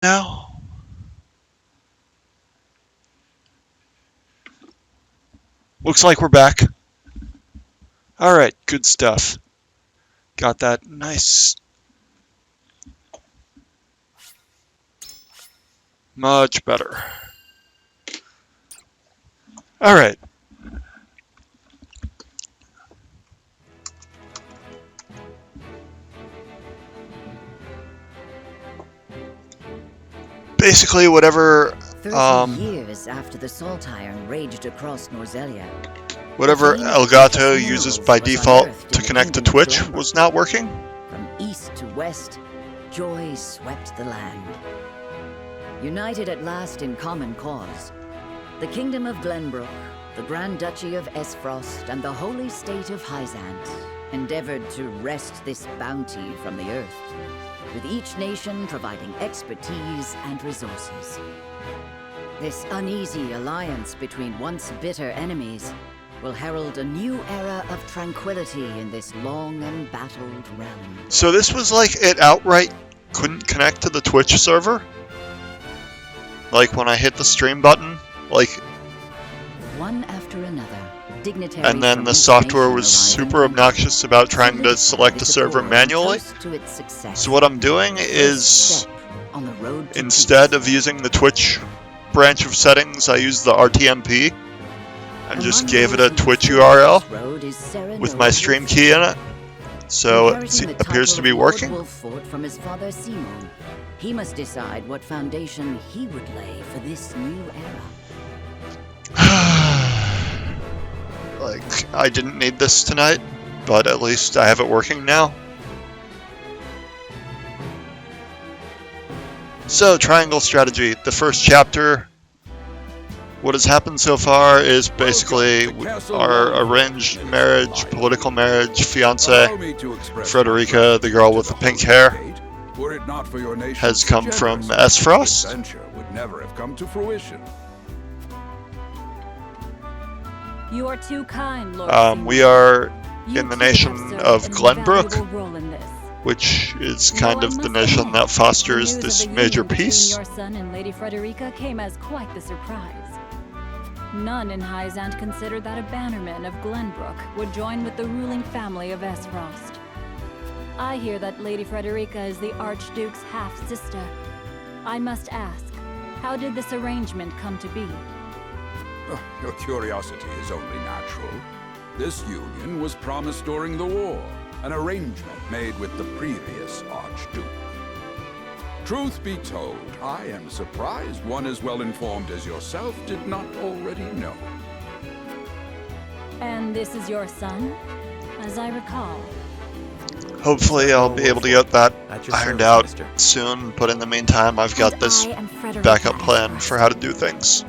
Now, looks like we're back. Alright, good stuff. Got that nice. Much better. Alright. Basically, whatever 30 years after the Salt Iron raged across Norzelia, whatever Elgato uses by default to connect to Twitch was not working. from east to west, joy swept the land. United at last in common cause, the Kingdom of Glenbrook, the Grand Duchy of Esfrost, and the Holy State of Hyzant endeavored to wrest this bounty from the earth, with each nation providing expertise and resources. This uneasy alliance between once bitter enemies will herald a new era of tranquility in this long embattled realm. So this was like it outright couldn't connect to the Twitch server? Like when I hit the stream button? Like, One after another, dignitaries and then from the each software nation was arrive super and obnoxious about trying to select a server manually? toast to its success. So what I'm doing First is, step on the road to instead peace. of using the Twitch branch of settings, I use the RTMP and just Among gave it those a who Twitch pursue URL this road is Sarah with my Noah stream Wolfort. key in it. So it Inheriting the appears to title be of Lord working. Wolfort from his father Simon, he must decide what foundation he would lay for this new era. Like, I didn't need this tonight, but at least I have it working now. So, Triangle Strategy. The first chapter. What has happened so far is basically our arranged marriage, political marriage, fiance, Frederica, the girl with the pink hair, has come from Esfrost. Adventure would never have come to fruition. You are too kind, Lord. We are You in the too nation have served of an Glenbrook, invaluable role in this. which is Though kind I of the must nation admit, that fosters the news this of the major union between peace. Your son and Lady Frederica came as quite the surprise. None in Hyzant considered that a bannerman of Glenbrook would join with the ruling family of Esfrost. I hear that Lady Frederica is the Archduke's half-sister. I must ask, how did this arrangement come to be? Your curiosity is only natural. This union was promised during the war, an arrangement made with the previous Archduke. Truth be told, I am surprised one as well informed as yourself did not already know. And this is your son, as I recall. Hopefully I'll be able to get that At your ironed service, out Minister. soon, but in the meantime I've got And this I am Frederica backup plan Esfrost. for how to do things.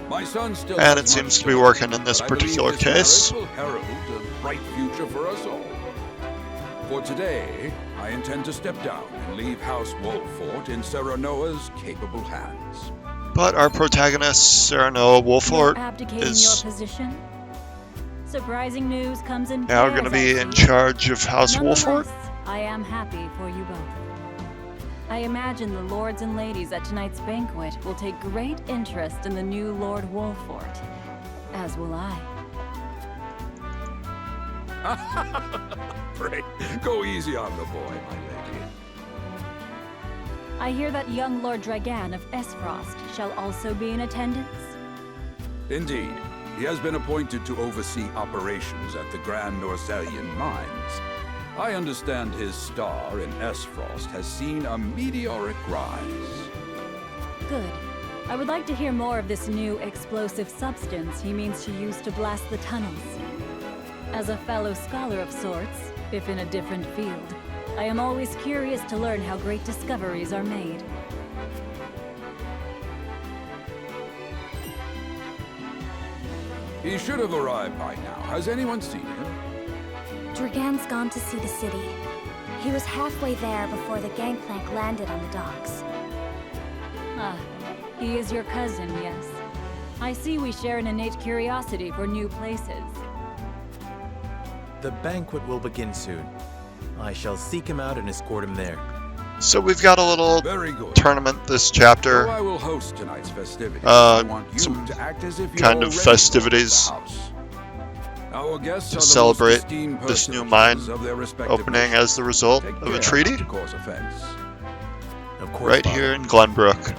My son still And has it seems much to be learn, working in this but I believe particular this case. marriage will herald a bright future for us all. For today, I intend to step down and leave House Wolfort in Serenoa's capable hands. But our protagonist, Serenoa You're Wolfort, abdicating is your position? Surprising news comes in now pairs, going to be I in see. charge of House Wolfort. Nonetheless, I am happy for you both. I imagine the lords and ladies at tonight's banquet will take great interest in the new Lord Wolfort, as will I. Pray, go easy on the boy, my lady. I hear that young Lord Dragan of Esfrost shall also be in attendance. Indeed, he has been appointed to oversee operations at the Grand Norzelian mines. I understand his star in Esfrost has seen a meteoric rise. Good. I would like to hear more of this new explosive substance he means to use to blast the tunnels. As a fellow scholar of sorts, if in a different field, I am always curious to learn how great discoveries are made. He should have arrived by now. Has anyone seen him? Dragan's gone to see the city. He was halfway there before the gangplank landed on the docks. Ah, he is your cousin, yes. I see we share an innate curiosity for new places. The banquet will begin soon. I shall seek him out and escort him there. So we've got a little Very good. tournament this So chapter. I will host tonight's festivities. I want you some to act as if kind you're of already festivities part of the house. Our guests to are the most celebrate esteemed this new personages mine of their respective opening nations. as the result Take of a care treaty not to cause offense. Of course, right Father. here in Glenbrook.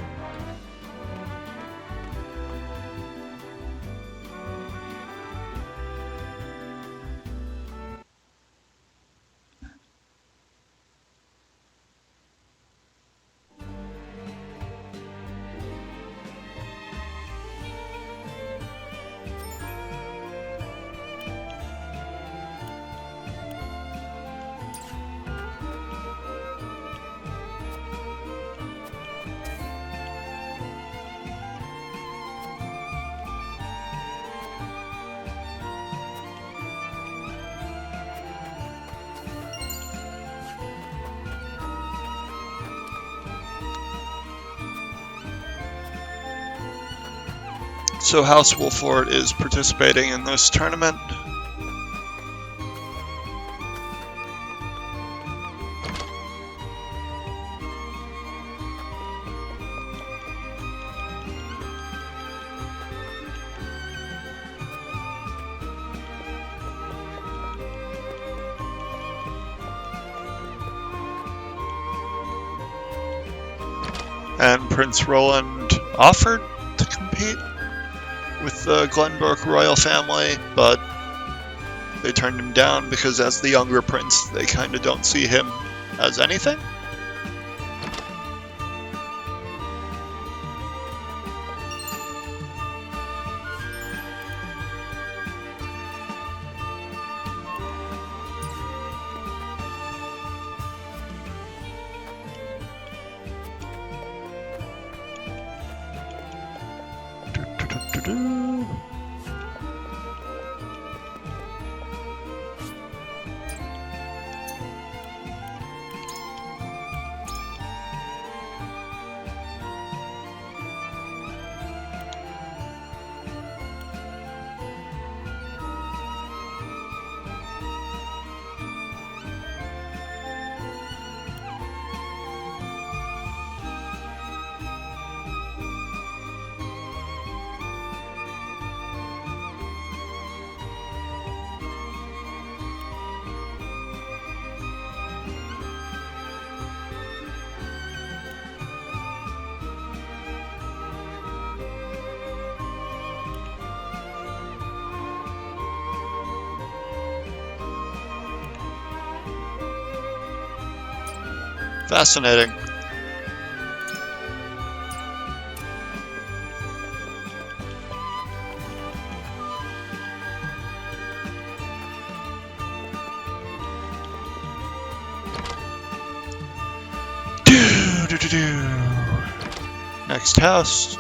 So House Wolford is participating in this tournament. And Prince Roland offered to compete with the Glenbrook royal family, but they turned him down because as the younger prince, they kind of don't see him as anything. Do-do-do-do-do. Fascinating. Do-do-do-do. Next house.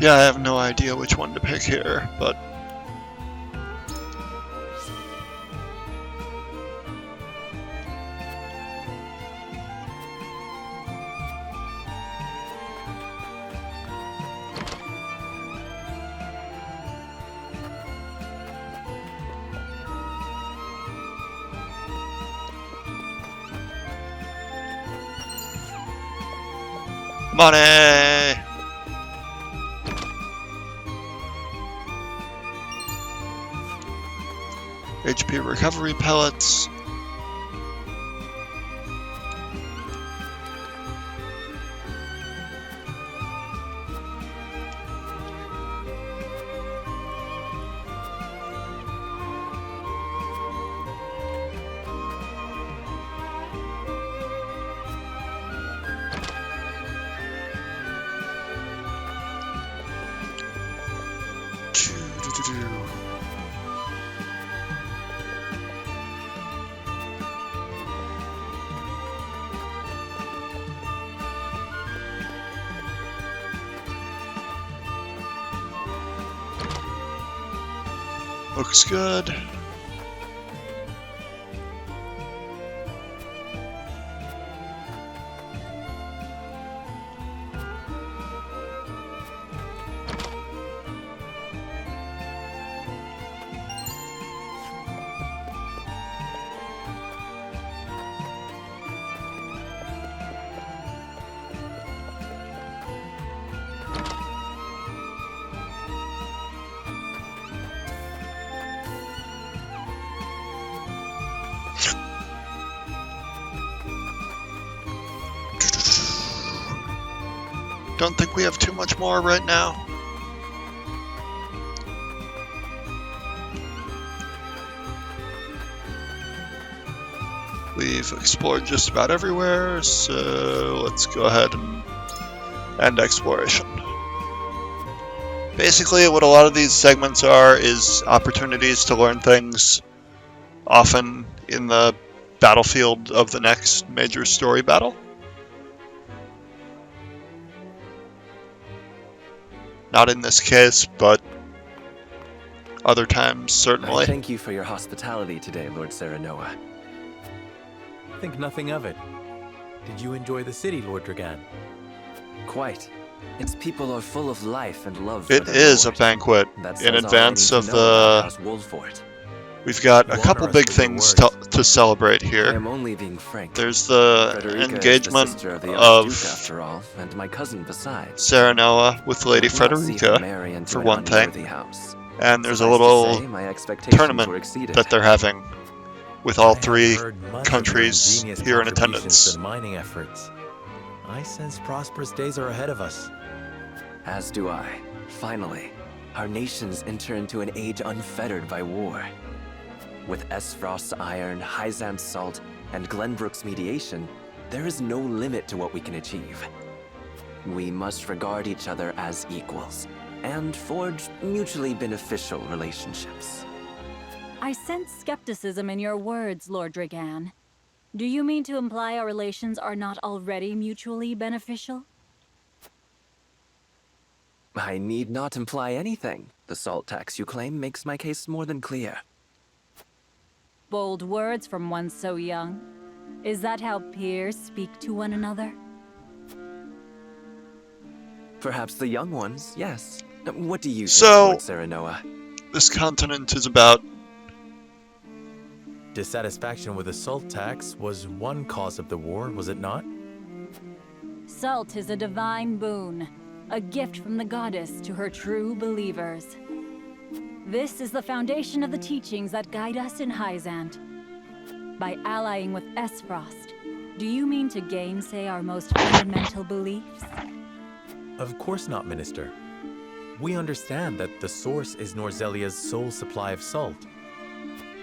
Yeah, I have no idea which one to pick here, but Money! HP recovery pellets. Looks good. Don't think we have too much more right now. We've explored just about everywhere, so let's go ahead and end exploration. Basically, what a lot of these segments are is opportunities to learn things, often in the battlefield of the next major story battle. Not in this case, but other times, certainly. Thank you for your hospitality today, Lord Serenoa. Think nothing of it. Did you enjoy the city, Lord Dragan? Quite. Its people are full of life and love. It for their is a lord. banquet That in says all I advance need of to know about the... House Wolfort. We've got You a couple honor us big with your things words. to celebrate I here. am only being frank. There's the Frederica engagement is the sister of the of Archduke, after all, and my cousin besides. Serenoa with Lady Would not see her Frederica, marry into for an one thing. unworthy house. and there's a Suffice to little say, my expectations tournament were exceeded. that they're having with all I have three heard much of your countries ingenious here in contributions attendance. to the mining efforts. I sense prosperous days are ahead of us. As do I. Finally, our nations enter into an age unfettered by war. With Esfrost's iron, Hyzant's salt, and Glenbrook's mediation, there is no limit to what we can achieve. We must regard each other as equals, and forge mutually beneficial relationships. I sense skepticism in your words, Lord Dragan. Do you mean to imply our relations are not already mutually beneficial? I need not imply anything. The salt tax you claim makes my case more than clear. Bold words from one so young. Is that how peers speak to one another? Perhaps the young ones, yes. What do you So- think, Lord Serenoa? This continent is about Dissatisfaction with the salt tax was one cause of the war, was it not? Salt is a divine boon, a gift from the goddess to her true believers. This is the foundation of the teachings that guide us in Hyzant. By allying with Esfrost, do you mean to gainsay our most fundamental beliefs? Of course not, Minister. We understand that the source is Norzelia's sole supply of salt.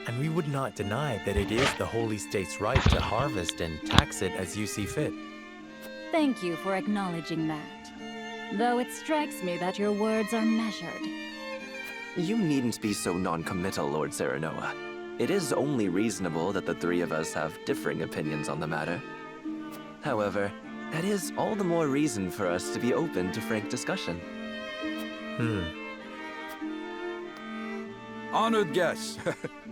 And we would not deny that it is the Holy State's right to harvest and tax it as you see fit. Thank you for acknowledging that. Though it strikes me that your words are measured. You needn't be so non-committal, Lord Serenoa. It is only reasonable that the three of us have differing opinions on the matter. However, that is all the more reason for us to be open to frank discussion. Honored guests,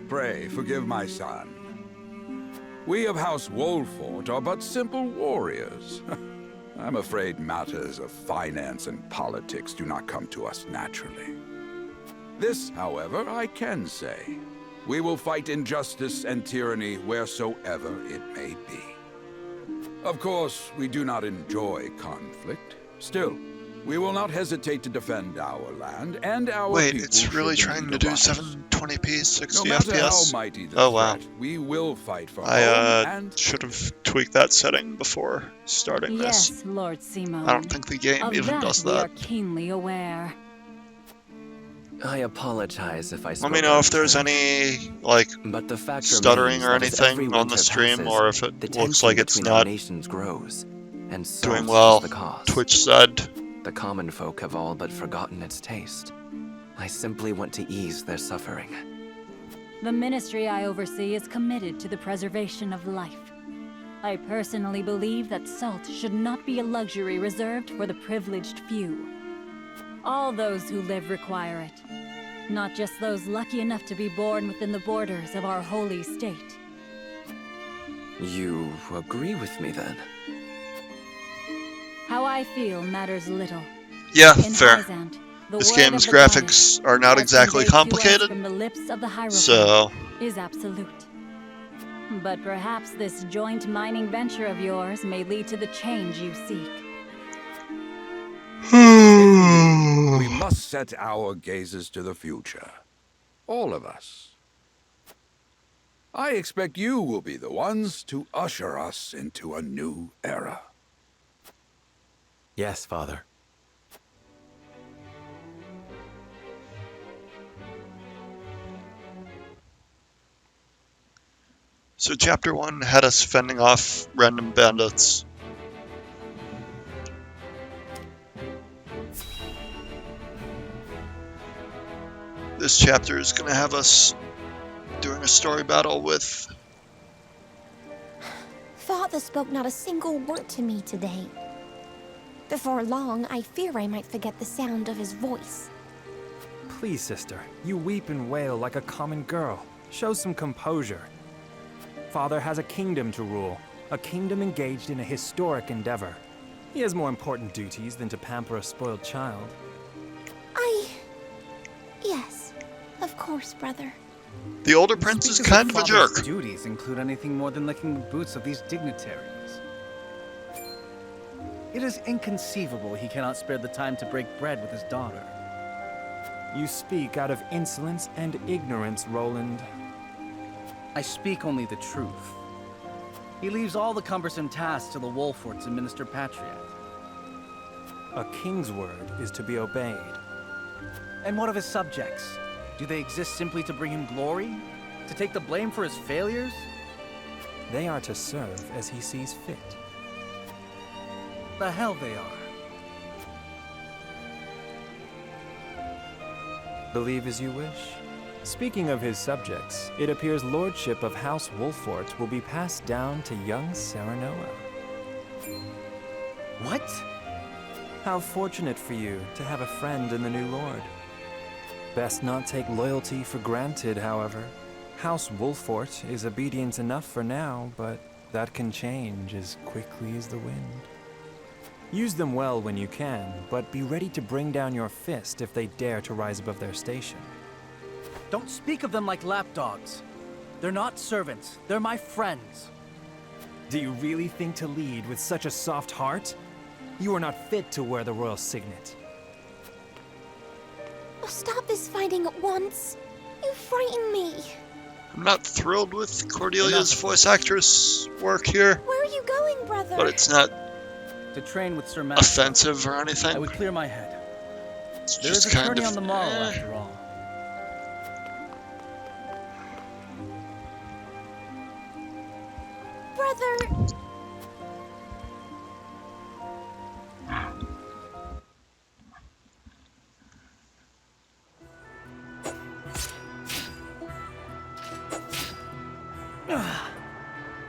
pray forgive my son. We of House Wolfort are but simple warriors. I'm afraid matters of finance and politics do not come to us naturally. This, however, I can say. We will fight injustice and tyranny wheresoever it may be. Of course, we do not enjoy conflict. Still, we will not hesitate to defend our land and our Wait, people. it's really should the trying to need do arise. 720p, 60 No matter FPS? how mighty the Oh, wow. threat, we will fight for home I and should have tweaked that setting before starting this. Yes, Lord Simone. I don't think the game Of even that does we are that. keenly aware. I apologize if I Let spoke me know if unfair, there's any, like, but the fact stuttering remains or that as every anything on the winter stream, passes, or if the it looks tension like it's between our not nations grows, and salt doing is well. the cause. Twitch said. The common folk have all but forgotten its taste. I simply want to ease their suffering. The ministry I oversee is committed to the preservation of life. I personally believe that salt should not be a luxury reserved for the privileged few. All those who live require it, not just those lucky enough to be born within the borders of our holy state. You agree with me then? How I feel matters little. Yeah, In fair. Hyzant, the This word game's of the goddess, graphics are not as exactly conveyed to us complicated, from the lips of the Hierophant, so is absolute. But perhaps this joint mining venture of yours may lead to the change you seek. we must set our gazes to the future. All of us. I expect you will be the ones to usher us into a new era. Yes, Father. So chapter 1 had us fending off random bandits. This chapter is going to have us doing a story battle with... Father spoke not a single word to me today. Before long, I fear I might forget the sound of his voice. Please, sister, you weep and wail like a common girl. Show some composure. Father has a kingdom to rule, a kingdom engaged in a historic endeavor. He has more important duties than to pamper a spoiled child. Yes, of course, brother. The older prince is Speak as kind if of a Father's jerk. duties include anything more than licking the boots of these dignitaries. It is inconceivable he cannot spare the time to break bread with his daughter. You speak out of insolence and ignorance, Roland. I speak only the truth. He leaves all the cumbersome tasks to the Wolforts and Minister Patriot. A king's word is to be obeyed. And what of his subjects? Do they exist simply to bring him glory? To take the blame for his failures? They are to serve as he sees fit. The hell they are. Believe as you wish. Speaking of his subjects, it appears lordship of House Wolfort will be passed down to young Serenoa. What? How fortunate for you to have a friend in the new lord. Best not take loyalty for granted, however. House Wolfort is obedient enough for now, but that can change as quickly as the wind. Use them well when you can, but be ready to bring down your fist if they dare to rise above their station. Don't speak of them like lapdogs. They're not servants. They're my friends. Do you really think to lead with such a soft heart? You are not fit to wear the royal signet. Oh, stop this fighting at once. You frighten me. I'm not thrilled with Cordelia's voice actress work here, Where are you going, brother? but it's not To train with Sir Master, offensive or I anything. would clear my head. It's There is just a kind tourney of... on the morrow, after all. Brother!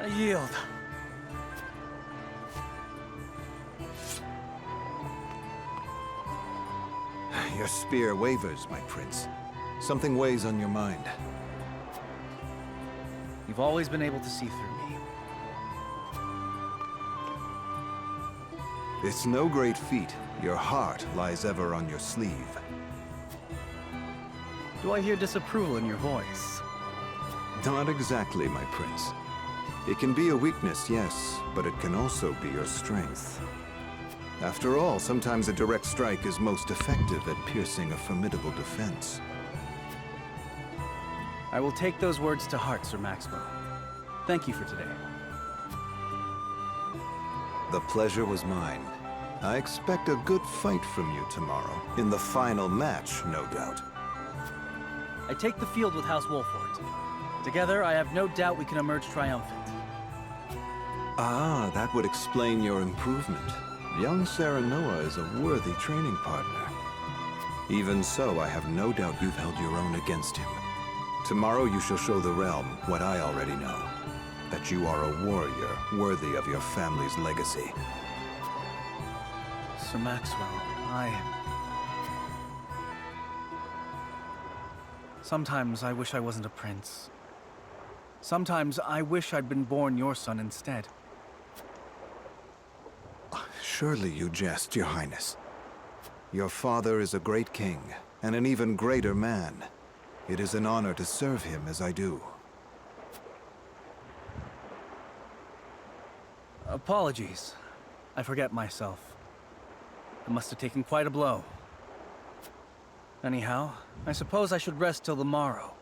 I yield. Your spear wavers, my prince. Something weighs on your mind. You've always been able to see through me. It's no great feat. Your heart lies ever on your sleeve. Do I hear disapproval in your voice? Not exactly, my prince. It can be a weakness, yes, but it can also be your strength. After all, sometimes a direct strike is most effective at piercing a formidable defense. I will take those words to heart, Sir Maxwell. Thank you for today. The pleasure was mine. I expect a good fight from you tomorrow. In the final match, no doubt. I take the field with House Wolfort. Together, I have no doubt we can emerge triumphant. Ah, that would explain your improvement. Young Serenoa is a worthy training partner. Even so, I have no doubt you've held your own against him. Tomorrow you shall show the realm what I already know. That you are a warrior worthy of your family's legacy. Sir Maxwell, Sometimes I wish I wasn't a prince. Sometimes I wish I'd been born your son instead. Surely you jest, Your Highness. Your father is a great king, and an even greater man. It is an honor to serve him as I do. Apologies. I forget myself. I must have taken quite a blow. Anyhow, I suppose I should rest till the morrow.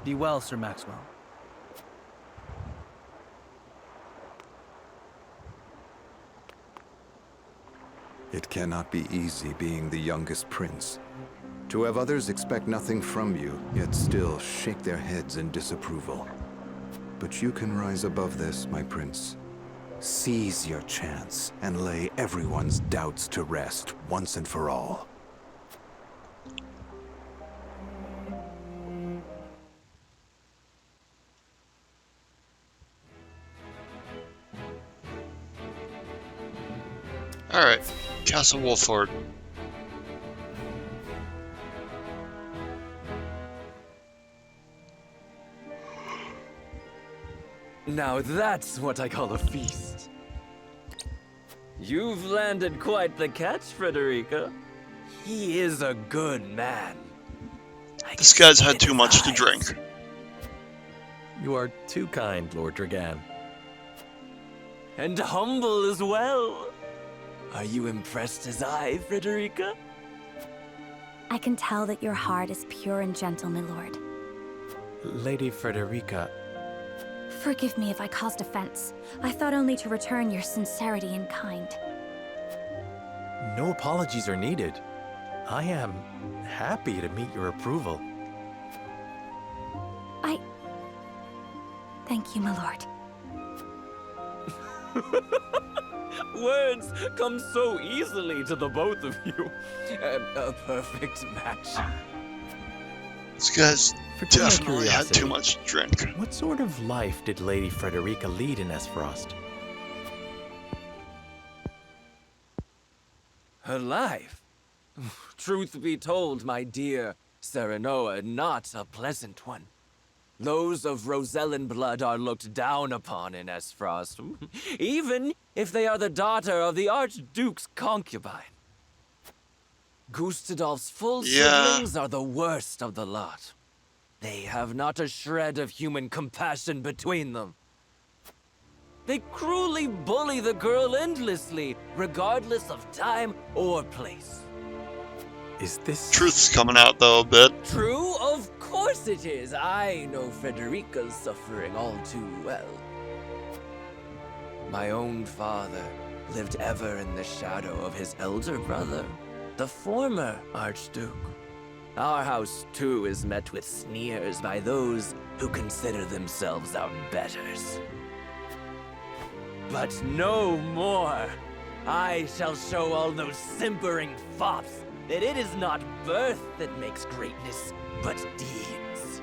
Be well, Sir Maxwell. It cannot be easy being the youngest prince. To have others expect nothing from you, yet still shake their heads in disapproval. But you can rise above this, my prince. Seize your chance and lay everyone's doubts to rest once and for all. Alright, Castle Wolford. Now that's what I call a feast. You've landed quite the catch, Frederica. He is a good man. This guy's had too much to drink. You are too kind, Lord Dragan. And humble as well. Are you impressed as I, Frederica? I can tell that your heart is pure and gentle, my lord. Lady Frederica, forgive me if I caused offense. I thought only to return your sincerity and kind. no apologies are needed. I am happy to meet your approval. Thank you, my lord. Words come so easily to the both of you. A perfect match. This guy's definitely had too much to drink. What sort of life did Lady Frederica lead in Esfrost? Her life? Truth be told, my dear Serenoa, not a pleasant one. Those of Rosellan blood are looked down upon in Esfrost, even if they are the daughter of the Archduke's concubine. Gustadolf's full siblings are the worst of the lot. They have not a shred of human compassion between them. They cruelly bully the girl endlessly, regardless of time or place. Is this... Truth's coming out, though, a bit. True? Of course it is. I know Frederica's suffering all too well. My own father lived ever in the shadow of his elder brother, the former Archduke. Our house, too, is met with sneers by those who consider themselves our betters. But no more! I shall show all those simpering fops that it is not birth that makes greatness, but deeds.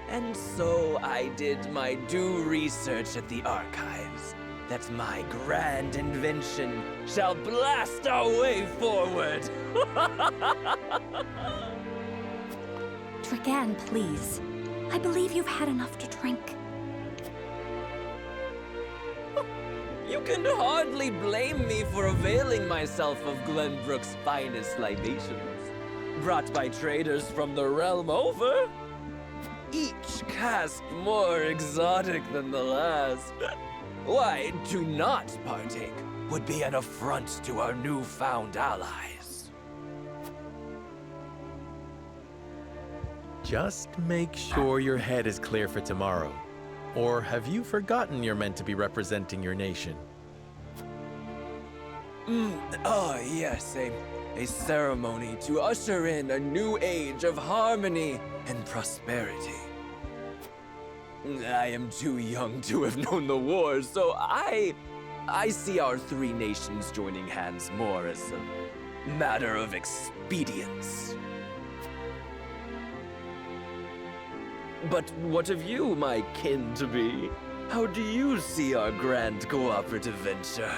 And so I did my due research at the archives, that my grand invention shall blast our way forward. Dragan, please. I believe you've had enough to drink. You can hardly blame me for availing myself of Glenbrook's finest libations, brought by traders from the realm over. each caste more exotic than the last. Why, to not partake would be an affront to our newfound allies. Just make sure your head is clear for tomorrow. Or have you forgotten you're meant to be representing your nation? Oh yes, a ceremony to usher in a new age of harmony and prosperity. I am too young to have known the wars, so I see our three nations joining hands more as a matter of expedience. But what of you, my kin-to-be? How do you see our grand cooperative venture?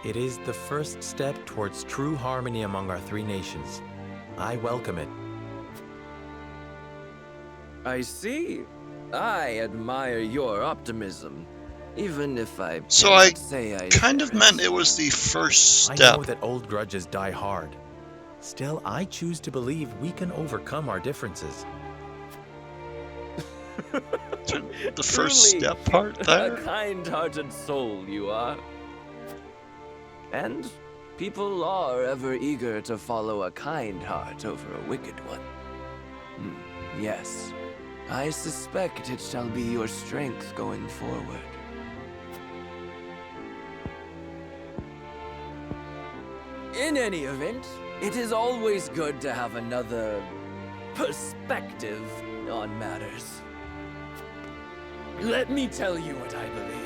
It is the first step towards true harmony among our three nations. I welcome it. I see. I admire your optimism, even if I So cannot I say I kind of share it. meant it was the first I step. know that old grudges die hard. Still, I choose to believe we can overcome our differences. The first Truly, step part a there? kind-hearted soul you are. And people are ever eager to follow a kind heart over a wicked one. Yes, I suspect it shall be your strength going forward. In any event, it is always good to have another perspective on matters. Let me tell you what I believe.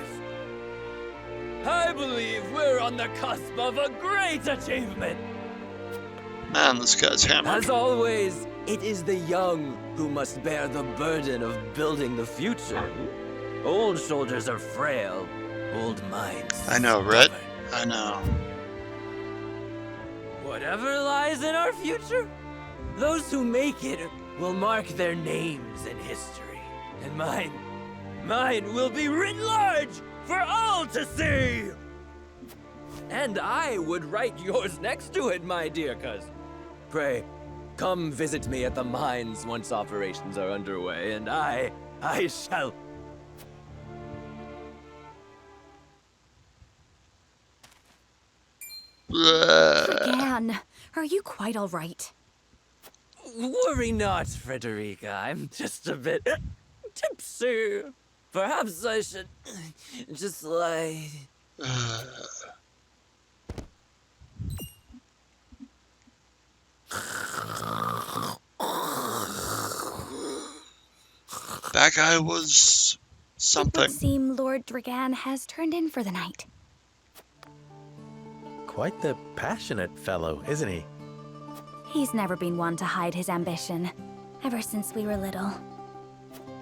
I believe we're on the cusp of a great achievement. Man, this guy's hammered. As always, it is the young who must bear the burden of building the future. Old shoulders are frail, old minds. I know, right? stubborn. I know. Whatever lies in our future, those who make it will mark their names in history. And mine will be written large for all to see! And I would write yours next to it, my dear cousin. Pray, come visit me at the mines once operations are underway, and I shall... Again, are you quite all right? Worry not, Frederica. I'm just a bit tipsy. Perhaps I should just lie. That guy was It something. would seem Lord Dragan has turned in for the night. Quite the passionate fellow, isn't he? He's never been one to hide his ambition, ever since we were little.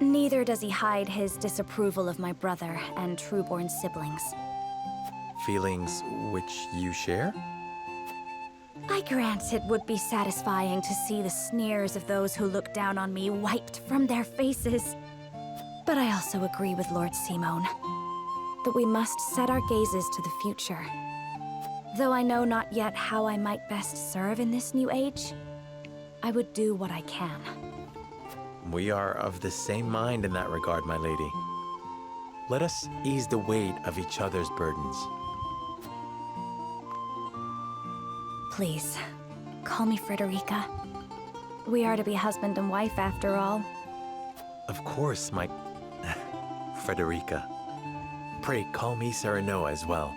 Neither does he hide his disapproval of my brother and Trueborn siblings. Feelings which you share? I grant it would be satisfying to see the sneers of those who look down on me wiped from their faces. But I also agree with Lord Simone that we must set our gazes to the future. Though I know not yet how I might best serve in this new age, I would do what I can. We are of the same mind in that regard, my lady. Let us ease the weight of each other's burdens. Please, call me Frederica. We are to be husband and wife after all. Of course, my... Frederica. Pray call me Serenoa as well.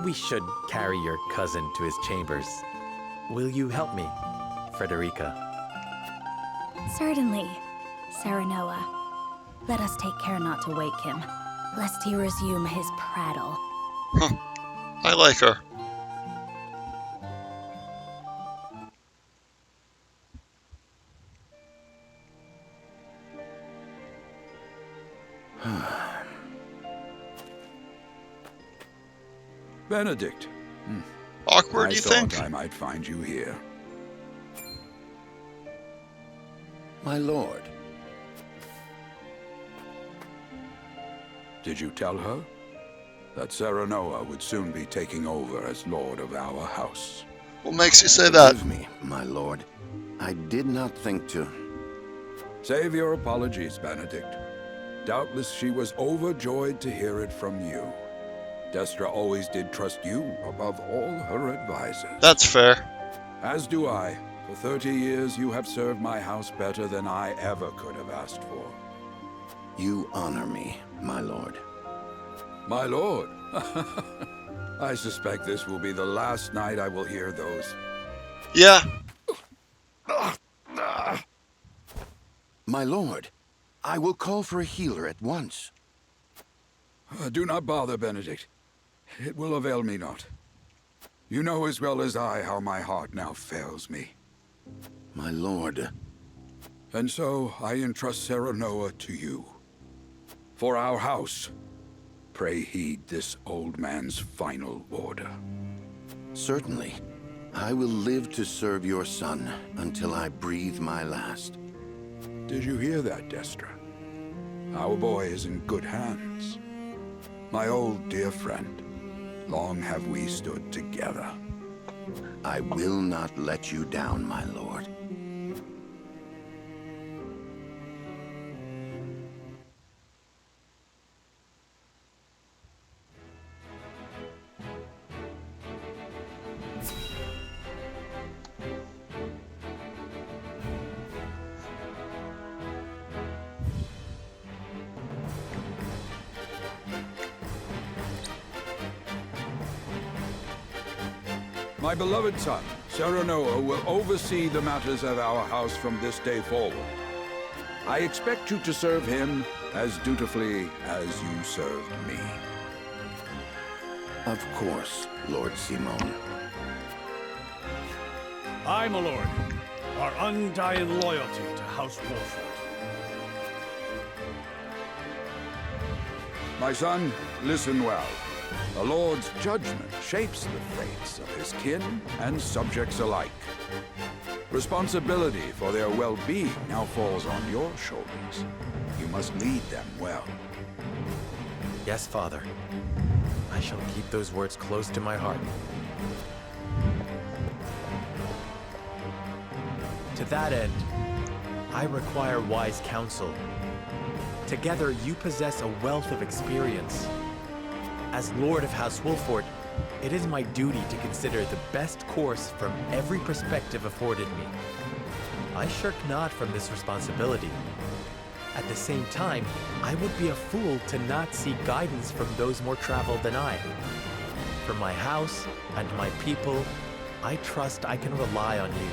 We should carry your cousin to his chambers. Will you help me, Frederica? Certainly, Serenoa. Let us take care not to wake him, lest he resume his prattle. I like her. Benedict. Awkward, I you thought think? I might find you here. My lord. Did you tell her that Serenoa would soon be taking over as lord of our house? What makes you say that? Forgive me, my lord. I did not think to... Save your apologies, Benedict. Doubtless she was overjoyed to hear it from you. Destra always did trust you above all her advisors. That's fair. As do I. For 30 years, you have served my house better than I ever could have asked for. You honor me, my lord. My lord? I suspect this will be the last night I will hear those. Yeah. My lord, I will call for a healer at once. Do not bother, Benedict. It will avail me not. You know as well as I how my heart now fails me. My lord. And so I entrust Serenoa to you. For our house, pray heed this old man's final order. Certainly. I will live to serve your son until I breathe my last. Did you hear that, Destra? Our boy is in good hands. My old dear friend, long have we stood together. I will not let you down, my lord. My beloved son, Serenoa, will oversee the matters of our house from this day forward. I expect you to serve him as dutifully as you served me. Of course, Lord Simon. I, my lord, our undying loyalty to House Wolford. My son, listen well. The Lord's judgment shapes the fates of his kin and subjects alike. Responsibility for their well-being now falls on your shoulders. You must lead them well. Yes, Father. I shall keep those words close to my heart. To that end, I require wise counsel. Together, you possess a wealth of experience. As Lord of House Wolford, it is my duty to consider the best course from every perspective afforded me. I shirk not from this responsibility. At the same time, I would be a fool to not seek guidance from those more traveled than I. For my house and my people, I trust I can rely on you.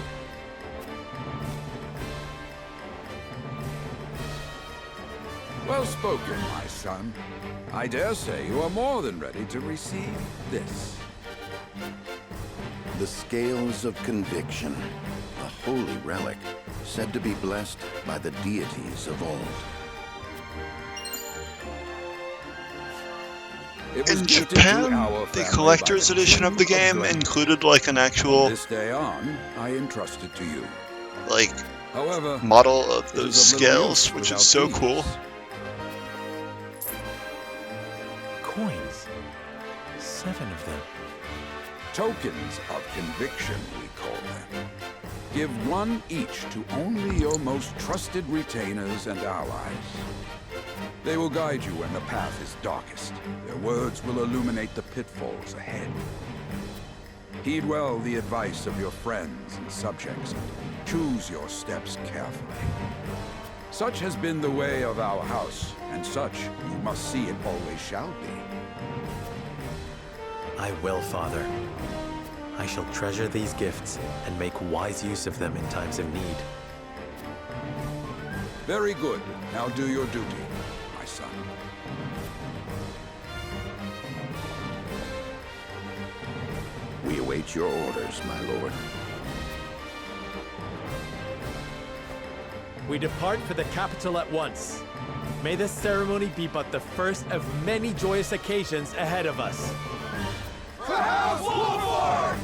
Well spoken, my son. I dare say you are more than ready to receive this. The Scales of Conviction, a holy relic, said to be blessed by the deities of old. In Japan, the collector's edition of the game included like an actual This day on, I entrust it to you. like However, model of it those is of little use scales, which without is so these. cool. Coins. 7 of them. Tokens of conviction, we call them. Give one each to only your most trusted retainers and allies. They will guide you when the path is darkest. Their words will illuminate the pitfalls ahead. Heed well the advice of your friends and subjects. Choose your steps carefully. Such has been the way of our house, and such you must see it always shall be. I will, Father. I shall treasure these gifts and make wise use of them in times of need. Very good. Now do your duty, my son. We await your orders, my lord. We depart for the capital at once. May this ceremony be but the first of many joyous occasions ahead of us. For House Wolford!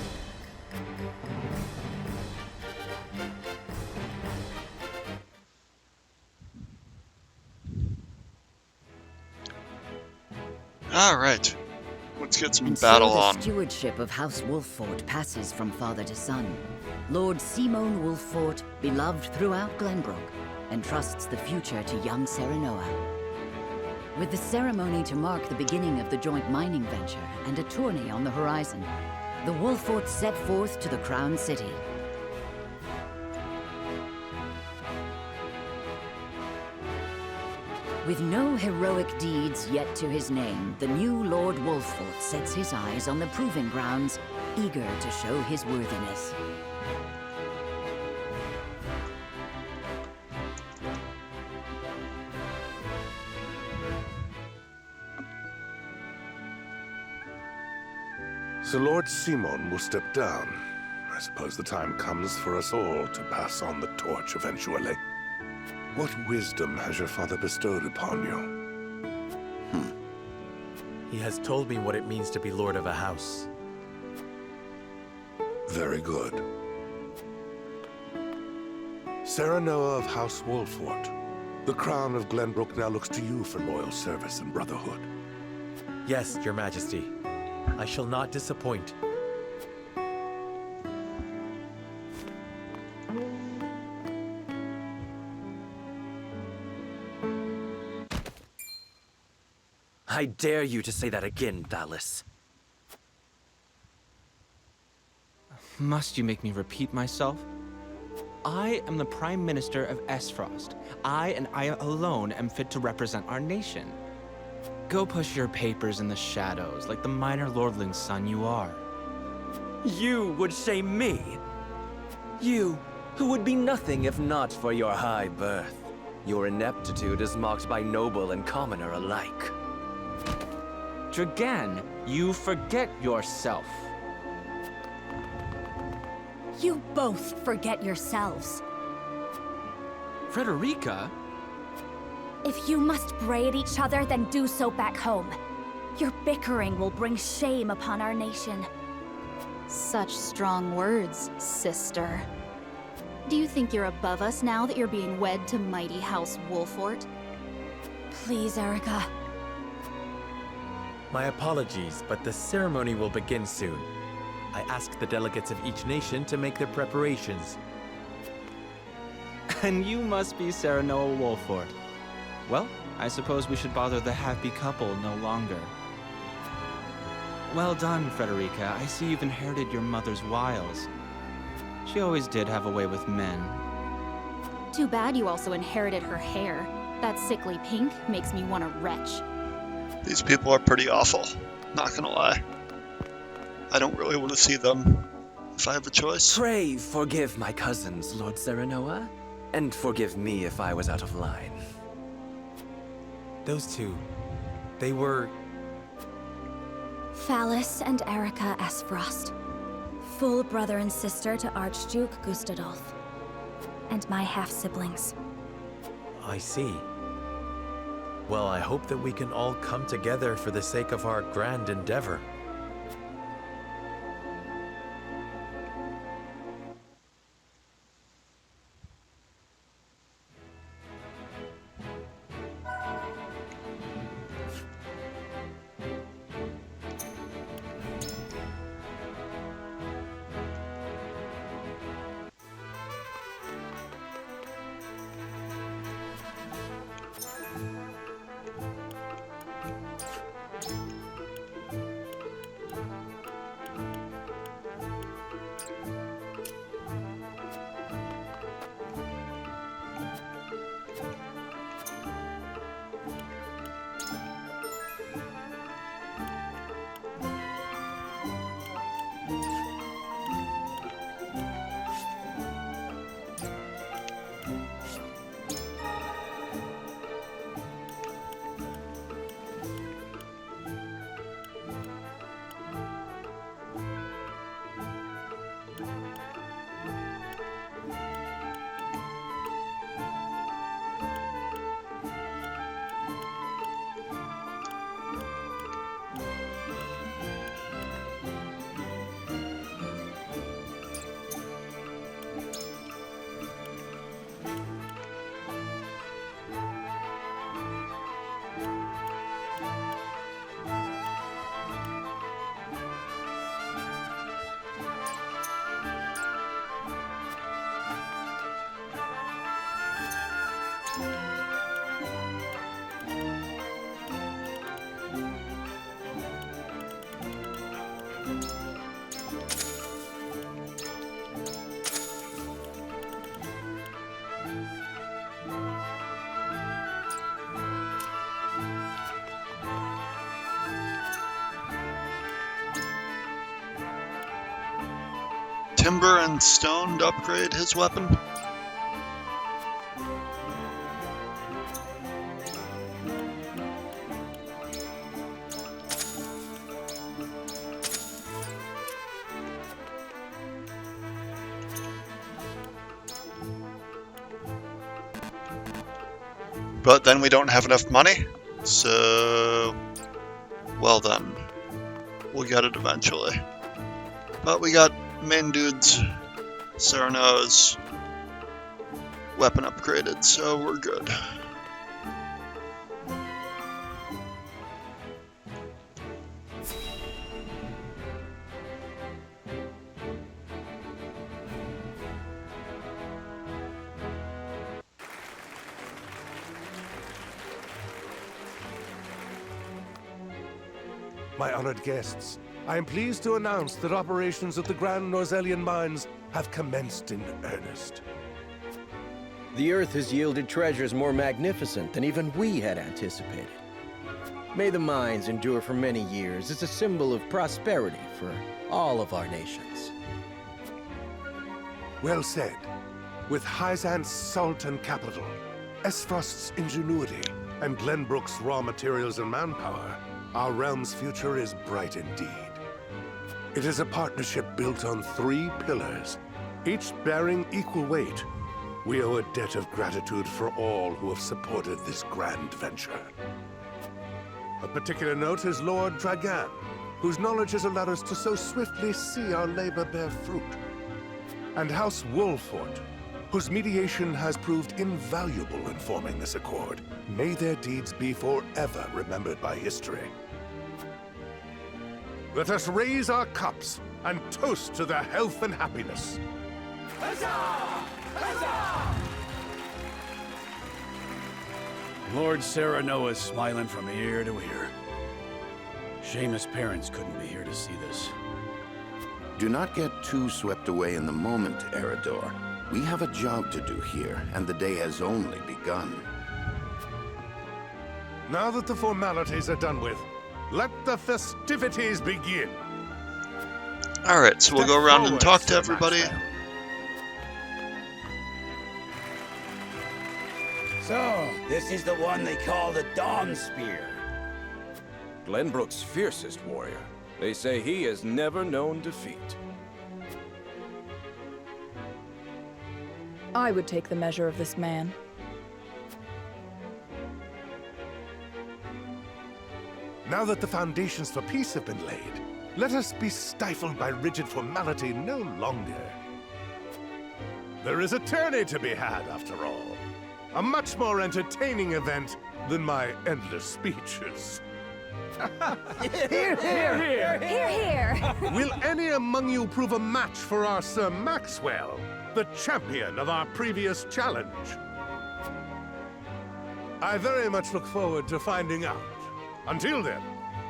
Alright. Let's get some And battle so the on. stewardship of House Wolffort passes from father to son. Lord Simon Wolffort, beloved throughout Glenbrook, entrusts the future to young Serenoa. With the ceremony to mark the beginning of the joint mining venture and a tourney on the horizon, the Wolfforts set forth to the Crown City. With no heroic deeds yet to his name, the new Lord Wolffort sets his eyes on the proving grounds, eager to show his worthiness. So Lord Simon will step down. I suppose the time comes for us all to pass on the torch eventually. What wisdom has your father bestowed upon you? He has told me what it means to be lord of a house. Very good. Serenoa of House Wolfort, the crown of Glenbrook now looks to you for loyal service and brotherhood. Yes, Your Majesty. I shall not disappoint. I dare you to say that again, Thalis. Must you make me repeat myself? I am the Prime Minister of Esfrost. I and I alone am fit to represent our nation. Go push your papers in the shadows like the minor lordling's son you are. You would shame me? You, who would be nothing if not for your high birth. Your ineptitude is mocked by noble and commoner alike. Dragan, you forget yourself. You both forget yourselves. Frederica? If you must bray at each other, then do so back home. Your bickering will bring shame upon our nation. Such strong words, sister. Do you think you're above us now that you're being wed to mighty House Wolffort? Please, Erica. My apologies, but the ceremony will begin soon. I ask the delegates of each nation to make their preparations. And you must be Serenoa Wolffort. Well, I suppose we should bother the happy couple no longer. Well done, Frederica. I see you've inherited your mother's wiles. She always did have a way with men. Too bad you also inherited her hair. That sickly pink makes me want to retch. These people are pretty awful, not gonna lie. I don't really want to see them if I have a choice. Pray forgive my cousins, Lord Serenoa, and forgive me if I was out of line. Those two, they were... Thalis and Erica Esfrost. Full brother and sister to Archduke Gustadolf. And my half-siblings. I see. Well, I hope that we can all come together for the sake of our grand endeavor. timber and stone to upgrade his weapon? But then we don't have enough money, so, well then, we'll get it eventually. But we got main dude's Sereno's weapon upgraded, so we're good. My honored guests, I am pleased to announce that operations at the Grand Norzelian Mines have commenced in earnest. The Earth has yielded treasures more magnificent than even we had anticipated. May the mines endure for many years as a symbol of prosperity for all of our nations. Well said. With Hyzant's salt and capital, Esfrost's ingenuity, and Glenbrook's raw materials and manpower, our realm's future is bright indeed. It is a partnership built on 3 pillars, each bearing equal weight. We owe a debt of gratitude for all who have supported this grand venture. Of particular note is Lord Dragan, whose knowledge has allowed us to so swiftly see our labor bear fruit. And House Wolfort, whose mediation has proved invaluable in forming this accord. May their deeds be forever remembered by history. Let us raise our cups and toast to their health and happiness. Huzzah! Huzzah! Lord Sereno is smiling from ear to ear. Shame his parents couldn't be here to see this. Do not get too swept away in the moment, Eredor. We have a job to do here, and the day has only begun. Now that the formalities are done with, let the festivities begin. Alright, so we'll go around and talk to everybody. So, this is the one they call the Dawn Spear. Glenbrook's fiercest warrior. They say he has never known defeat. I would take the measure of this man. Now that the foundations for peace have been laid, let us be stifled by rigid formality no longer. There is a tourney to be had, after all. A much more entertaining event than my endless speeches. Hear, hear! Hear, hear! Will any among you prove a match for our Sir Maxwell, the champion of our previous challenge? I very much look forward to finding out. Until then,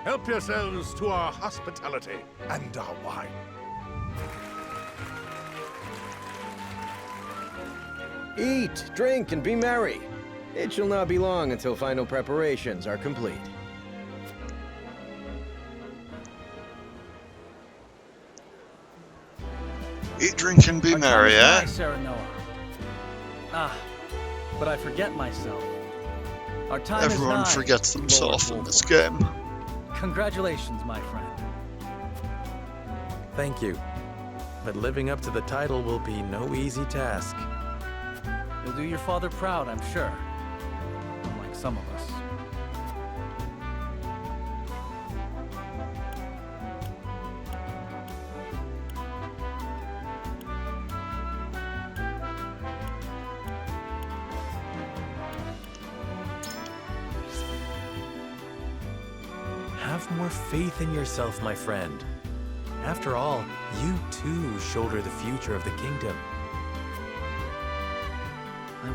help yourselves to our hospitality and our wine. Eat, drink, and be merry. It shall not be long until final preparations are complete. Eat, drink, and be merry, eh? Serenoa. Ah, but I forget myself. Our time Everyone is nigh, forgets themselves in this game. Congratulations, my friend. Thank you. But living up to the title will be no easy task. You'll do your father proud, I'm sure. Unlike some of us. Have more faith in yourself, my friend. After all, you too shoulder the future of the kingdom. I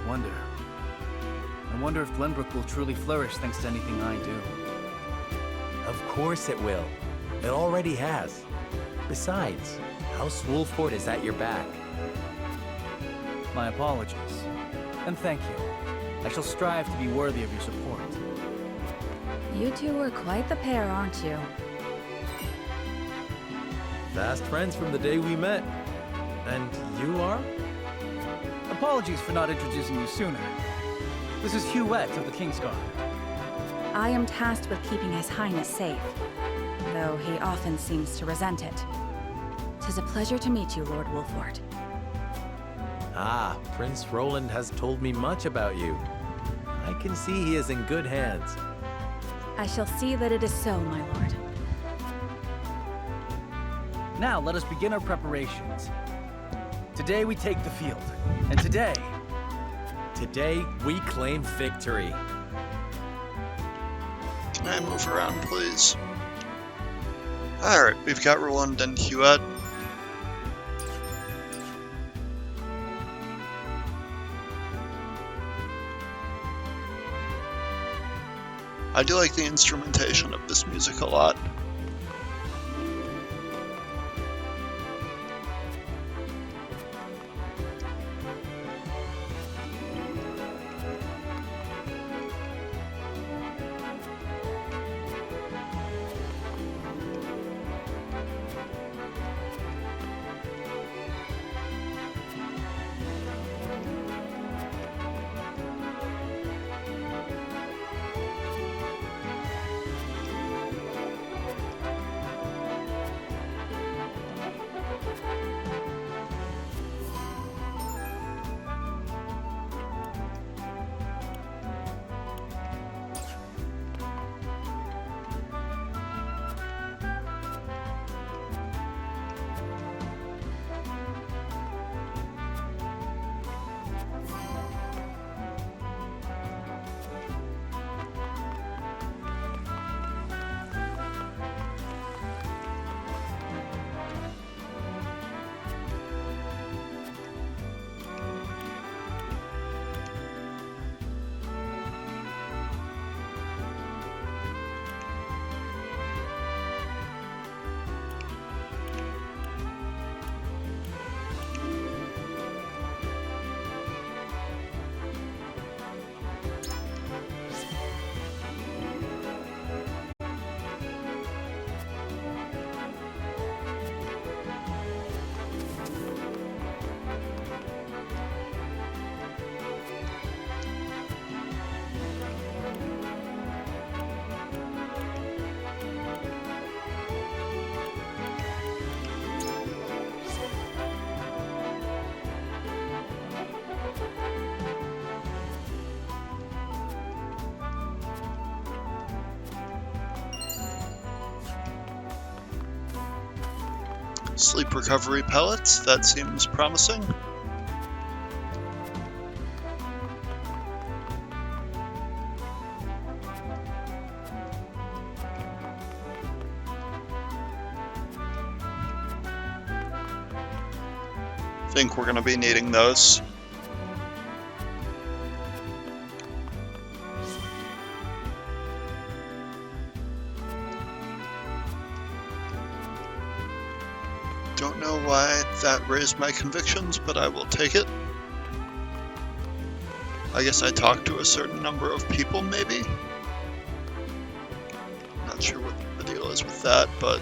wonder if Glenbrook will truly flourish thanks to anything I do. Of course it will. It already has. Besides, House Wolfort is at your back. My apologies. And thank you. I shall strive to be worthy of your support. You two are quite the pair, aren't you? Fast friends from the day we met. And you are? Apologies for not introducing you sooner. This is Huette of the Kingsguard. I am tasked with keeping His Highness safe, though he often seems to resent it. 'Tis a pleasure to meet you, Lord Wolfort. Ah, Prince Roland has told me much about you. I can see he is in good hands. I shall see that it is so, my lord. Now let us begin our preparations. Today we take the field, and today we claim victory. Can I move around, please? Alright, we've got Roland and Huette. I do like the instrumentation of this music a lot. Sleep recovery pellets, that seems promising. I think we're going to be needing those. Don't know why that raised my convictions, but I will take it. I guess I talked to a certain number of people, maybe? Not sure what the deal is with that, but...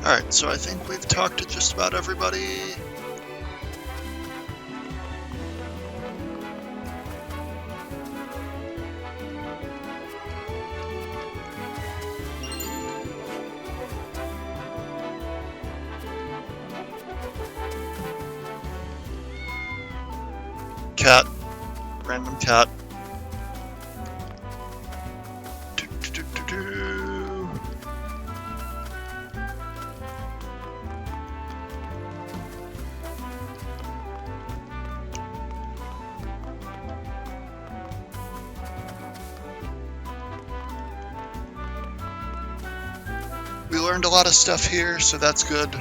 Alright, so I think we've talked to just about everybody. Cat. Random cat. We learned a lot of stuff here, so that's good.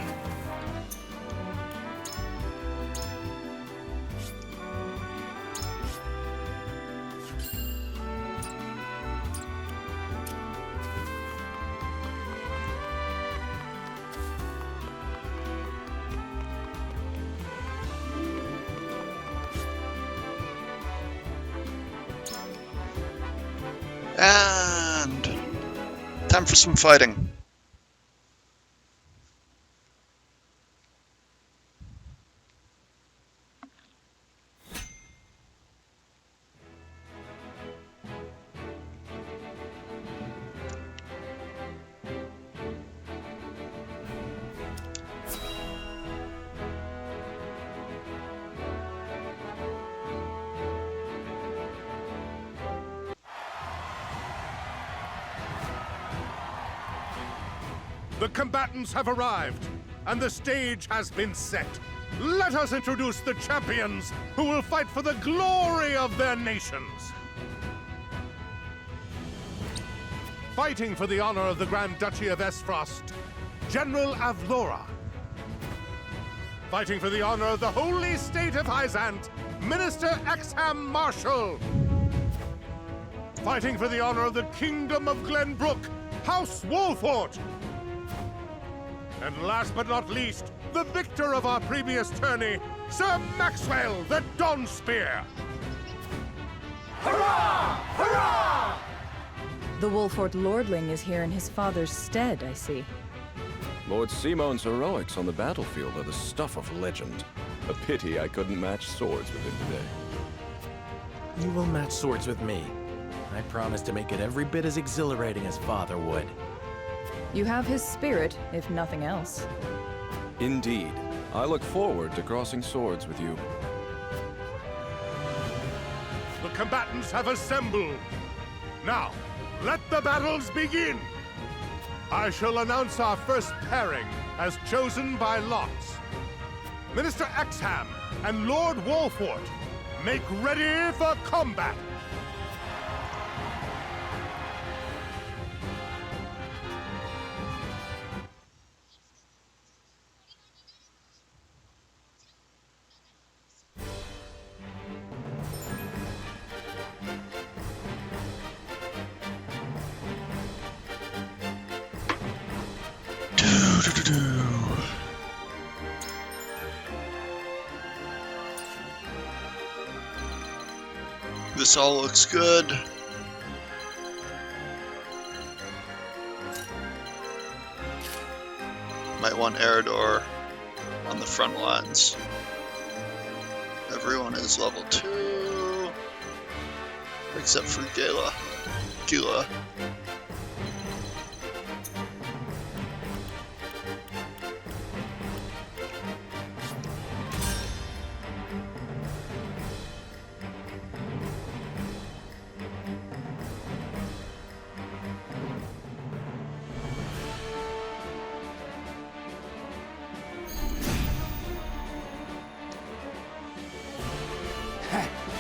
And time for some fighting. The combatants have arrived, and the stage has been set. Let us introduce the champions who will fight for the glory of their nations. Fighting for the honor of the Grand Duchy of Esfrost, General Avlora. Fighting for the honor of the Holy State of Hyzant, Minister Exham Marshal. Fighting for the honor of the Kingdom of Glenbrook, House Wolfort. And last but not least, the victor of our previous tourney, Sir Maxwell the Dawnspear. Hurrah! Hurrah! The Wolfort Lordling is here in his father's stead, I see. Lord Simone's heroics on the battlefield are the stuff of legend. A pity I couldn't match swords with him today. You will match swords with me. I promise to make it every bit as exhilarating as Father would. You have his spirit, if nothing else. Indeed. I look forward to crossing swords with you. The combatants have assembled. Now, let the battles begin. I shall announce our first pairing as chosen by lots. Minister Exham and Lord Wolfort, make ready for combat. This all looks good. Might want Eredor on the front lines. Everyone is level 2, except for Gila.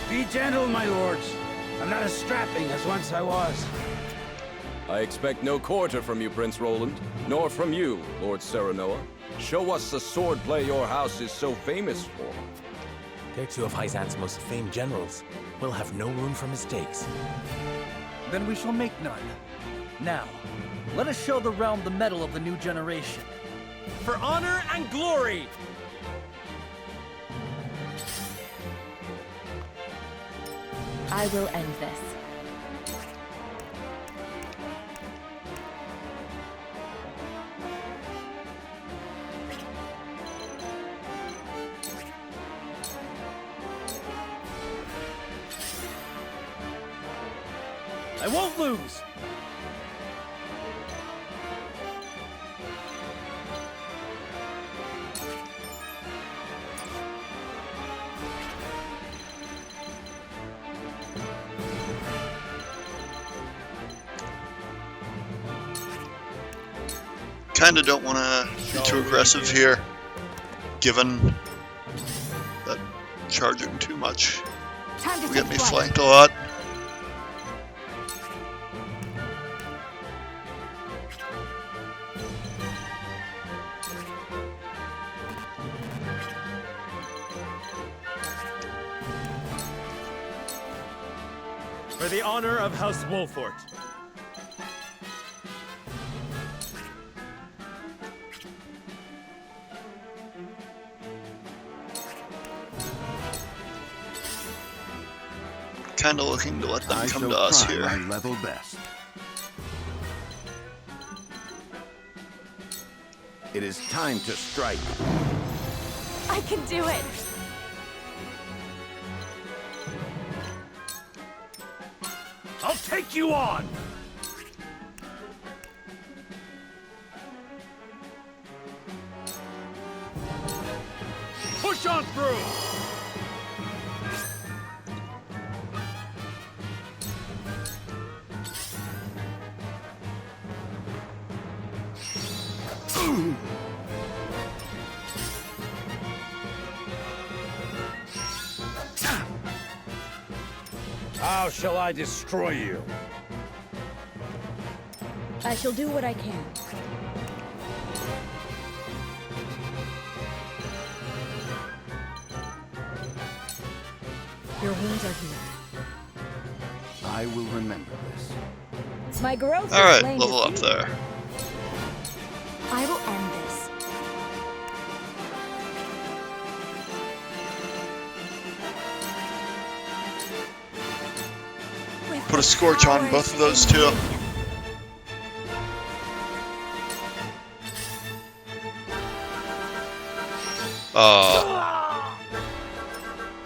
Be gentle, my lords. I'm not as strapping as once I was. I expect no quarter from you, Prince Roland, nor from you, Lord Serenoa. Show us the swordplay your house is so famous for. They're two of Hyzant's most famed generals. We'll have no room for mistakes. Then we shall make none. Now, let us show the realm the mettle of the new generation. For honor and glory! I will end this. I won't lose! Kinda don't want to be too aggressive here, given that charging too much will get me flanked a lot. For the honor of House Wolfort. Kind of looking to let them come to us here. My level best. It is time to strike. I can do it! I'll take you on! Push on through! How shall I destroy you? I shall do what I can. Your wounds are healed. I will remember this. My growth Alright, level up there. I will end this. Put a scorch on both of those two.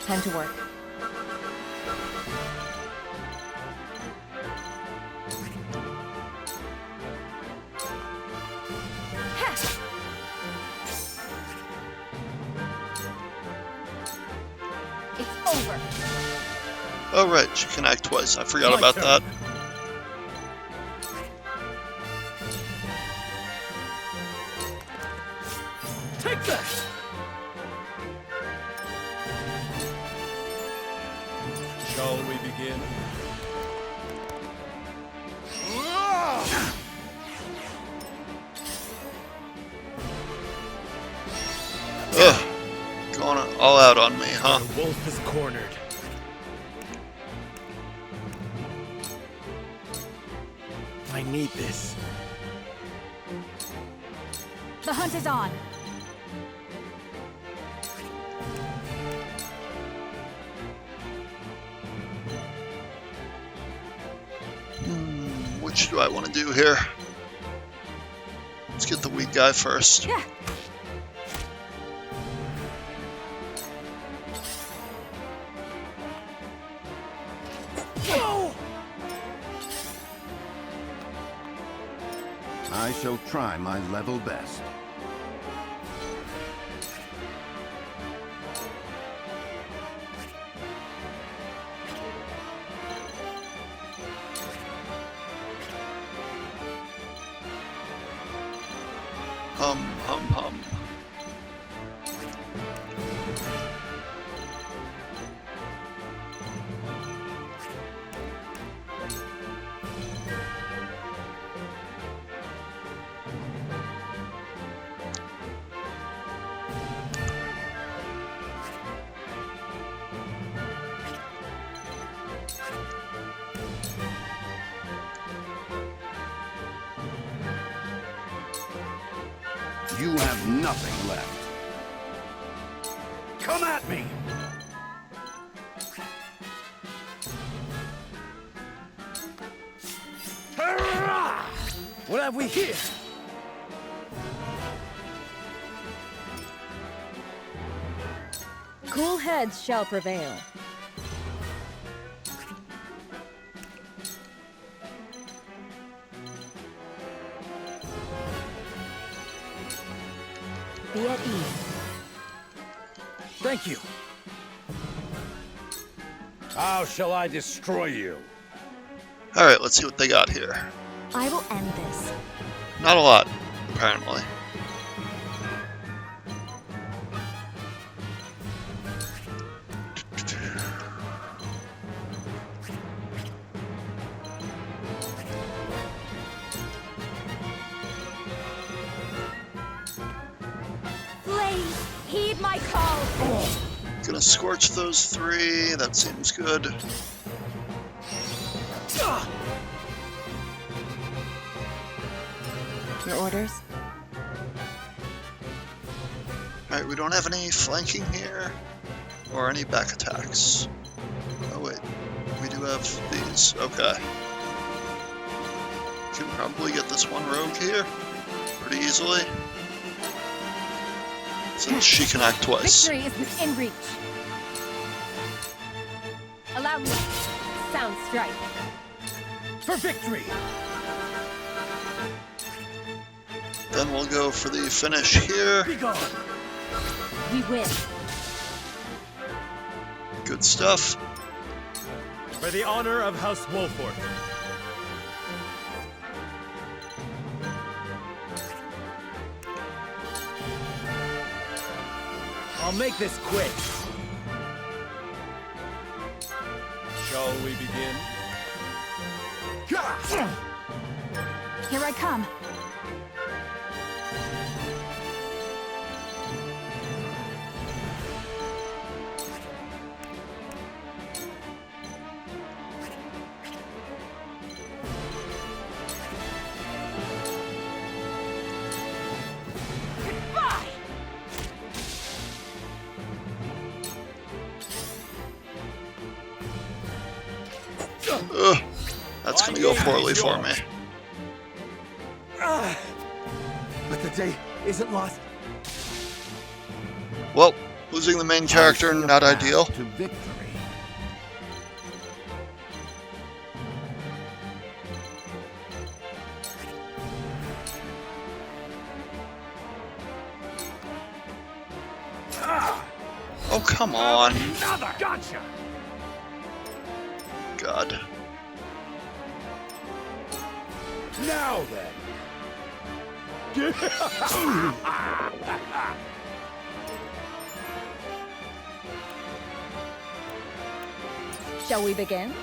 Time to work. It's over. Oh right, she can act twice. I forgot about that. Take that! Shall we begin? Ugh, going all out on me, huh? The wolf is cornered. I need this. The hunt is on. Which do I want to do here? Let's get the weak guy first. Yeah. I shall try my level best. Hum, hum, hum. You have nothing left. Come at me! Hurrah! What have we here? Cool heads shall prevail. be at ease. Thank you. How shall I destroy you? Alright, let's see what they got here. I will end this. Not a lot, apparently. Please, heed my call. Gonna scorch those 3, that seems good. Your orders? Alright, we don't have any flanking here, or any back attacks. Oh wait, we do have these, okay. Can probably get this one rogue here, pretty easily. Since she can act twice. Victory is within reach. Allow me. Sound strike. For victory! Then we'll go for the finish here. Be gone. We win. Good stuff. For the honor of House Wolford. I'll make this quick. Shall we begin? Here I come. Ugh, that's gonna go poorly for me. But the day isn't lost. Well, losing the main character, not ideal. To victory. Oh, come on. Another gotcha. God. Now then. Shall we begin?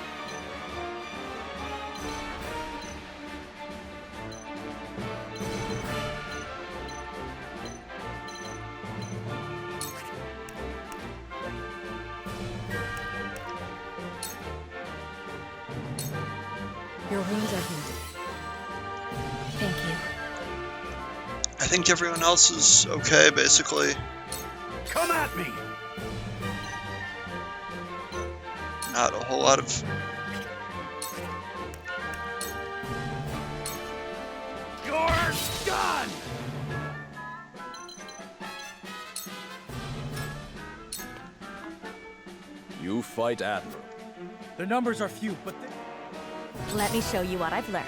Your wounds are healed. Thank you. I think everyone else is okay, basically. Come at me. Not a whole lot of... You're done. You fight Admiral. The numbers are few, but Let me show you what I've learned.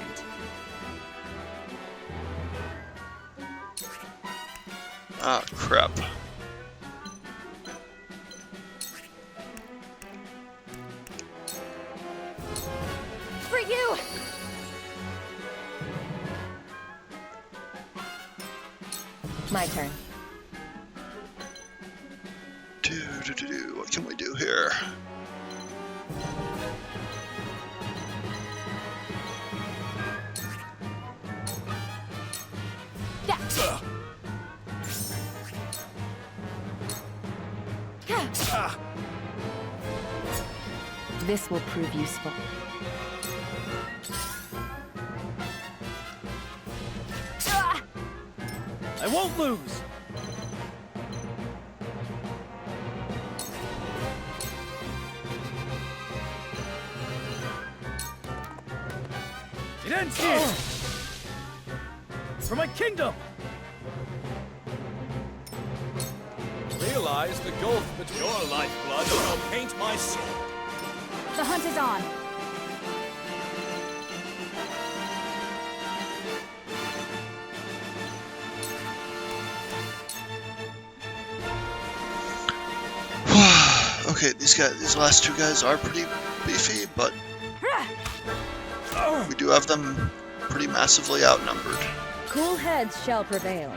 Ah, crap. For you! My turn. What can we do here? This will prove useful. I won't lose. It ends here. For my kingdom. Realize the gulf between your lifeblood shall paint my soul. The hunt is on. Okay, these last two guys are pretty beefy, but we do have them pretty massively outnumbered. Cool heads shall prevail.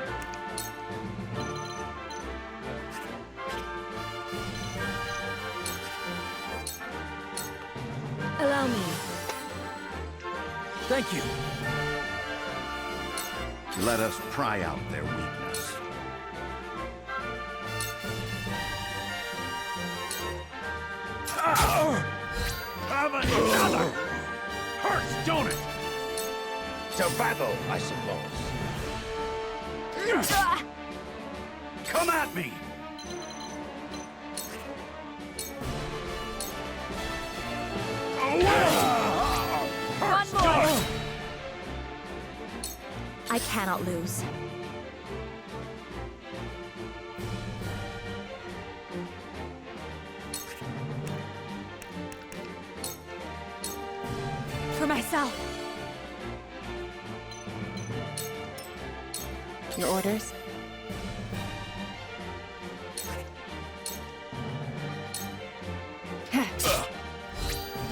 Allow me. Thank you. Let us pry out their weakness. Have another! Hurts, don't it? To battle, I suppose. Come at me! One more! I cannot lose. For myself. Your orders?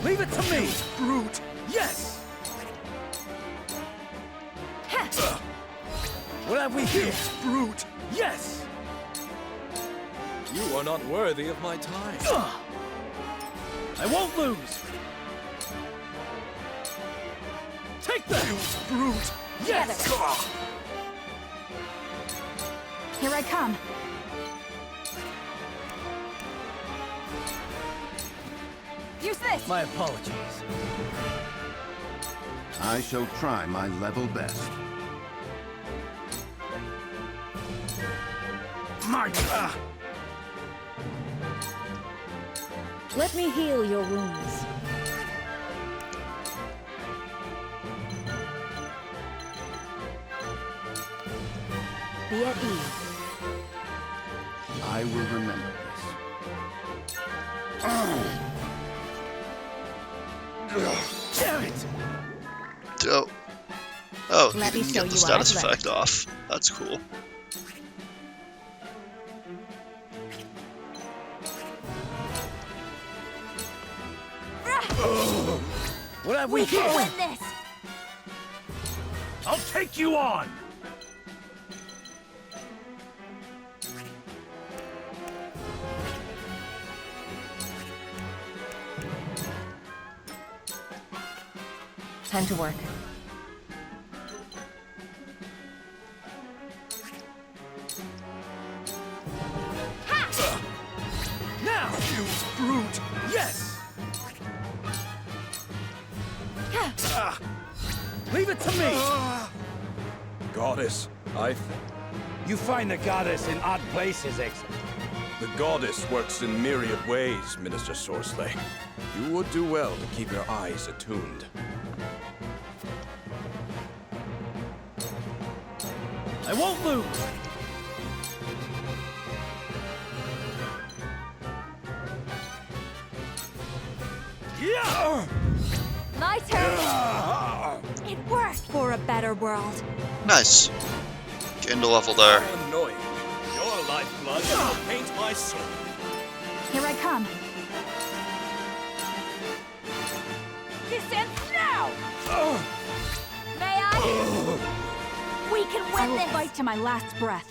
Leave it to me, brute! Yes! What have we here, brute? Yes! You are not worthy of my time. I won't lose! Take that, you brute! Yes! Here I come. Use this! My apologies. I shall try my level best. Let me heal your wounds. Be at ease. I will remember this. Damn it! Oh, Let you me didn't show get the you what I've status learned. effect off. That's cool. What have we here? Win this! I'll take you on! Time to work. Now, you brute! Yes! Leave it to me! Goddess, You find the goddess in odd places, Exit. The goddess works in myriad ways, Minister Sorsley. You would do well to keep your eyes attuned. I won't lose! Yeah! My turn! It worked for a better world. Nice. Gained a level there. Annoying. Your lifeblood will paint my soul. Here I come. Distance now! May I? We can win I will this! fight to my last breath.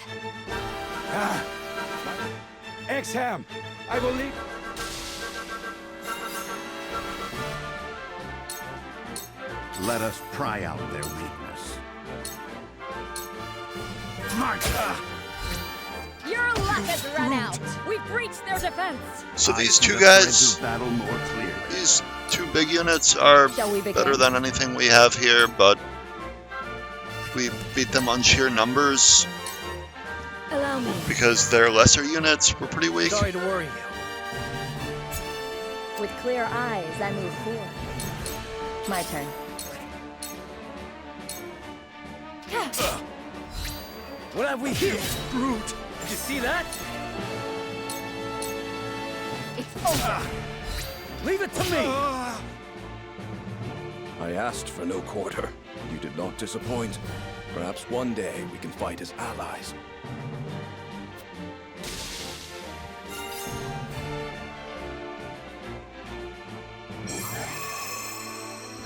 Exham, I will leave. Let us pry out their weakness. Your luck has run out. We've breached their defense. So these I see two the guys, threads of battle more clearly. these two big units are Shall we begin? better than anything we have here, but we beat them on sheer numbers Allow me. because their lesser units were pretty weak. Sorry to worry you. With clear eyes, I move forward. My turn. What have we here, brute? Did you see that? It's over. Leave it to me! I asked for no quarter. You did not disappoint. Perhaps one day we can fight as allies.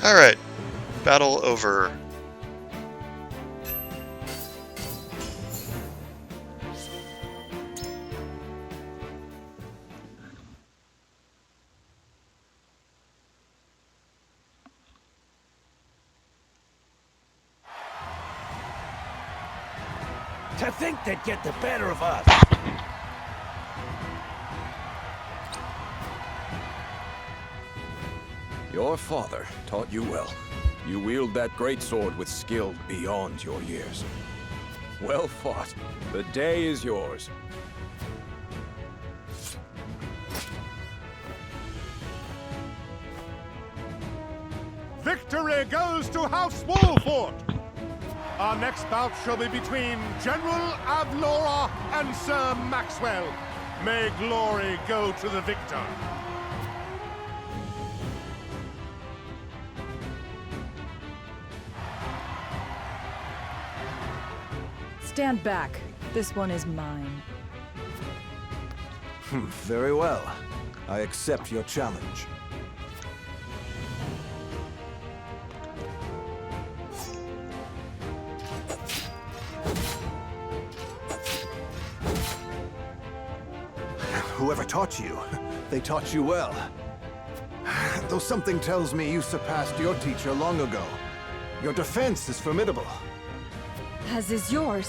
Alright. Battle over. To think they'd get the better of us! Your father taught you well. You wield that greatsword with skill beyond your years. Well fought. The day is yours. Victory goes to House Wolfort! Our next bout shall be between General Avlora and Sir Maxwell. May glory go to the victor. Stand back. This one is mine. Very well. I accept your challenge. Whoever taught you, they taught you well. Though something tells me you surpassed your teacher long ago. Your defense is formidable. As is yours.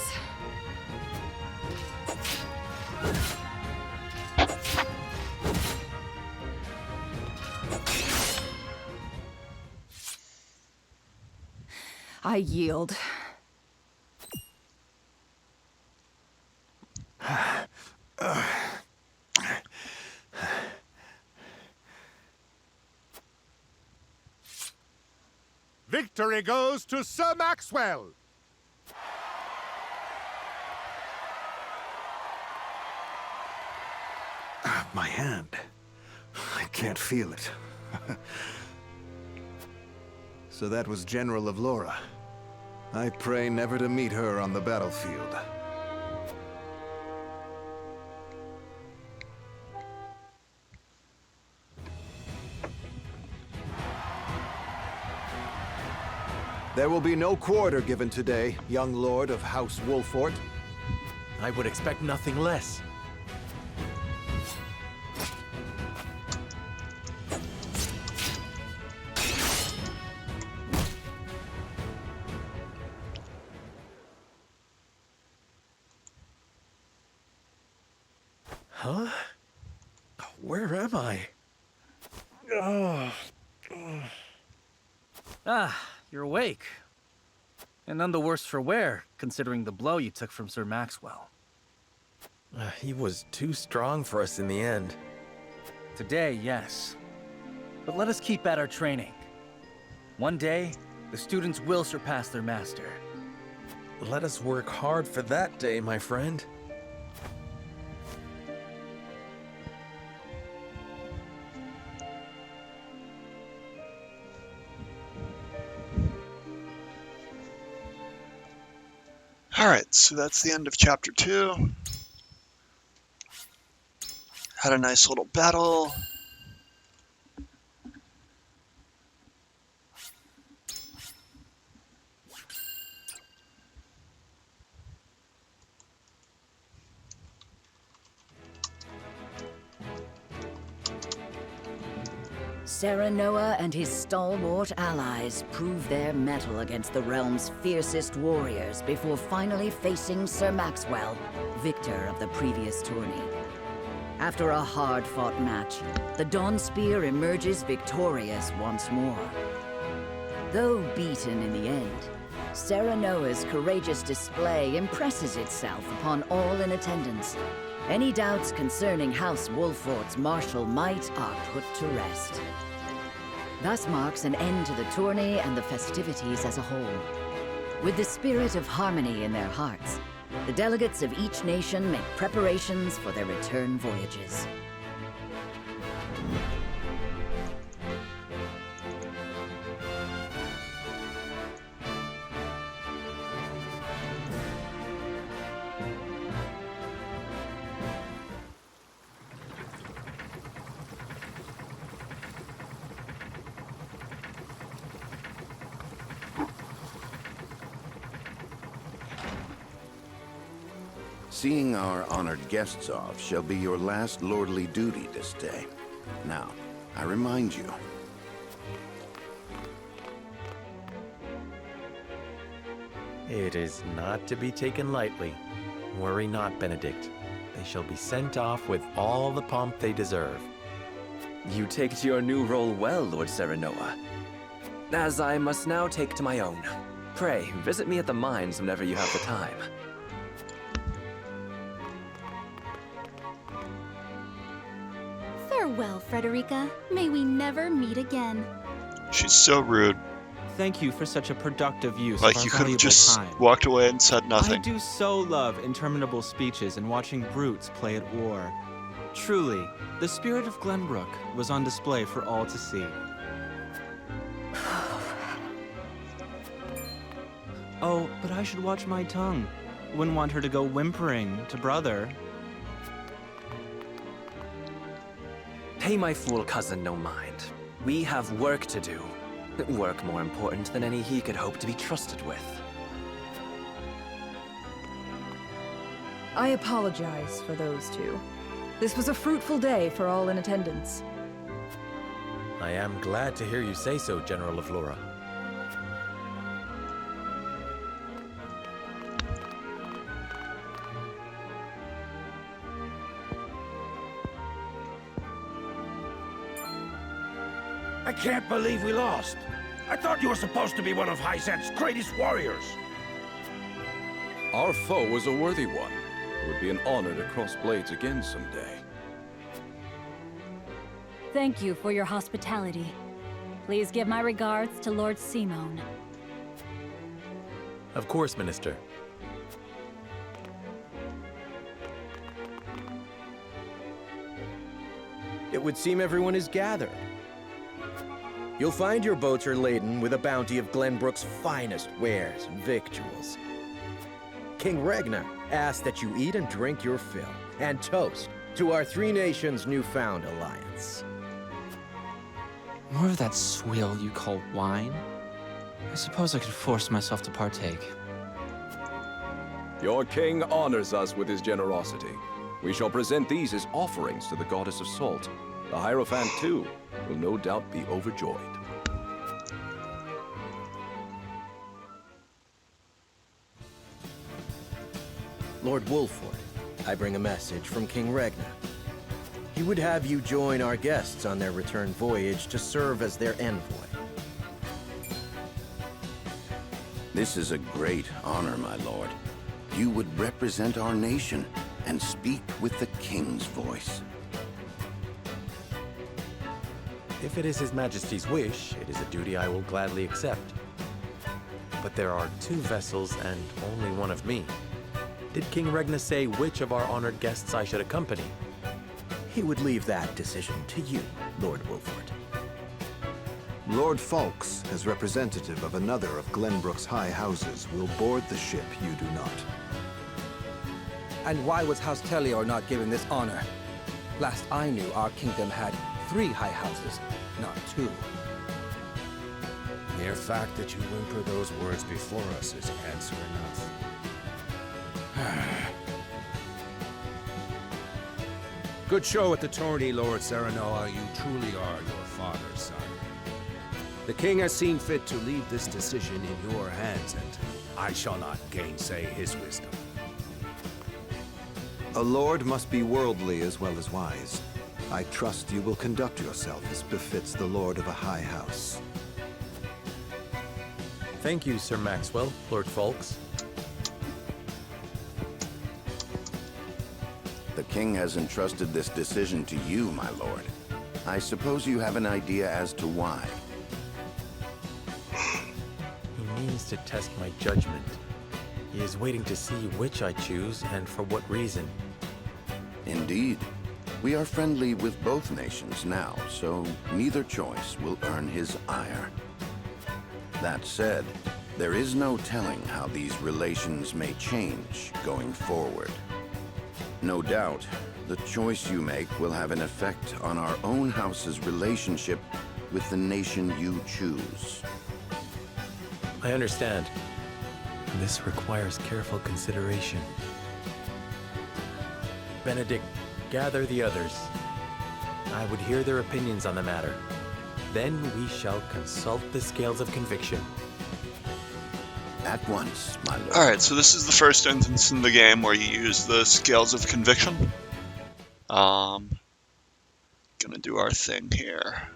I yield. Victory goes to Sir Maxwell! My hand. I can't feel it. So that was General Avlora. I pray never to meet her on the battlefield. There will be no quarter given today, young lord of House Wolfort. I would expect nothing less. Huh? Where am I? Ah, you're awake. And none the worse for wear, considering the blow you took from Sir Maxwell. He was too strong for us in the end. Today, yes. But let us keep at our training. One day, the students will surpass their master. Let us work hard for that day, my friend. Alright, so that's the end of chapter 2. Had a nice little battle. Serenoa and his stalwart allies prove their mettle against the realm's fiercest warriors before finally facing Sir Maxwell, victor of the previous tourney. After a hard-fought match, the Dawnspear emerges victorious once more. Though beaten in the end, Serenoa's courageous display impresses itself upon all in attendance. Any doubts concerning House Wolfort's martial might are put to rest. Thus marks an end to the tourney and the festivities as a whole. With the spirit of harmony in their hearts, the delegates of each nation make preparations for their return voyages. Seeing our honored guests off shall be your last lordly duty this day. Now, I remind you. It is not to be taken lightly. Worry not, Benedict. They shall be sent off with all the pomp they deserve. You take to your new role well, Lord Serenoa. As I must now take to my own. Pray, visit me at the mines whenever you have the time. Farewell, Frederica. May we never meet again. She's so rude. Thank you for such a productive use Like, of our you could have valuable just time. walked away and said I nothing. do so love interminable speeches and watching brutes play at war. Truly, the spirit of Glenbrook was on display for all to see. Oh, but I should watch my tongue. Wouldn't want her to go whimpering to brother. Pay my fool cousin no mind. We have work to do. Work more important than any he could hope to be trusted with. I apologize for those two. This was a fruitful day for all in attendance. I am glad to hear you say so, General of Lora. I can't believe we lost. I thought you were supposed to be one of Hyzant's greatest warriors. Our foe was a worthy one. It would be an honor to cross blades again someday. Thank you for your hospitality. Please give my regards to Lord Simone. Of course, Minister. It would seem everyone is gathered. You'll find your boats are laden with a bounty of Glenbrook's finest wares and victuals. King Regna asks that you eat and drink your fill, and toast to our three nations' newfound alliance. More of that swill you call wine? I suppose I could force myself to partake. Your king honors us with his generosity. We shall present these as offerings to the goddess of salt. The Hierophant, too, will no doubt be overjoyed. Lord Wolford, I bring a message from King Regna. He would have you join our guests on their return voyage to serve as their envoy. This is a great honor, my lord. You would represent our nation and speak with the king's voice. If it is His Majesty's wish, it is a duty I will gladly accept. But there are 2 vessels and only one of me. Did King Regna say which of our honored guests I should accompany? He would leave that decision to you, Lord Wolford. Lord Falks, as representative of another of Glenbrook's high houses, will board the ship you do not. And why was House Tellior not given this honor? Last I knew, our kingdom had 3 high houses, not 2. Mere fact that you whimper those words before us is answer enough. Good show at the tourney, Lord Serenoa. You truly are your father's son. The king has seen fit to leave this decision in your hands, and I shall not gainsay his wisdom. A lord must be worldly as well as wise. I trust you will conduct yourself as befits the lord of a high house. Thank you, Sir Maxwell, Lord Falks. The king has entrusted this decision to you, my lord. I suppose you have an idea as to why. He means to test my judgment. He is waiting to see which I choose and for what reason. Indeed. We are friendly with both nations now, so neither choice will earn his ire. That said, there is no telling how these relations may change going forward. No doubt, the choice you make will have an effect on our own house's relationship with the nation you choose. I understand. This requires careful consideration. Benedict, gather the others. I would hear their opinions on the matter. Then we shall consult the scales of conviction. At once, my lord. Alright, so this is the first instance in the game where you use the scales of conviction. Gonna do our thing here.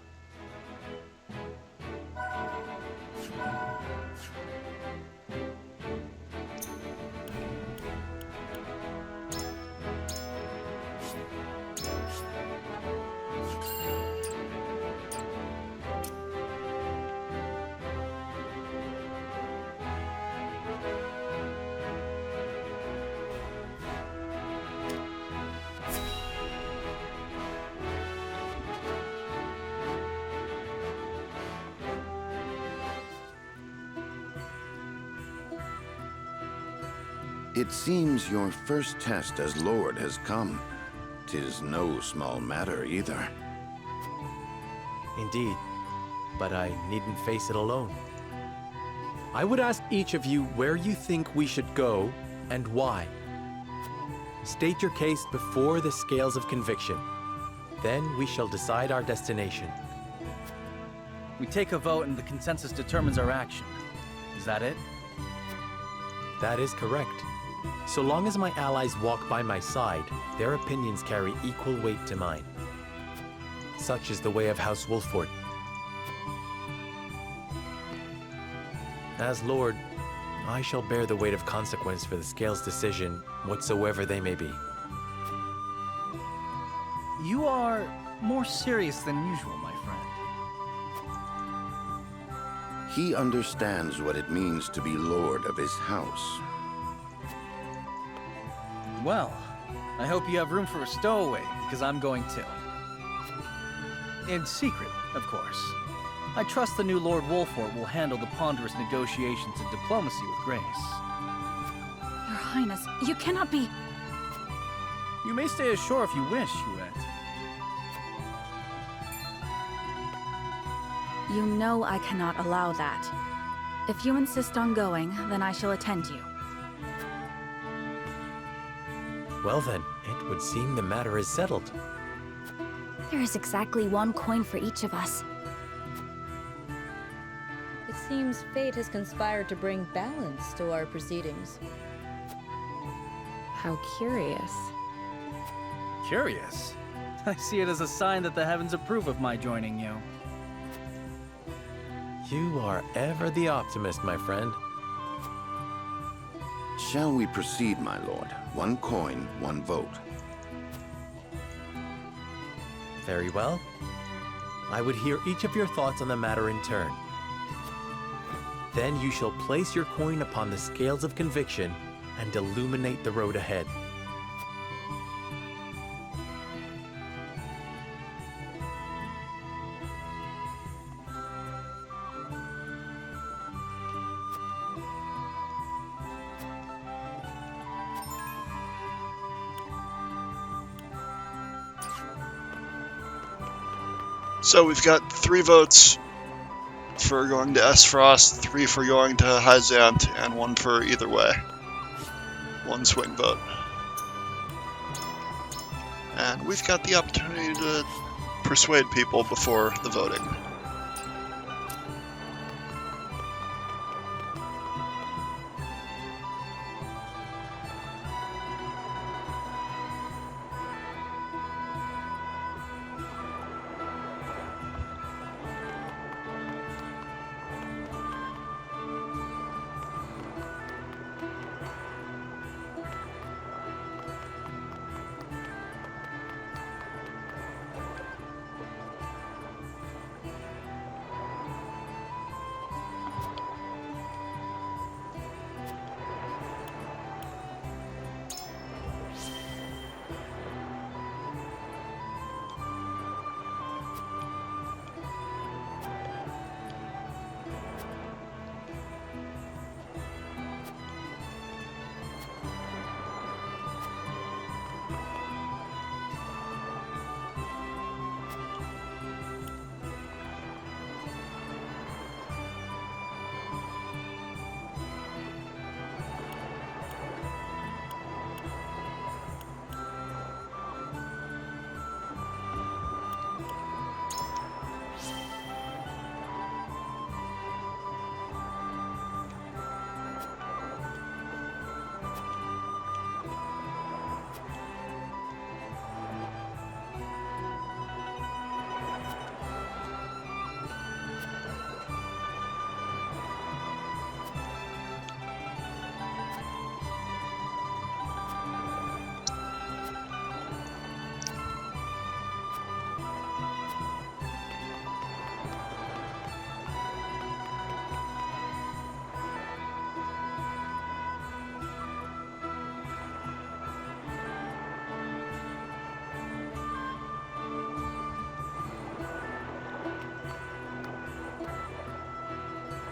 It seems your first test as Lord has come. 'Tis no small matter either. Indeed, but I needn't face it alone. I would ask each of you where you think we should go and why. State your case before the scales of conviction. Then we shall decide our destination. We take a vote and the consensus determines our action. Is that it? That is correct. So long as my allies walk by my side, their opinions carry equal weight to mine. Such is the way of House Wolffort. As Lord, I shall bear the weight of consequence for the Scales' decision, whatsoever they may be. You are more serious than usual, my friend. He understands what it means to be Lord of his house. Well, I hope you have room for a stowaway, because I'm going to. In secret, of course. I trust the new Lord Wolffort will handle the ponderous negotiations and diplomacy with grace. Your Highness, you cannot be... You may stay ashore if you wish, Huet. You know I cannot allow that. If you insist on going, then I shall attend you. Well then, it would seem the matter is settled. There is exactly one coin for each of us. It seems fate has conspired to bring balance to our proceedings. How curious. Curious? I see it as a sign that the heavens approve of my joining you. You are ever the optimist, my friend. Shall we proceed, my lord? One coin, one vote. Very well. I would hear each of your thoughts on the matter in turn. Then you shall place your coin upon the scales of conviction and illuminate the road ahead. So we've got 3 votes for going to Esfrost, 3 for going to Hyzant, and 1 for either way. 1 swing vote. And we've got the opportunity to persuade people before the voting.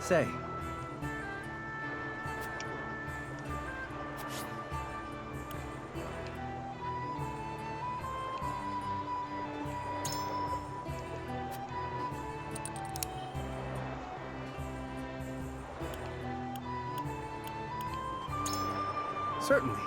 Say. Certainly.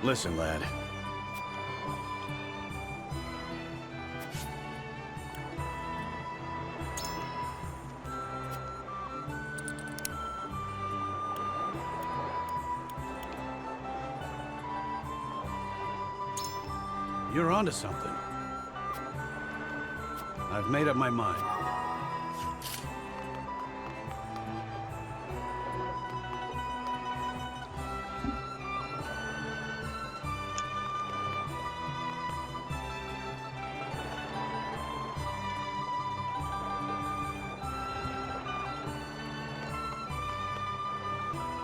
Listen, lad. You're onto something. I've made up my mind.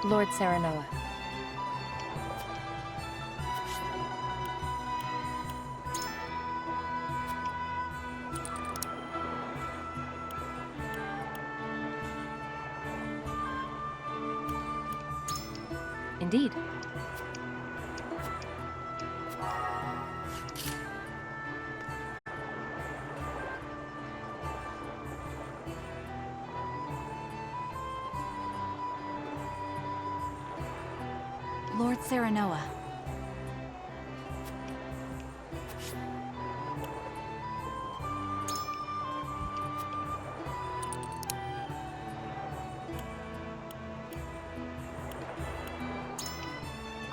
Lord Serenoa. Indeed. Lord Serenoa.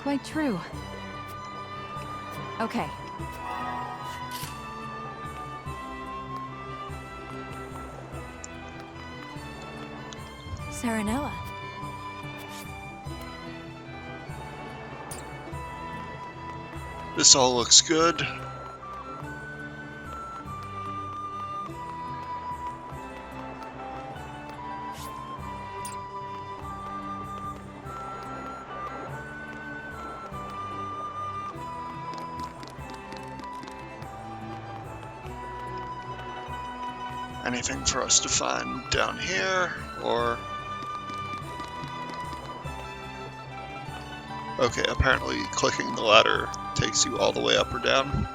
Quite true. Okay. Serenoa. This all looks good. Anything for us to find down here, or... Okay, apparently clicking the ladder takes you all the way up or down.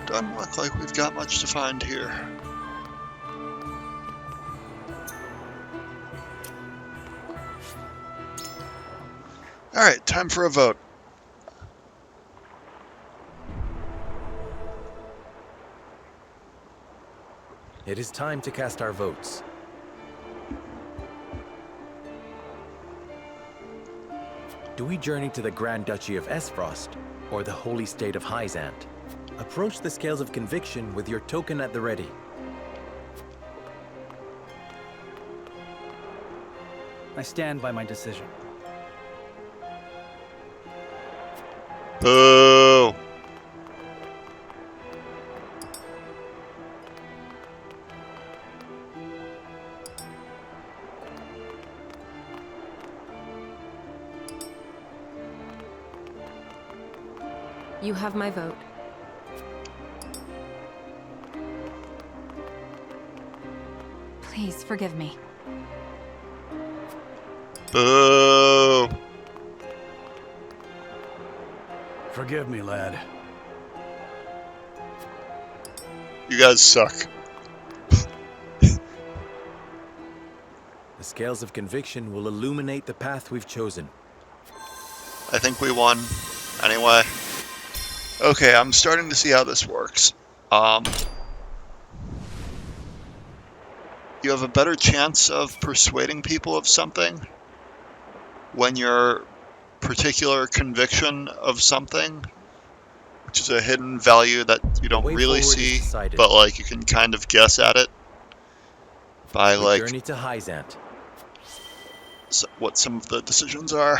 Doesn't look like we've got much to find here. Alright, time for a vote. It is time to cast our votes. Do we journey to the Grand Duchy of Esfrost, or the Holy State of Hyzant? Approach the scales of conviction with your token at the ready. I stand by my decision. Boo! You have my vote. Please forgive me. Boo! Forgive me, lad. You guys suck. The scales of conviction will illuminate the path we've chosen. I think we won. Anyway. Okay, I'm starting to see how this works. You have a better chance of persuading people of something when your particular conviction of something, which is a hidden value that you don't really see, but like you can kind of guess at it by like journey to Hyzant. what some of the decisions are,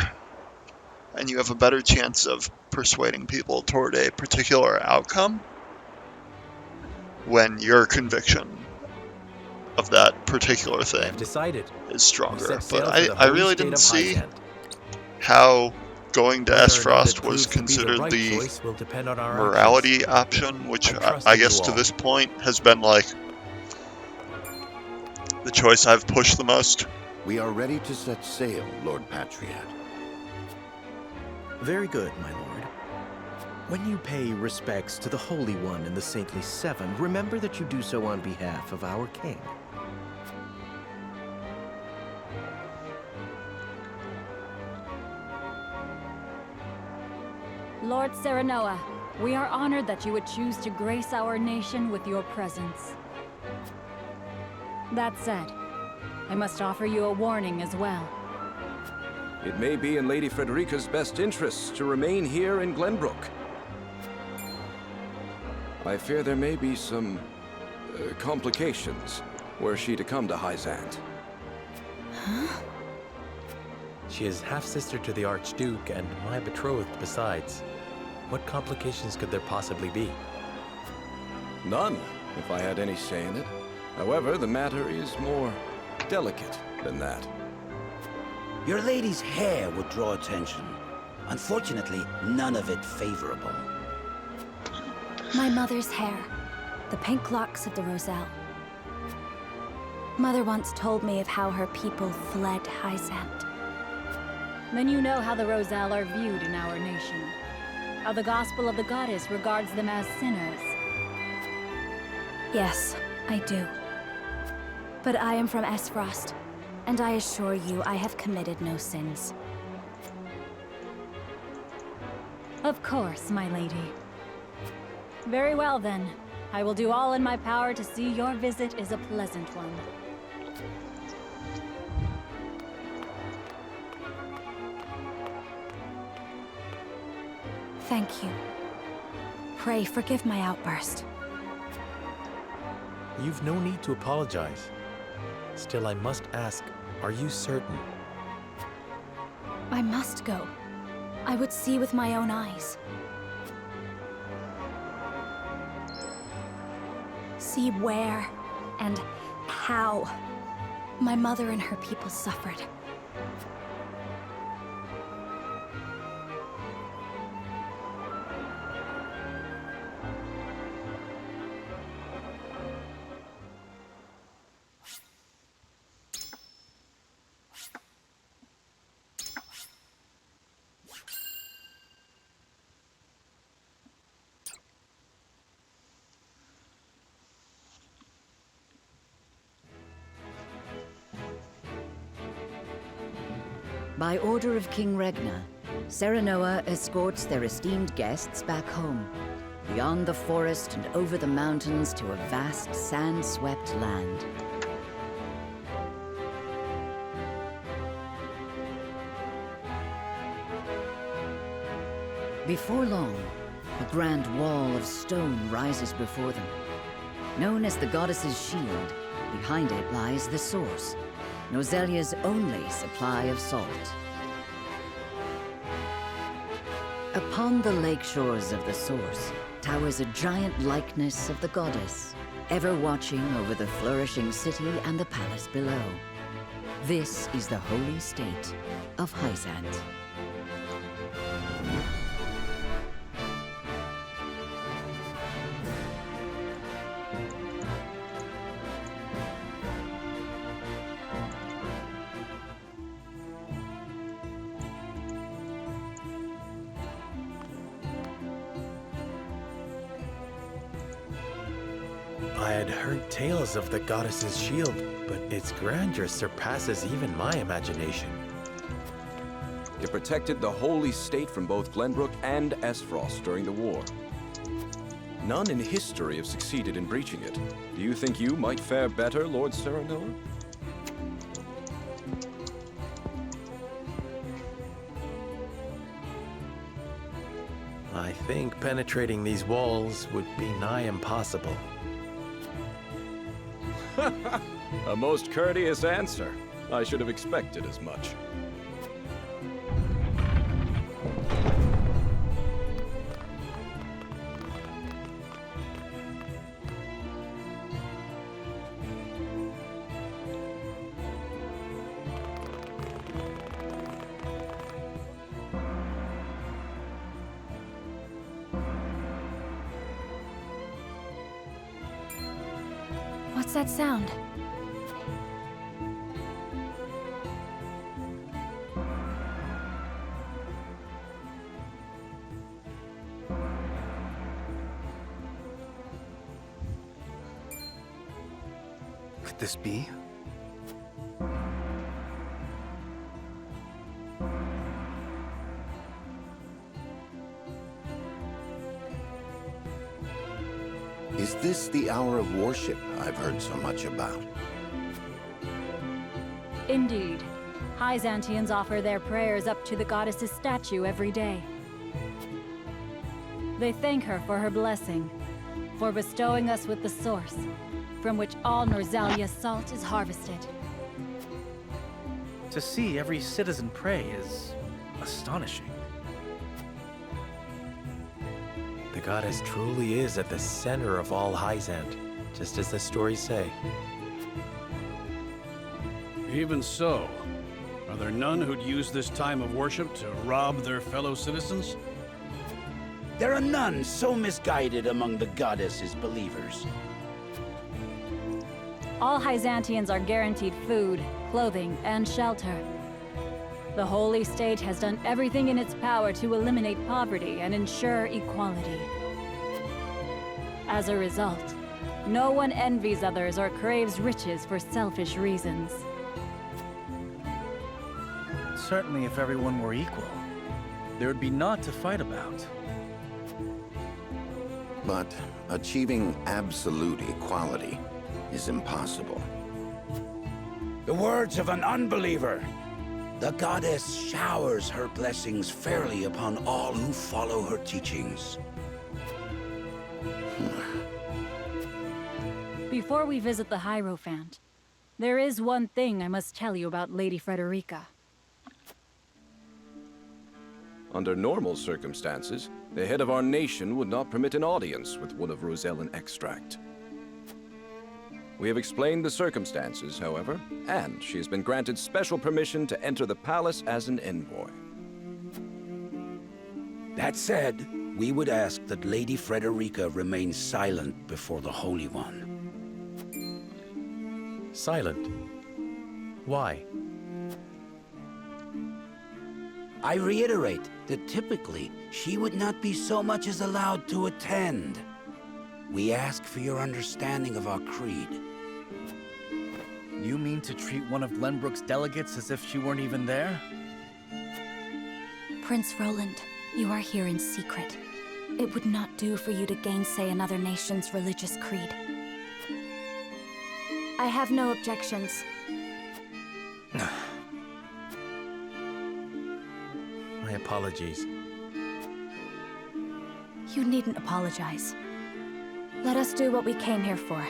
and you have a better chance of persuading people toward a particular outcome when your conviction of that particular thing is stronger. But I really didn't see how going to Esfrost was considered the morality option, which I guess to this point has been like the choice I've pushed the most. We are ready to set sail, Lord Patriot. Very good, my lord. When you pay respects to the Holy One and the Saintly Seven, remember that you do so on behalf of our king. Lord Serenoa, we are honored that you would choose to grace our nation with your presence. That said, I must offer you a warning as well. It may be in Lady Frederica's best interests to remain here in Glenbrook. I fear there may be some complications were she to come to Hyzant. Huh? She is half-sister to the Archduke and my betrothed besides. What complications could there possibly be? None, if I had any say in it. However, the matter is more delicate than that. Your lady's hair would draw attention. Unfortunately, none of it favorable. My mother's hair. The pink locks of the Roselle. Mother once told me of how her people fled Hyzant. Then you know how the Roselle are viewed in our nation. How the Gospel of the Goddess regards them as sinners. Yes, I do. But I am from Esfrost, and I assure you I have committed no sins. Of course, my lady. Very well then. I will do all in my power to see your visit is a pleasant one. Thank you. Pray forgive my outburst. You've no need to apologize. Still, I must ask, are you certain? I must go. I would see with my own eyes. See where and how my mother and her people suffered. By order of King Regna, Serenoa escorts their esteemed guests back home, beyond the forest and over the mountains to a vast sand-swept land. Before long, a grand wall of stone rises before them. Known as the Goddess's Shield, behind it lies the source, Norzelia's only supply of salt. Upon the lake shores of the source towers a giant likeness of the goddess, ever watching over the flourishing city and the palace below. This is the holy state of Hyzant. I had heard tales of the Goddess's Shield, but its grandeur surpasses even my imagination. It protected the holy state from both Glenbrook and Esfrost during the war. None in history have succeeded in breaching it. Do you think you might fare better, Lord Serenoa? I think penetrating these walls would be nigh impossible. A most courteous answer. I should have expected as much. What's that sound? Could this be? Is this the hour of worship I've heard so much about? Indeed. Hyzantians offer their prayers up to the goddess's statue every day. They thank her for her blessing, for bestowing us with the source, from which all Norzalia's salt is harvested. To see every citizen pray is astonishing. The goddess truly is at the center of all Hyzant, just as the stories say. Even so, are there none who'd use this time of worship to rob their fellow citizens? There are none so misguided among the goddess's believers. All Hyzantians are guaranteed food, clothing, and shelter. The Holy State has done everything in its power to eliminate poverty and ensure equality. As a result, no one envies others or craves riches for selfish reasons. Certainly if everyone were equal, there would be naught to fight about. But achieving absolute equality is impossible. The words of an unbeliever. The goddess showers her blessings fairly upon all who follow her teachings. Before we visit the Hierophant, there is one thing I must tell you about Lady Frederica. Under normal circumstances, the head of our nation would not permit an audience with one of Rosellan extract. We have explained the circumstances, however, and she has been granted special permission to enter the palace as an envoy. That said, we would ask that Lady Frederica remain silent before the Holy One. Silent? Why? I reiterate that typically, she would not be so much as allowed to attend. We ask for your understanding of our creed. You mean to treat one of Glenbrook's delegates as if she weren't even there? Prince Roland, you are here in secret. It would not do for you to gainsay another nation's religious creed. I have no objections. My apologies. You needn't apologize. Let us do what we came here for.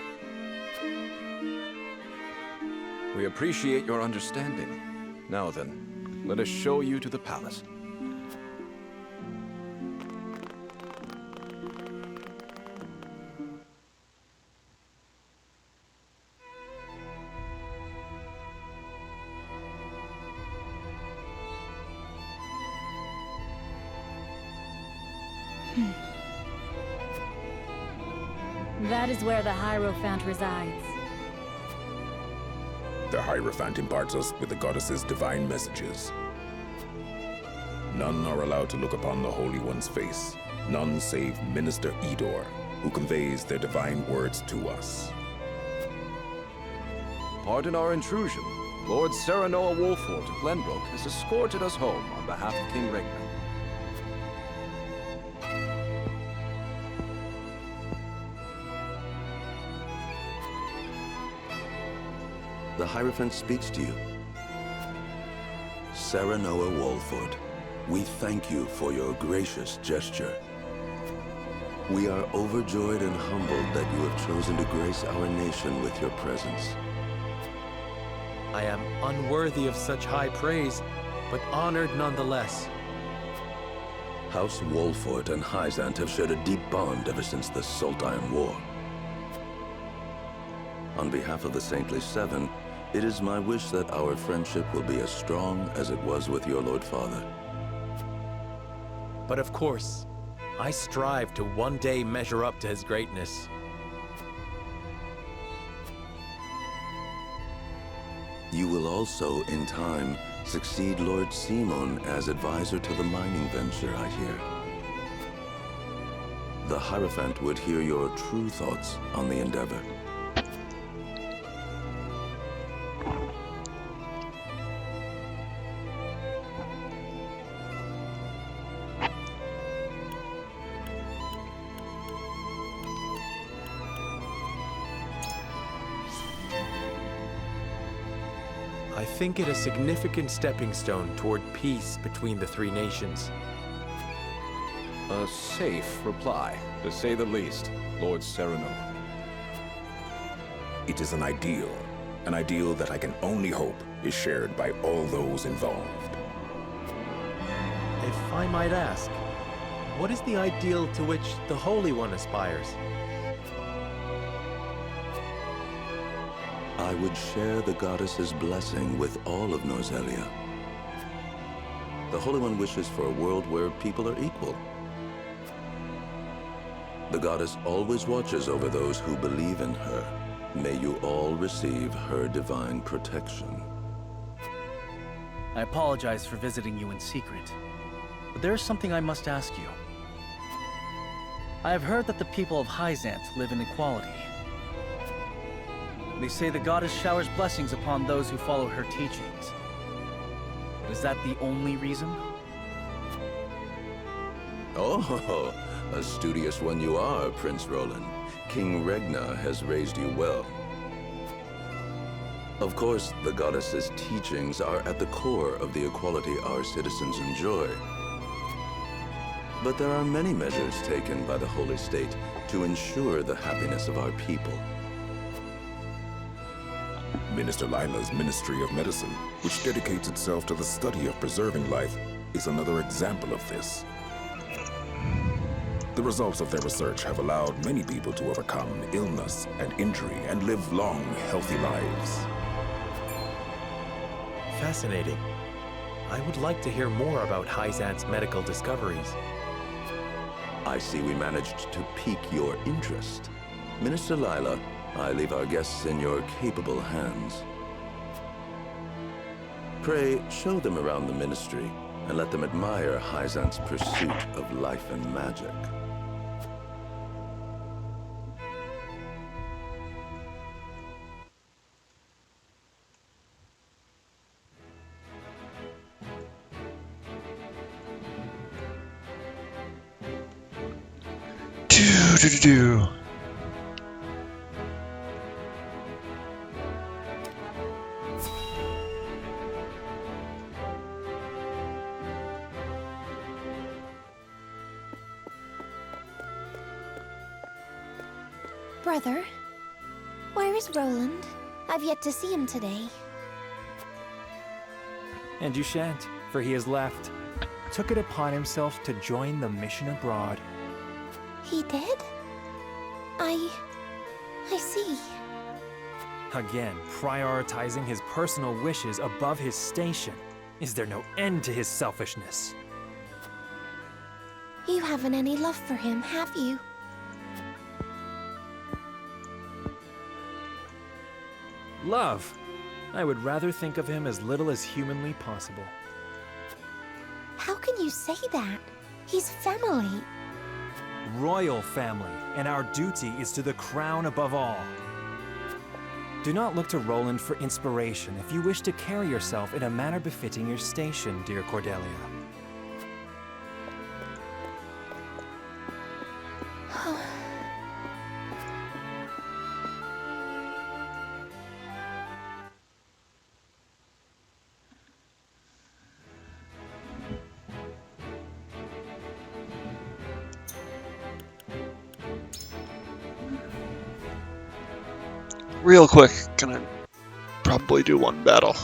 We appreciate your understanding. Now then, let us show you to the palace. That is where the Hierophant resides. The Hierophant imparts us with the goddess's divine messages. None are allowed to look upon the Holy One's face. None save Minister Edor, who conveys their divine words to us. Pardon our intrusion. Lord Serenoa Wolfort of Glenbrook has escorted us home on behalf of King Regner. The Hierophant speaks to you. Serenoa Wolfort, we thank you for your gracious gesture. We are overjoyed and humbled that you have chosen to grace our nation with your presence. I am unworthy of such high praise, but honored nonetheless. House Wolfort and Hyzant have shared a deep bond ever since the Saltire War. On behalf of the Saintly Seven, it is my wish that our friendship will be as strong as it was with your Lord Father. But of course, I strive to one day measure up to his greatness. You will also, in time, succeed Lord Simon as advisor to the mining venture, I hear. The Hierophant would hear your true thoughts on the endeavor. I think it a significant stepping stone toward peace between the three nations. A safe reply, to say the least, Lord Serenoa. It is an ideal that I can only hope is shared by all those involved. If I might ask, what is the ideal to which the Holy One aspires? I would share the goddess's blessing with all of Norzelia. The Holy One wishes for a world where people are equal. The goddess always watches over those who believe in her. May you all receive her divine protection. I apologize for visiting you in secret, but there is something I must ask you. I have heard that the people of Hyzant live in equality. They say the goddess showers blessings upon those who follow her teachings. Is that the only reason? Oh, a studious one you are, Prince Roland. King Regna has raised you well. Of course, the goddess's teachings are at the core of the equality our citizens enjoy. But there are many measures taken by the Holy State to ensure the happiness of our people. Minister Lila's Ministry of Medicine, which dedicates itself to the study of preserving life, is another example of this. The results of their research have allowed many people to overcome illness and injury and live long, healthy lives. Fascinating. I would like to hear more about Hyzant's medical discoveries. I see we managed to pique your interest. Minister Lila, I leave our guests in your capable hands. Pray, show them around the ministry, and let them admire Hyzant's pursuit of life and magic. Do. Brother, where is Roland? I've yet to see him today. And you shan't, for he has left. Took it upon himself to join the mission abroad. He did? I see. Again, prioritizing his personal wishes above his station. Is there no end to his selfishness? You haven't any love for him, have you? Love. I would rather think of him as little as humanly possible. How can you say that? He's family. Royal family, and our duty is to the crown above all. Do not look to Roland for inspiration if you wish to carry yourself in a manner befitting your station, dear Cordelia. Real quick, can I probably do one battle.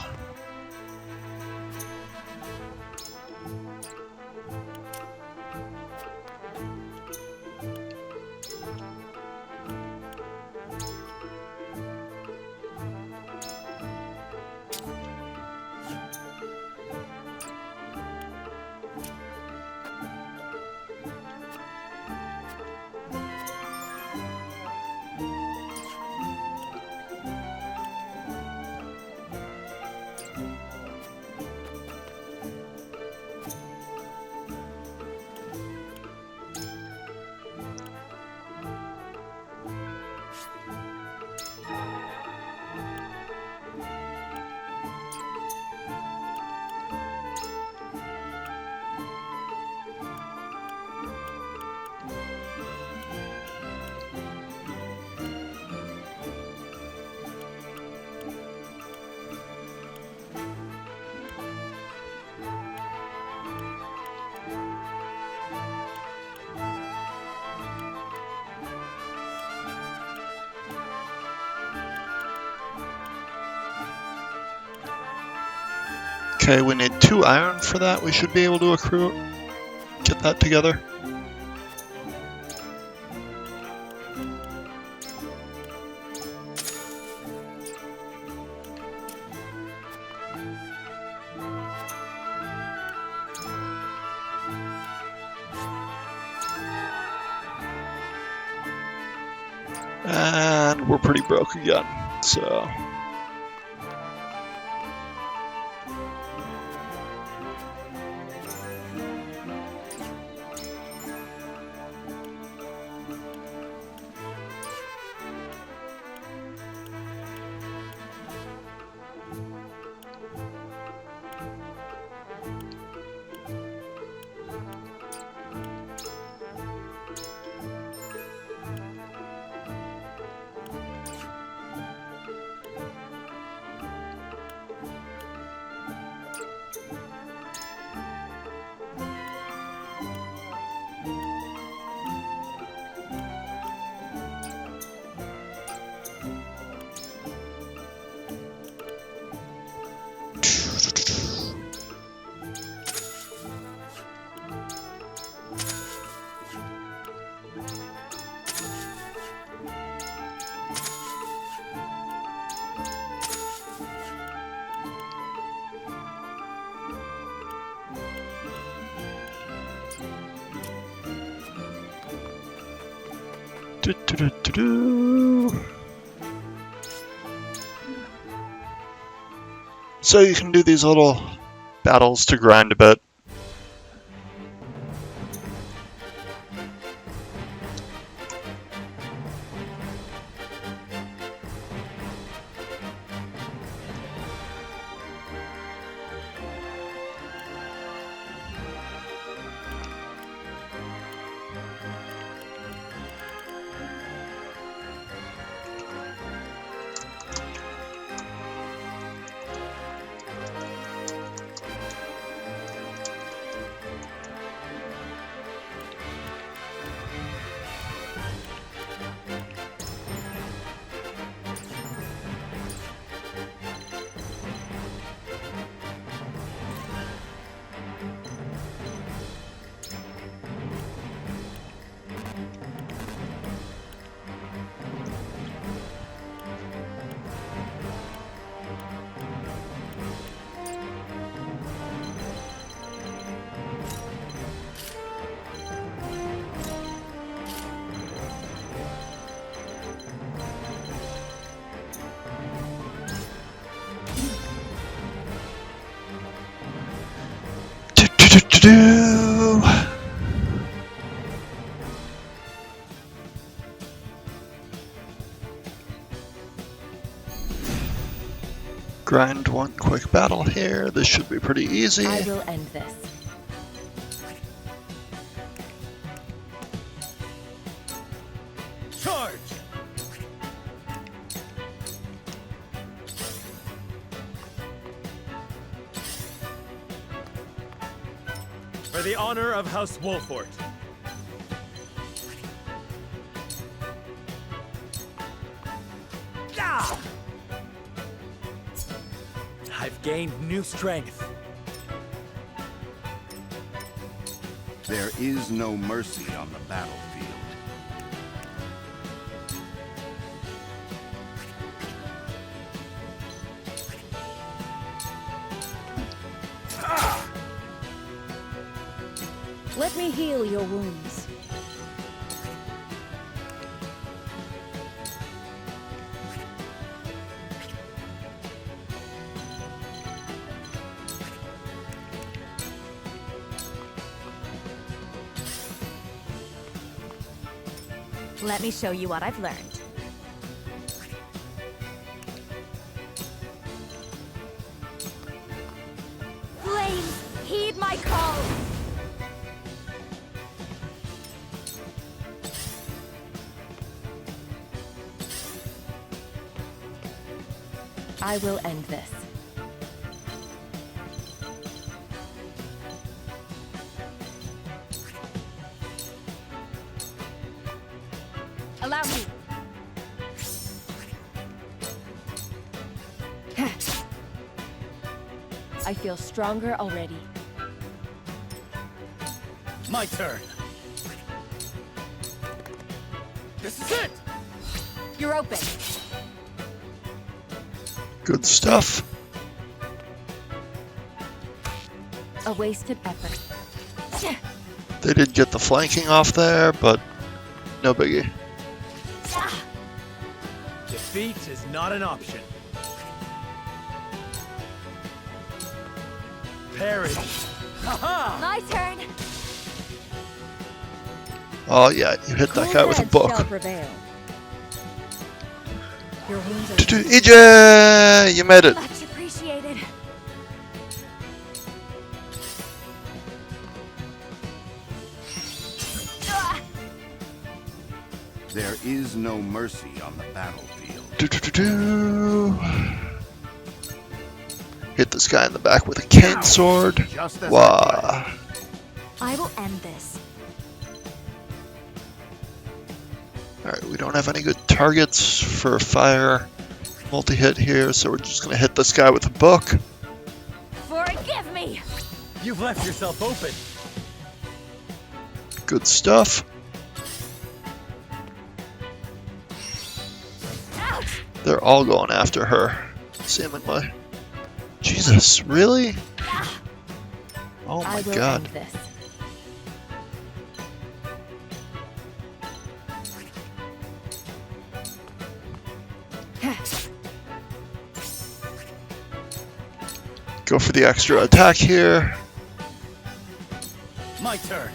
Okay, we need 2 iron for that. We should be able to accrue, get that together. And we're pretty broke again, so... So you can do these little battles to grind a bit. Grind one quick battle here. This should be pretty easy. I will end this. Charge! For the honor of House Wolfort. I've gained new strength. There is no mercy on the battlefield. Let me heal your wounds. Let me show you what I've learned. Flames, heed my call! I will end this. Allow me. I feel stronger already. My turn. This is it! You're open. Good stuff. A wasted effort. They did get the flanking off there, but no biggie. Defeat is not an option. Perish. Haha! My turn. Oh yeah, you hit that guy with a Cool heads shall book. prevail. Your wounds are EJ, you made it. Much appreciated. There is no mercy on the battlefield. Hit this guy in the back with a cane sword. Just as Wow. I will end this. Alright, we don't have any good targets for fire multi-hit here, so we're just gonna hit this guy with a book. Forgive me. You've left yourself open. Good stuff. Ouch. They're all going after her, seemingly. Jesus, really? Oh I my will god. end this. Go for the extra attack here. My turn.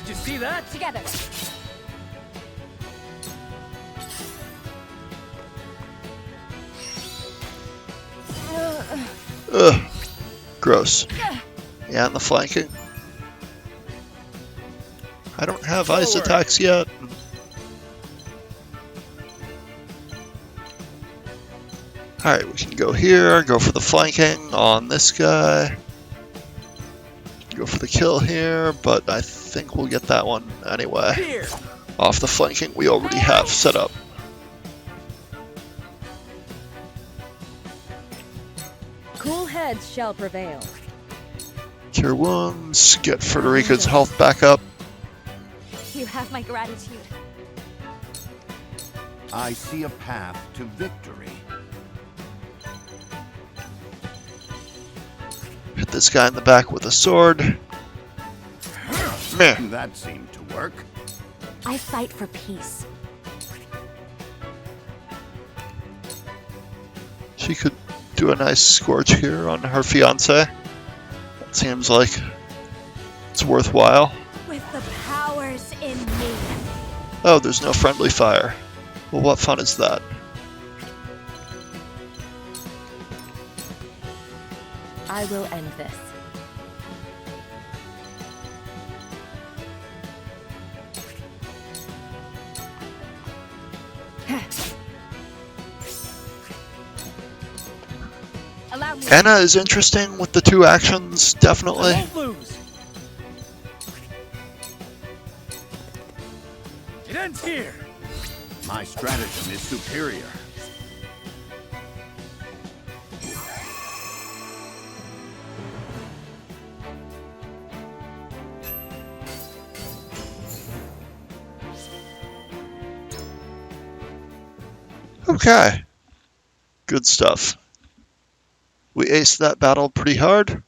Did you see that? Together. Ugh. Gross. Yeah, and the flanking. I don't have ice Forward. attacks yet. Alright, we can go here, go for the flanking on this guy. Go for the kill here, but I think we'll get that one anyway. Here. Off the flanking we already have set up. Cool heads shall prevail. Cure wounds, get Frederica's health back up. You have my gratitude. I see a path to victory. Hit this guy in the back with a sword. Meh. That seemed to work. I fight for peace. She could do a nice scorch here on her fiance. That seems like it's worthwhile. With the powers in me. Oh, there's no friendly fire. Well, what fun is that? I will end this. allow me. Anna is interesting with the 2 actions, definitely. I won't lose. It ends here. My stratagem is superior. Okay. Good stuff. We aced that battle pretty hard.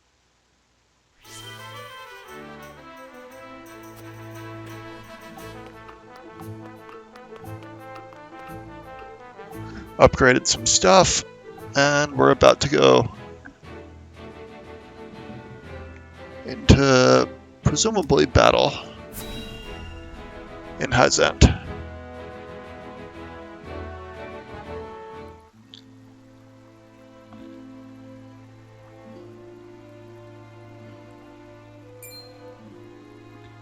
Upgraded some stuff, and we're about to go into presumably battle in Hyzant.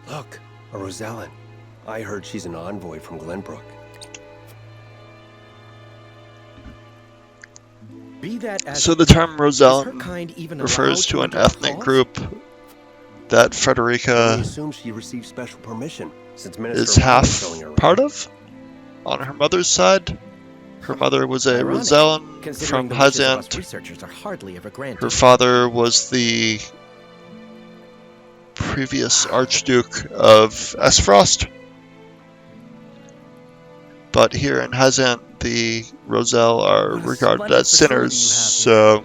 Look, a Rosellan. I heard she's an envoy from Glenbrook. Be that as So the term is her Rosellan kind even refers allowed to an enter the ethnic halls? group that I Frederica assume she received special permission, since Minister is Lyle half was showing her around. part of. On her mother's side, her mother was a Ironic, Rosellan considering from the wishes of us Hyzant. researchers are hardly ever granted. Her father was the previous Archduke of Esfrost. But here in Hyzant, the Roselle are What a regarded splendid as sinners, facility you have so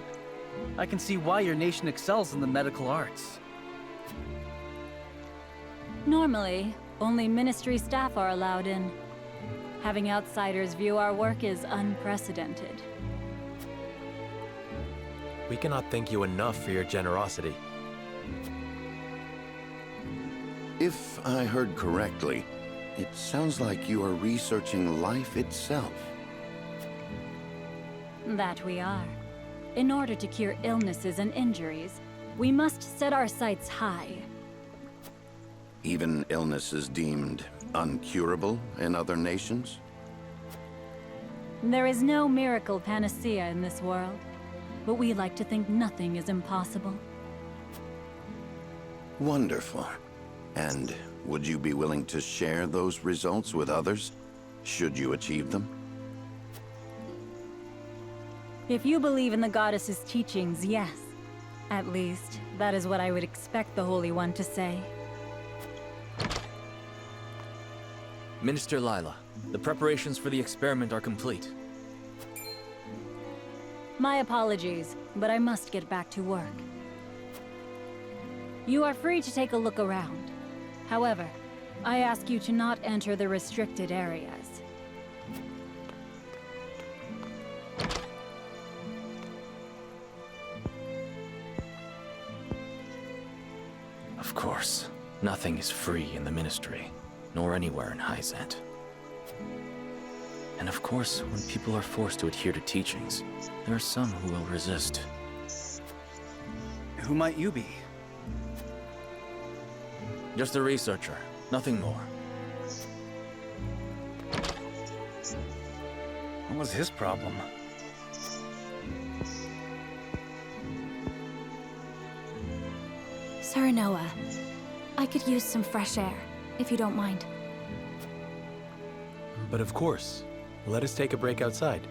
I can see why your nation excels in the medical arts. Normally, only ministry staff are allowed in. Having outsiders view our work is unprecedented. We cannot thank you enough for your generosity. If I heard correctly, it sounds like you are researching life itself. That we are. In order to cure illnesses and injuries, we must set our sights high. Even illnesses deemed uncurable in other nations? There is no miracle panacea in this world, but we like to think nothing is impossible. Wonderful. And would you be willing to share those results with others, should you achieve them? If you believe in the goddess's teachings, yes. At least, that is what I would expect the Holy One to say. Minister Lila, the preparations for the experiment are complete. My apologies, but I must get back to work. You are free to take a look around. However, I ask you to not enter the restricted areas. Of course, nothing is free in the Ministry, nor anywhere in Hyzant. And of course, when people are forced to adhere to teachings, there are some who will resist. Who might you be? Just a researcher, nothing more. What was his problem? Serenoa, I could use some fresh air, if you don't mind. But of course, let us take a break outside.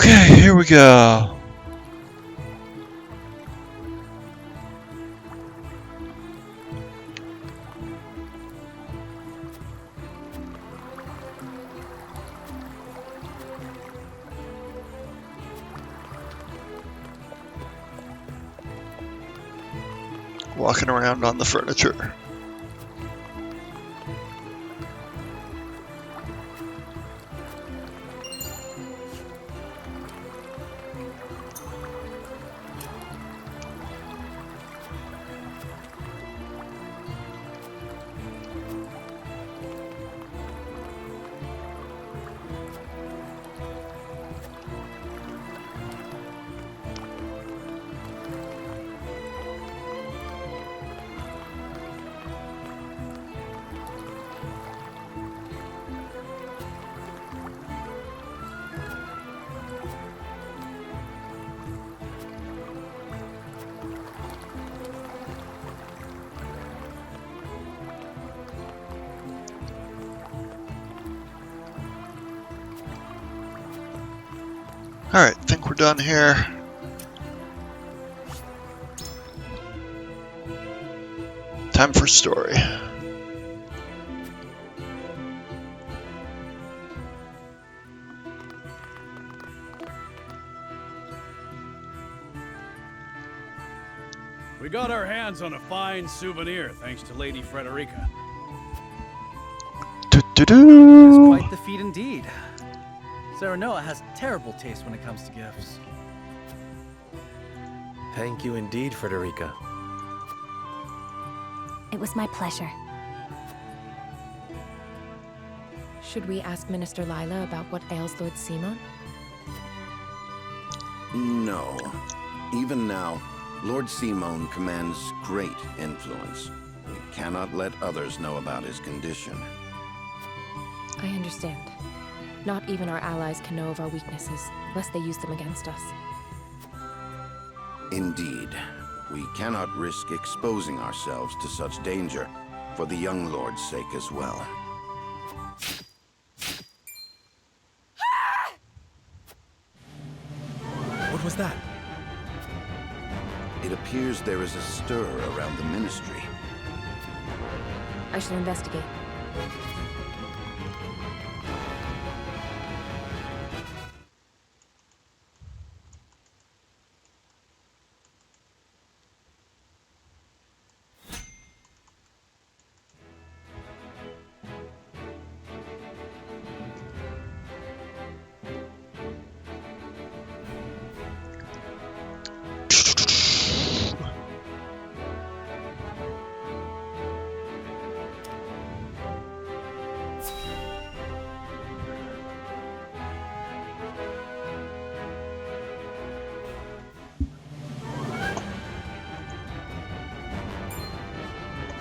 Okay, here we go. Walking around on the furniture. Alright, think we're done here. Time for story. We got our hands on a fine souvenir thanks to Lady Frederica. It's quite the feat indeed. Serenoa has terrible taste when it comes to gifts. Thank you indeed, Frederica. It was my pleasure. Should we ask Minister Lila about what ails Lord Simon? No. Even now, Lord Simon commands great influence. We cannot let others know about his condition. I understand. Not even our allies can know of our weaknesses, lest they use them against us. Indeed. We cannot risk exposing ourselves to such danger, for the young lord's sake as well. What was that? It appears there is a stir around the ministry. I shall investigate.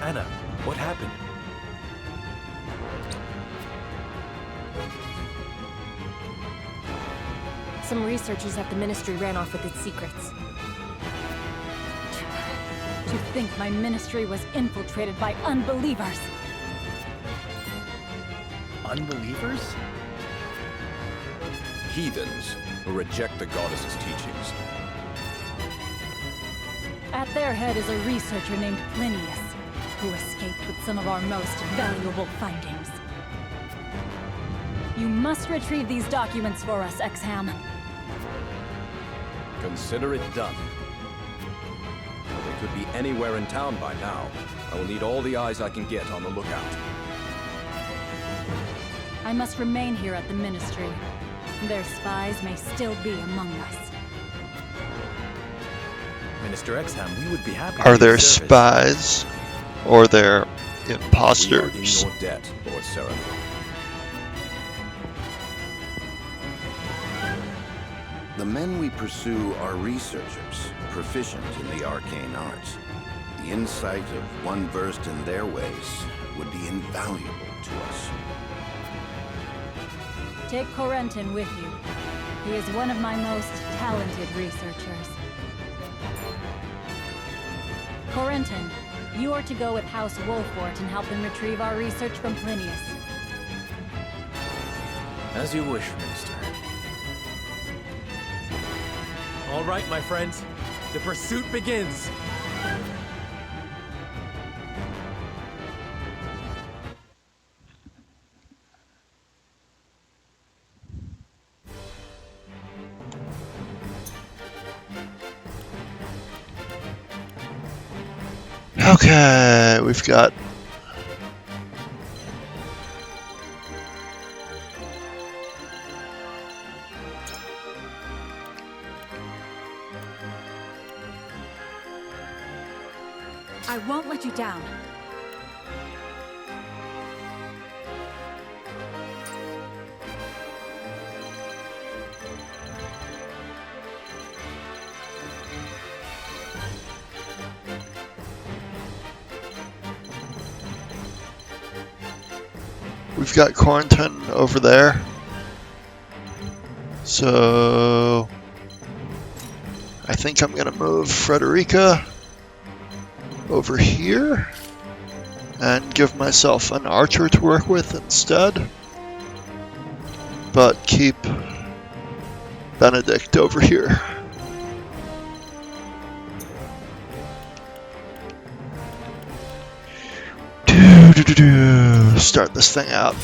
Anna, what happened? Some researchers at the Ministry ran off with its secrets. To think my ministry was infiltrated by unbelievers. Unbelievers? Heathens who reject the goddess's teachings. At their head is a researcher named Plinius, who escaped with some of our most valuable findings. You must retrieve these documents for us, Exham. Consider it done. They could be anywhere in town by now. I will need all the eyes I can get on the lookout. I must remain here at the Ministry. Their spies may still be among us. Minister Exham, we would be happy. Are there spies? Or they're imposters? We are in your debt, Lord Serenoa. The men we pursue are researchers, proficient in the arcane arts. The insight of one versed in their ways would be invaluable to us. Take Corentin with you. He is one of my most talented researchers. Corentin, you are to go with House Wolfort and help them retrieve our research from Plinius. As you wish, Minister. All right, my friends. The pursuit begins. Okay, we've got I won't let you down. we've got Quarantin over there. So I think I'm gonna move Frederica over here and give myself an archer to work with instead, but keep Benedict over here. Start this thing out.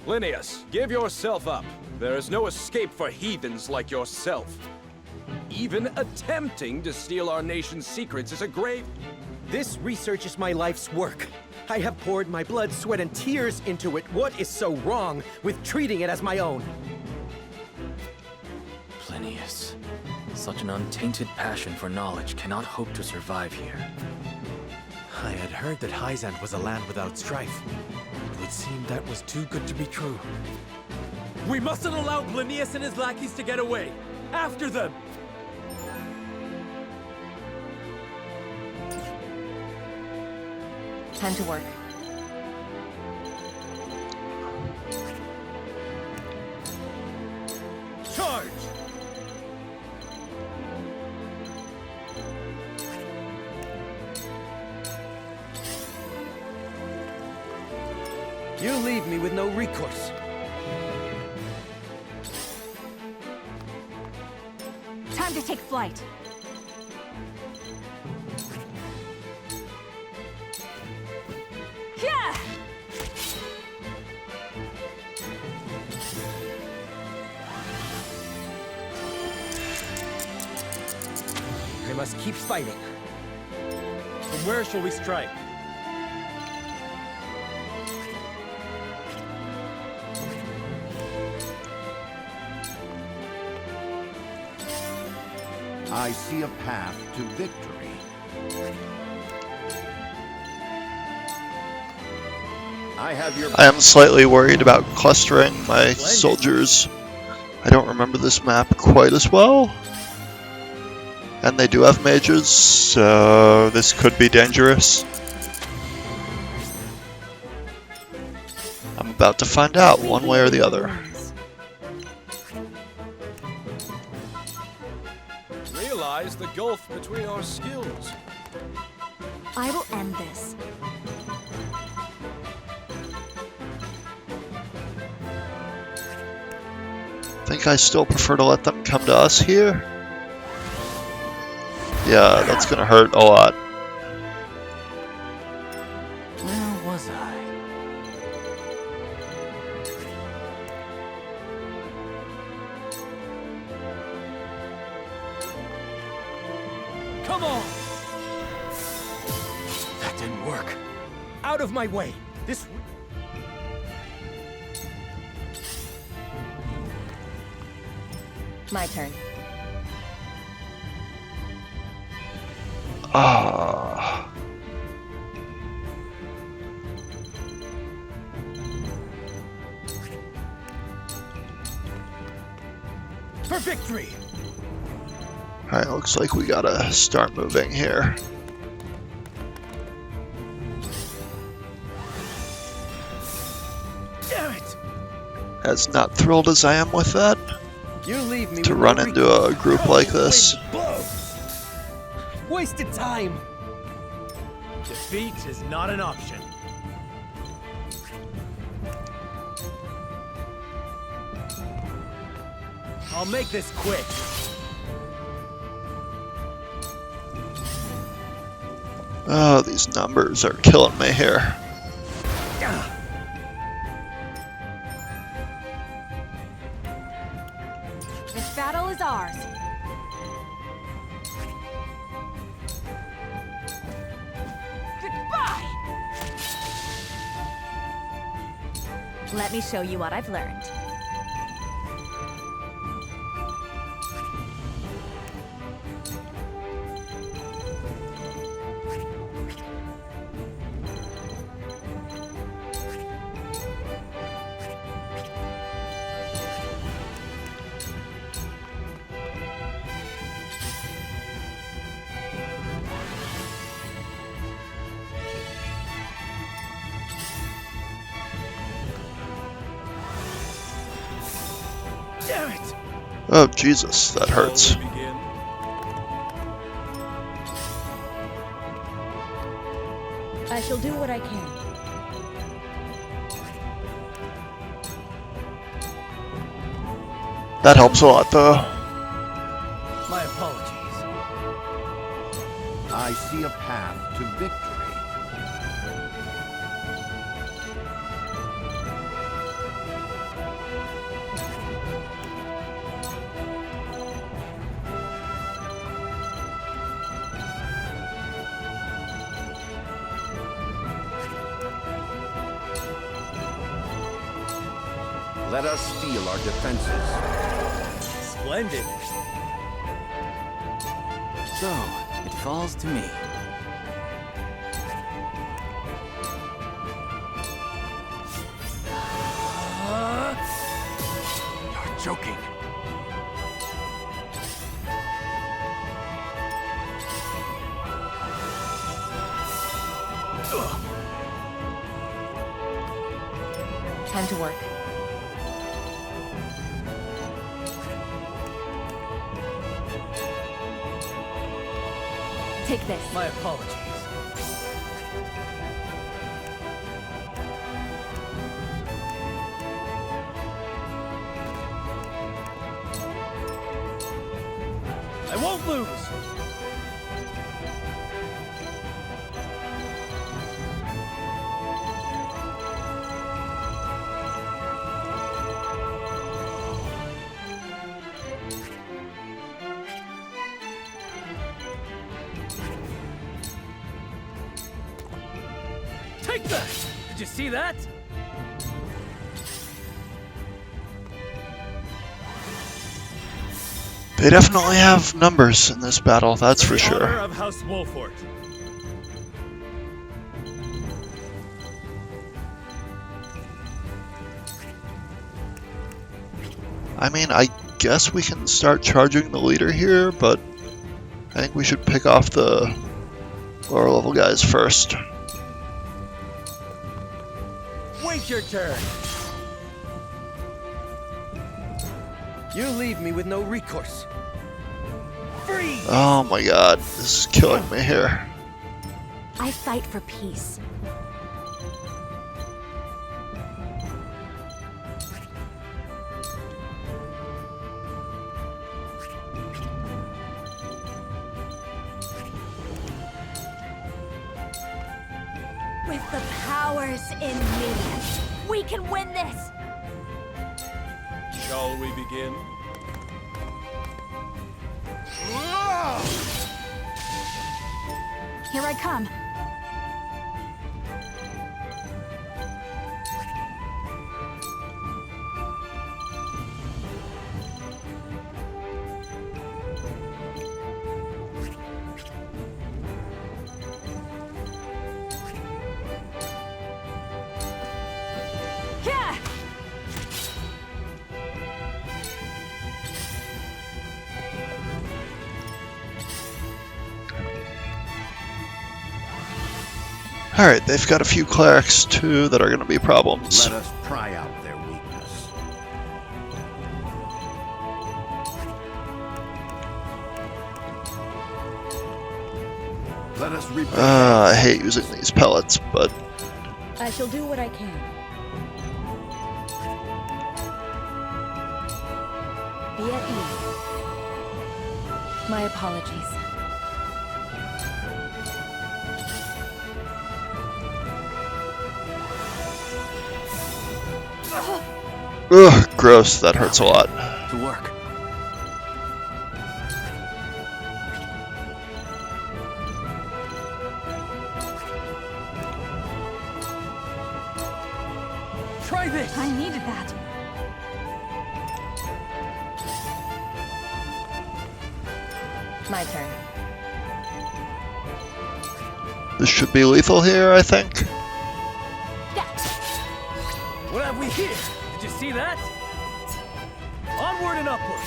Linnaeus, give yourself up. There is no escape for heathens like yourself. Even attempting to steal our nation's secrets is a grave... This research is my life's work. I have poured my blood, sweat, and tears into it. What is so wrong with treating it as my own? Plinius, such an untainted passion for knowledge cannot hope to survive here. I had heard that Hyzant was a land without strife. It would seem that was too good to be true. We mustn't allow Plinius and his lackeys to get away! After them! Time to work. Charge! You leave me with no recourse. Time to take flight. Yeah! I must keep fighting. From where shall we strike? I see a path to victory. I am slightly worried about clustering my soldiers. I don't remember this map quite as well. And they do have mages, so this could be dangerous. I'm about to find out one way or the other. Realize the gulf between our skills. I will end this. I think I still prefer to let them come to us here. Yeah, that's gonna hurt a lot. Where was I? Come on! That didn't work. Out of my way! This... My turn. Ah. For victory! Alright, looks like we gotta start moving here. Damn it! As not thrilled as I am with that. You leave me to with run no into a group like this. wasted time. Defeat is not an option. I'll make this quick. Oh, these numbers are killing me here. This battle is ours. Goodbye! Let me show you what I've learned. Damn it! Oh, Jesus, that hurts. I shall do what I can. That helps a lot, though. My apologies. I see a path to victory. Let us steel our defenses. Splendid. So, it falls to me. You're joking. Time to work. Take this. My apologies. I won't lose! Take that! Did you see that? They definitely have numbers in this battle, that's for sure. Honor of House Wolfort. I mean, I guess we can start charging the leader here, but I think we should pick off the lower level guys first. Wait your turn! You leave me with no recourse. Freeze! Oh my god, this is killing me here. I fight for peace. With the powers in me, we can win this! Shall we begin? Here I come. Yeah! Alright, they've got a few clerics too that are going to be problems. Let us pry out their weakness. Let us repair. I hate using these pellets, but I shall do what I can. Be at ease. My apologies. ugh, gross. That hurts a lot. To work. Try this! I needed that. My turn. This should be lethal here, I think. What have we here? Did you see that? Onward and upward!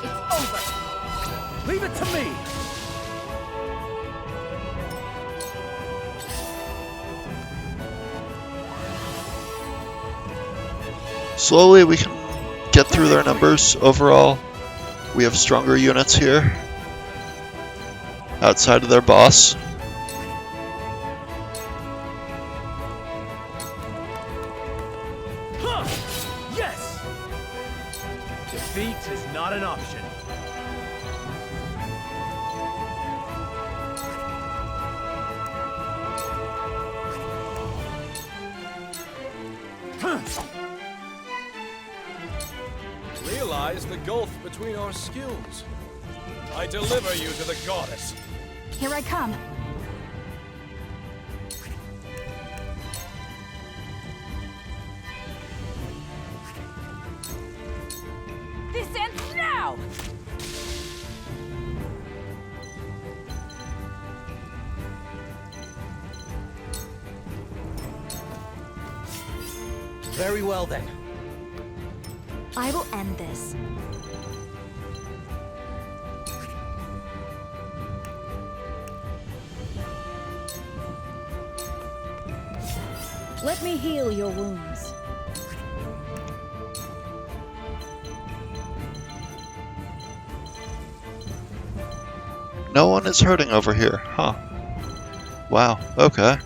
It's over! Leave it to me! Slowly we can get through their numbers. Overall, we have stronger units here. Outside of their boss. Huh! Yes! Defeat is not an option. Realize the gulf between our skills. I deliver you to the goddess. Here I come. This ends now! Very well then. I will end this. Let me heal your wounds. No one is hurting over here, huh? Wow, okay.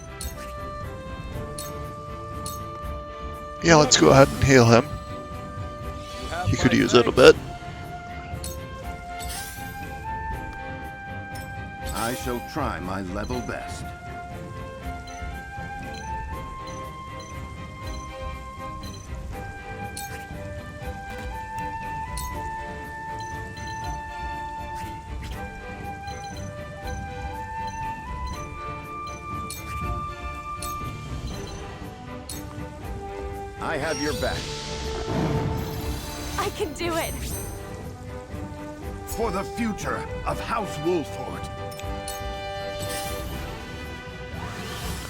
Yeah, let's go ahead and heal him. He could use it a bit. I shall try my level best. I have your back. I can do it! For the future of House Wolford.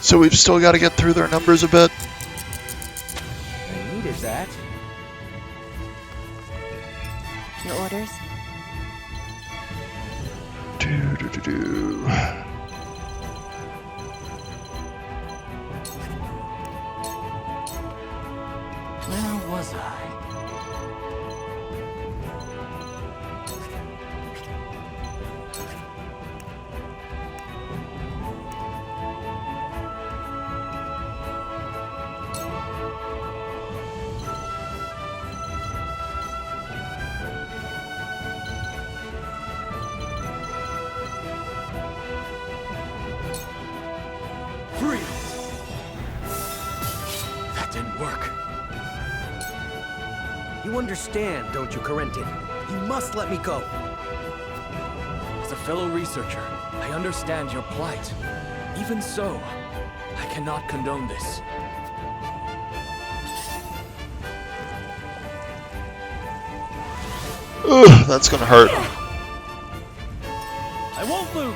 So we've still got to get through their numbers a bit. I needed that. Your orders? Where was I? That didn't work. You understand, don't you, Corentin? You must let me go. As a fellow researcher, I understand your plight. Even so, I cannot condone this. Ugh, that's gonna hurt. I won't lose!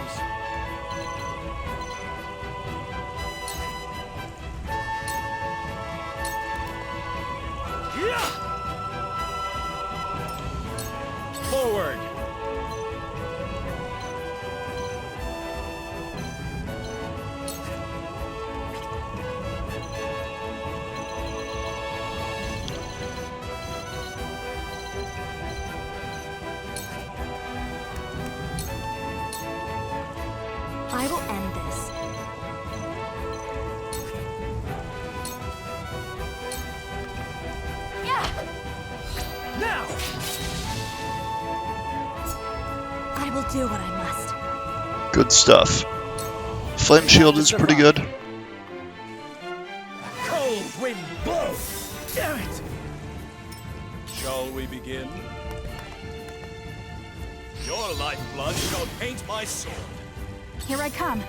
Forward! I will end this. Now! I will do what I must. Good stuff. Flame shield is pretty good. Cold wind blows! Damn it! Shall we begin? Your lifeblood shall paint my sword. Here I come.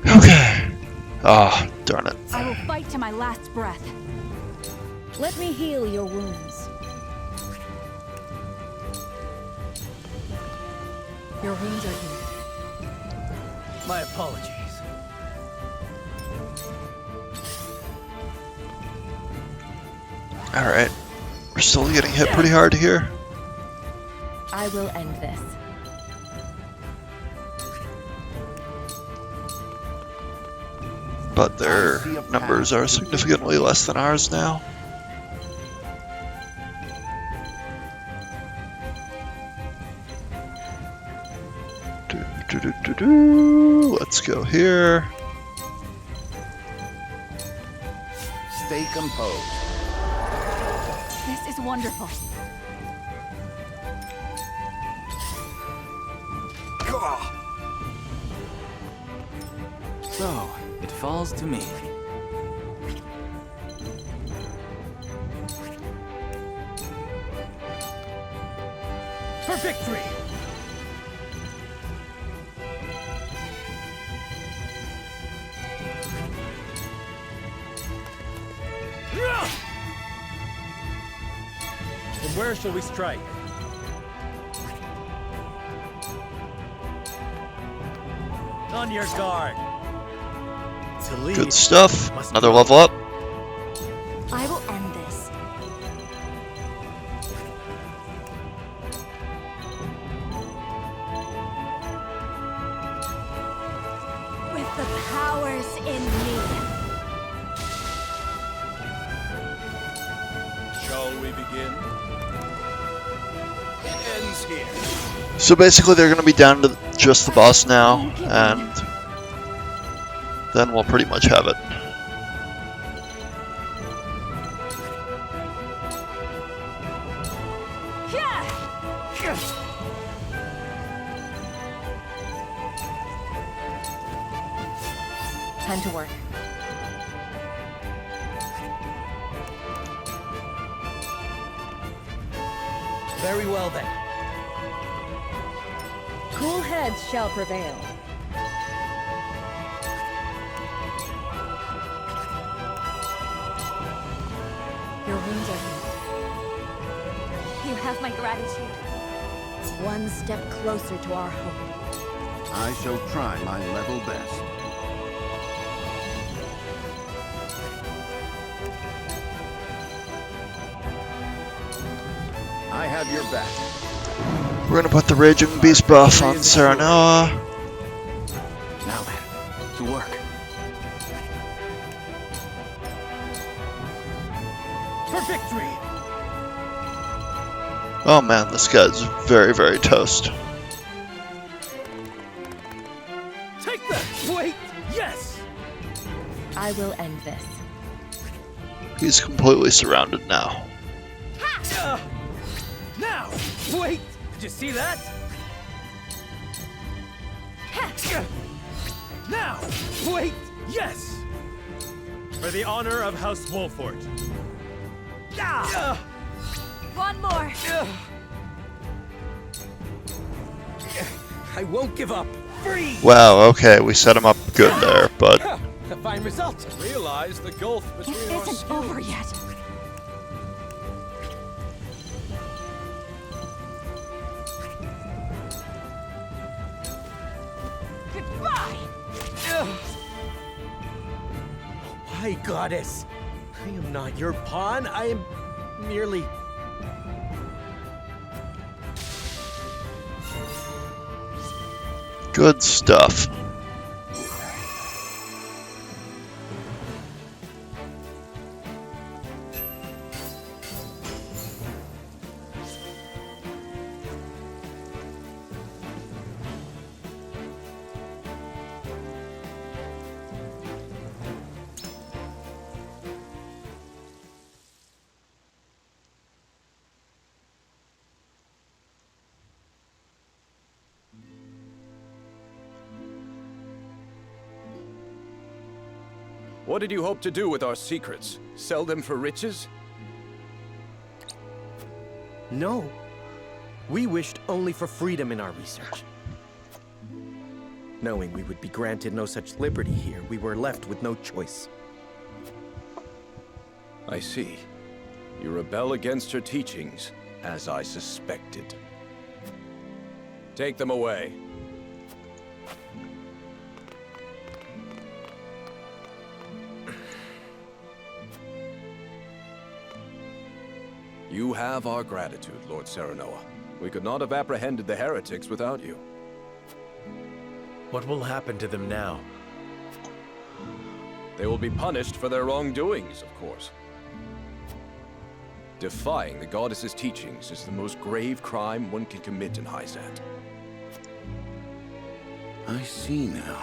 Okay. Ah, darn it. I will fight to my last breath. Let me heal your wounds. Your wounds are healed. My apologies. Alright. We're still getting hit pretty hard here. I will end this. But their numbers are significantly less than ours now. Let's go here. Stay composed. This is wonderful. So, it falls to me. For victory! From where shall we strike? On your guard. To lead. Good stuff. Another level up. I will end this. With the powers in me. Shall we begin? It ends here. So basically they're going to be down to just the boss now, and then we'll pretty much have it. Time to work. Very well then. Cool heads shall prevail. Your wounds are healed. You have my gratitude. One step closer to our hope. I shall try my level best. I have your back. We're gonna put the Raging Beast buff on Serenoa. Now then, to work. For victory! Oh man, this guy's very, very toast. Take that! Wait! Yes! I will end this. He's completely surrounded now. Now! Wait! Did you see that? Now! Wait! Yes! For the honor of House Wolfort. One more. I won't give up. Free! Wow, okay, we set him up good there, but A fine result. Realize the gulf between our It isn't skills. over yet. Goodbye! Why, goddess? I am not your pawn. I am merely... Good stuff. What did you hope to do with our secrets? Sell them for riches? No. We wished only for freedom in our research. Knowing we would be granted no such liberty here, we were left with no choice. I see. You rebel against her teachings, as I suspected. Take them away. You have our gratitude, Lord Serenoa. We could not have apprehended the heretics without you. What will happen to them now? They will be punished for their wrongdoings, of course. Defying the goddess's teachings is the most grave crime one can commit in Hyzant. I see now.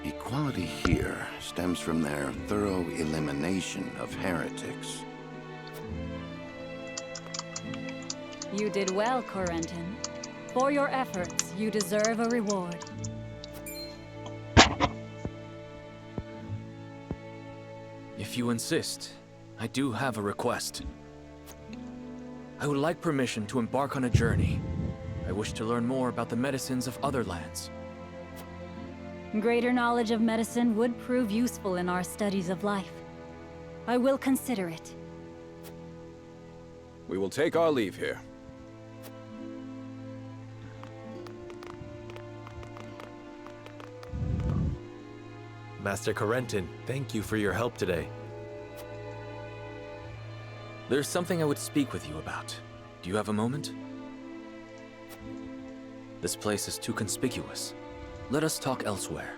Equality here stems from their thorough elimination of heretics. You did well, Corentin. For your efforts, you deserve a reward. If you insist, I do have a request. I would like permission to embark on a journey. I wish to learn more about the medicines of other lands. Greater knowledge of medicine would prove useful in our studies of life. I will consider it. We will take our leave here. Master Corentin, thank you for your help today. There's something I would speak with you about. Do you have a moment? This place is too conspicuous. Let us talk elsewhere.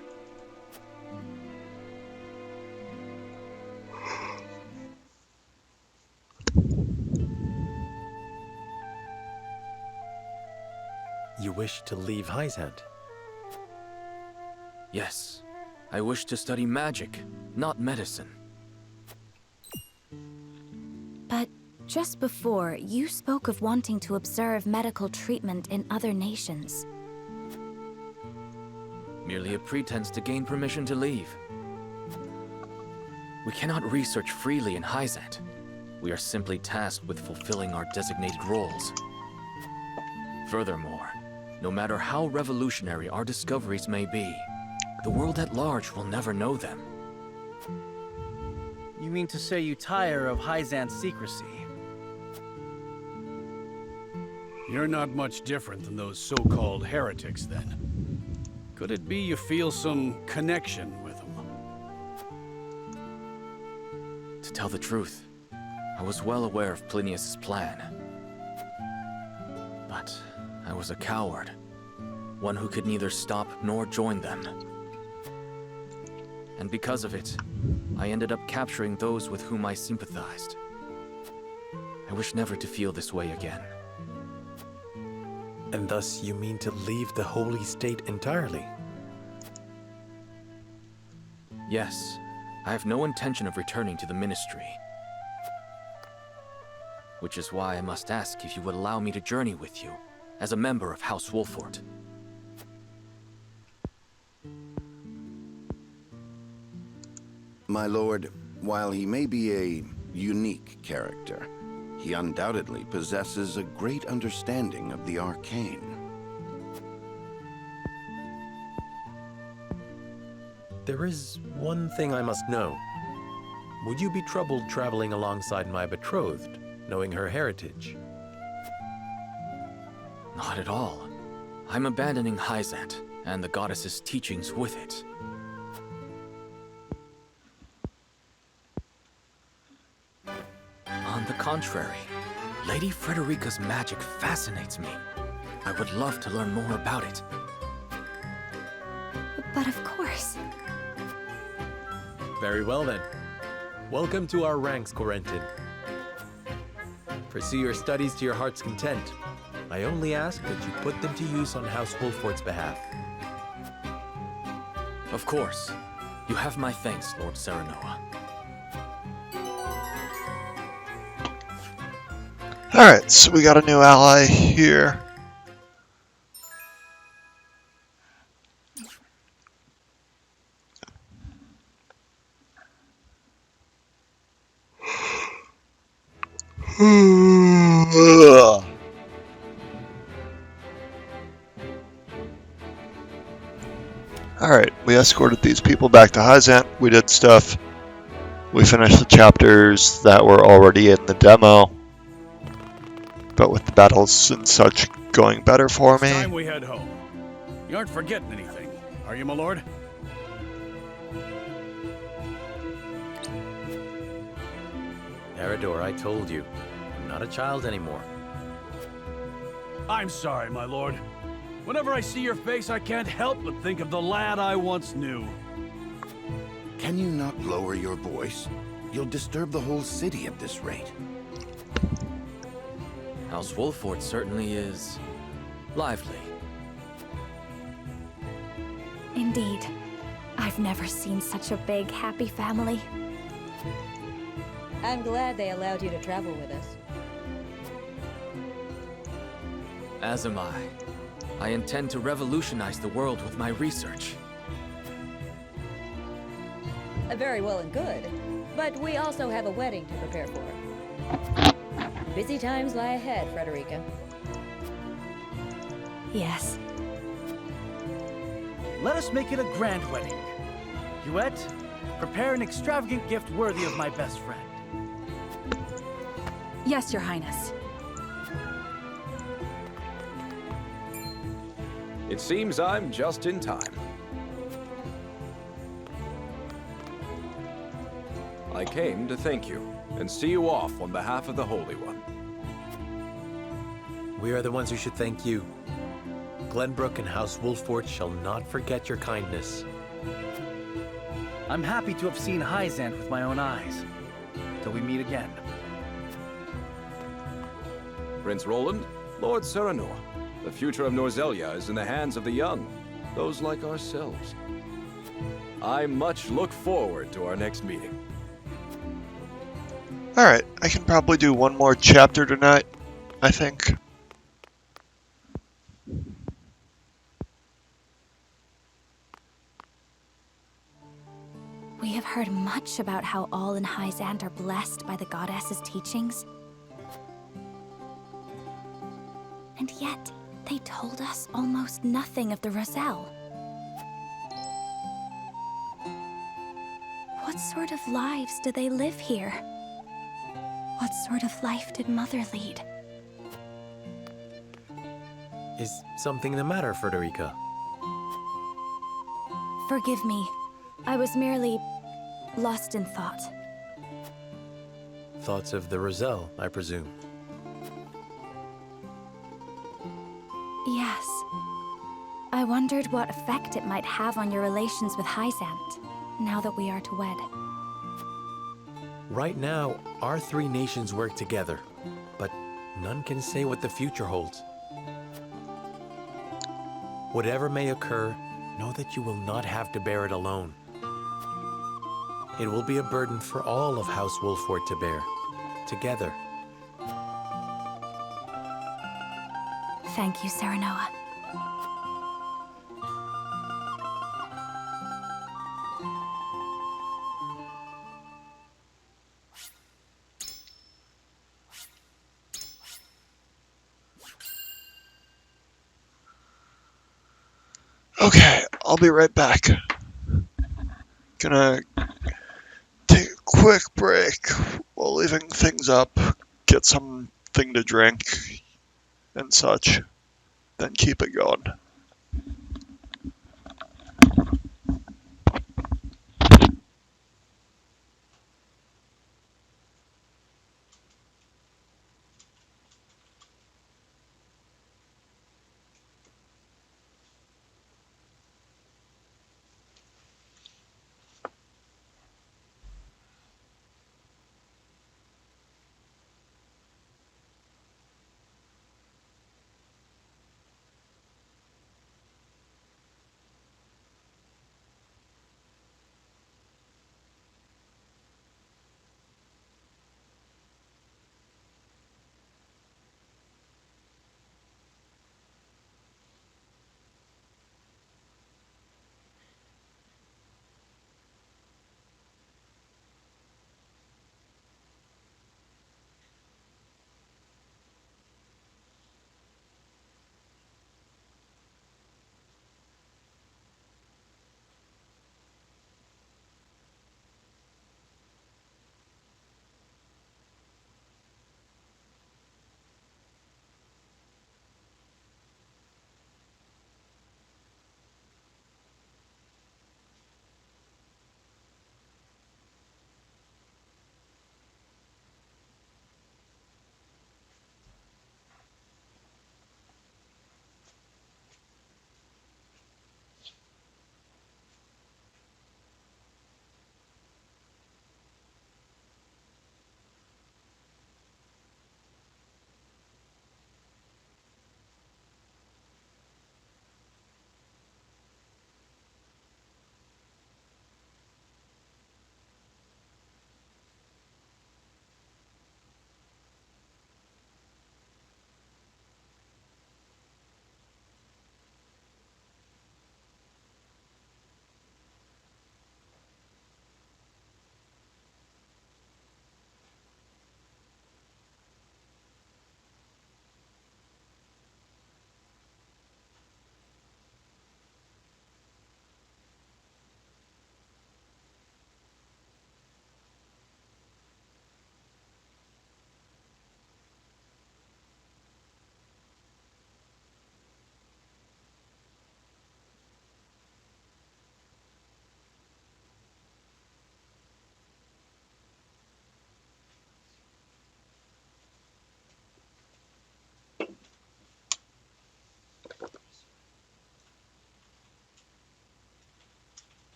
You wish to leave Hyzant? Yes. I wish to study magic, not medicine. But just before, you spoke of wanting to observe medical treatment in other nations. Merely a pretense to gain permission to leave. We cannot research freely in Hyzant. We are simply tasked with fulfilling our designated roles. Furthermore, no matter how revolutionary our discoveries may be, the world at large will never know them. You mean to say you tire of Hyzant's secrecy? You're not much different than those so-called heretics, then. Could it be you feel some connection with them? To tell the truth, I was well aware of Plinius' plan. But I was a coward, one who could neither stop nor join them. And because of it, I ended up capturing those with whom I sympathized. I wish never to feel this way again. And thus you mean to leave the Holy State entirely? Yes, I have no intention of returning to the Ministry. Which is why I must ask if you would allow me to journey with you, as a member of House Wolffort. My lord, while he may be a unique character, he undoubtedly possesses a great understanding of the arcane. There is one thing I must know. Would you be troubled traveling alongside my betrothed, knowing her heritage? Not at all. I'm abandoning Hyzant, and the goddess's teachings with it. On the contrary, Lady Frederica's magic fascinates me. I would love to learn more about it. But of course. Very well then. Welcome to our ranks, Corentin. Pursue your studies to your heart's content. I only ask that you put them to use on House Wolfort's behalf. Of course. You have my thanks, Lord Serenoa. Alright, so we got a new ally here. Alright, we escorted these people back to Hyzant. We did stuff. We finished the chapters that were already in the demo. But with the battles and such going better for me. It's time we head home. You aren't forgetting anything, are you, my lord? Eredor, I told you. I'm not a child anymore. I'm sorry, my lord. Whenever I see your face, I can't help but think of the lad I once knew. Can you not lower your voice? You'll disturb the whole city at this rate. House Wolfort certainly is lively. Indeed. I've never seen such a big, happy family. I'm glad they allowed you to travel with us. As am I. I intend to revolutionize the world with my research. Very well and good. But we also have a wedding to prepare for. Busy times lie ahead, Frederica. Yes. Let us make it a grand wedding. Huette, prepare an extravagant gift worthy of my best friend. Yes, Your Highness. It seems I'm just in time. I came to thank you and see you off on behalf of the Holy One. We are the ones who should thank you. Glenbrook and House Wolfort shall not forget your kindness. I'm happy to have seen Hyzant with my own eyes. Till we meet again. Prince Roland, Lord Serenoa, the future of Norzelia is in the hands of the young, those like ourselves. I much look forward to our next meeting. Alright, I can probably do one more chapter tonight, I think. We have heard much about how all in Hyzant are blessed by the goddess's teachings. And yet, they told us almost nothing of the Roselle. What sort of lives do they live here? What sort of life did Mother lead? Is something the matter, Frederica? Forgive me. I was merely lost in thought. Thoughts of the Roselle, I presume. Yes. I wondered what effect it might have on your relations with Hyzant, now that we are to wed. Right now, our three nations work together, but none can say what the future holds. Whatever may occur, know that you will not have to bear it alone. It will be a burden for all of House Wolfort to bear, together. Thank you, Serenoa. Okay, I'll be right back. Gonna take a quick break while leaving things up, get something to drink and such, then keep it going.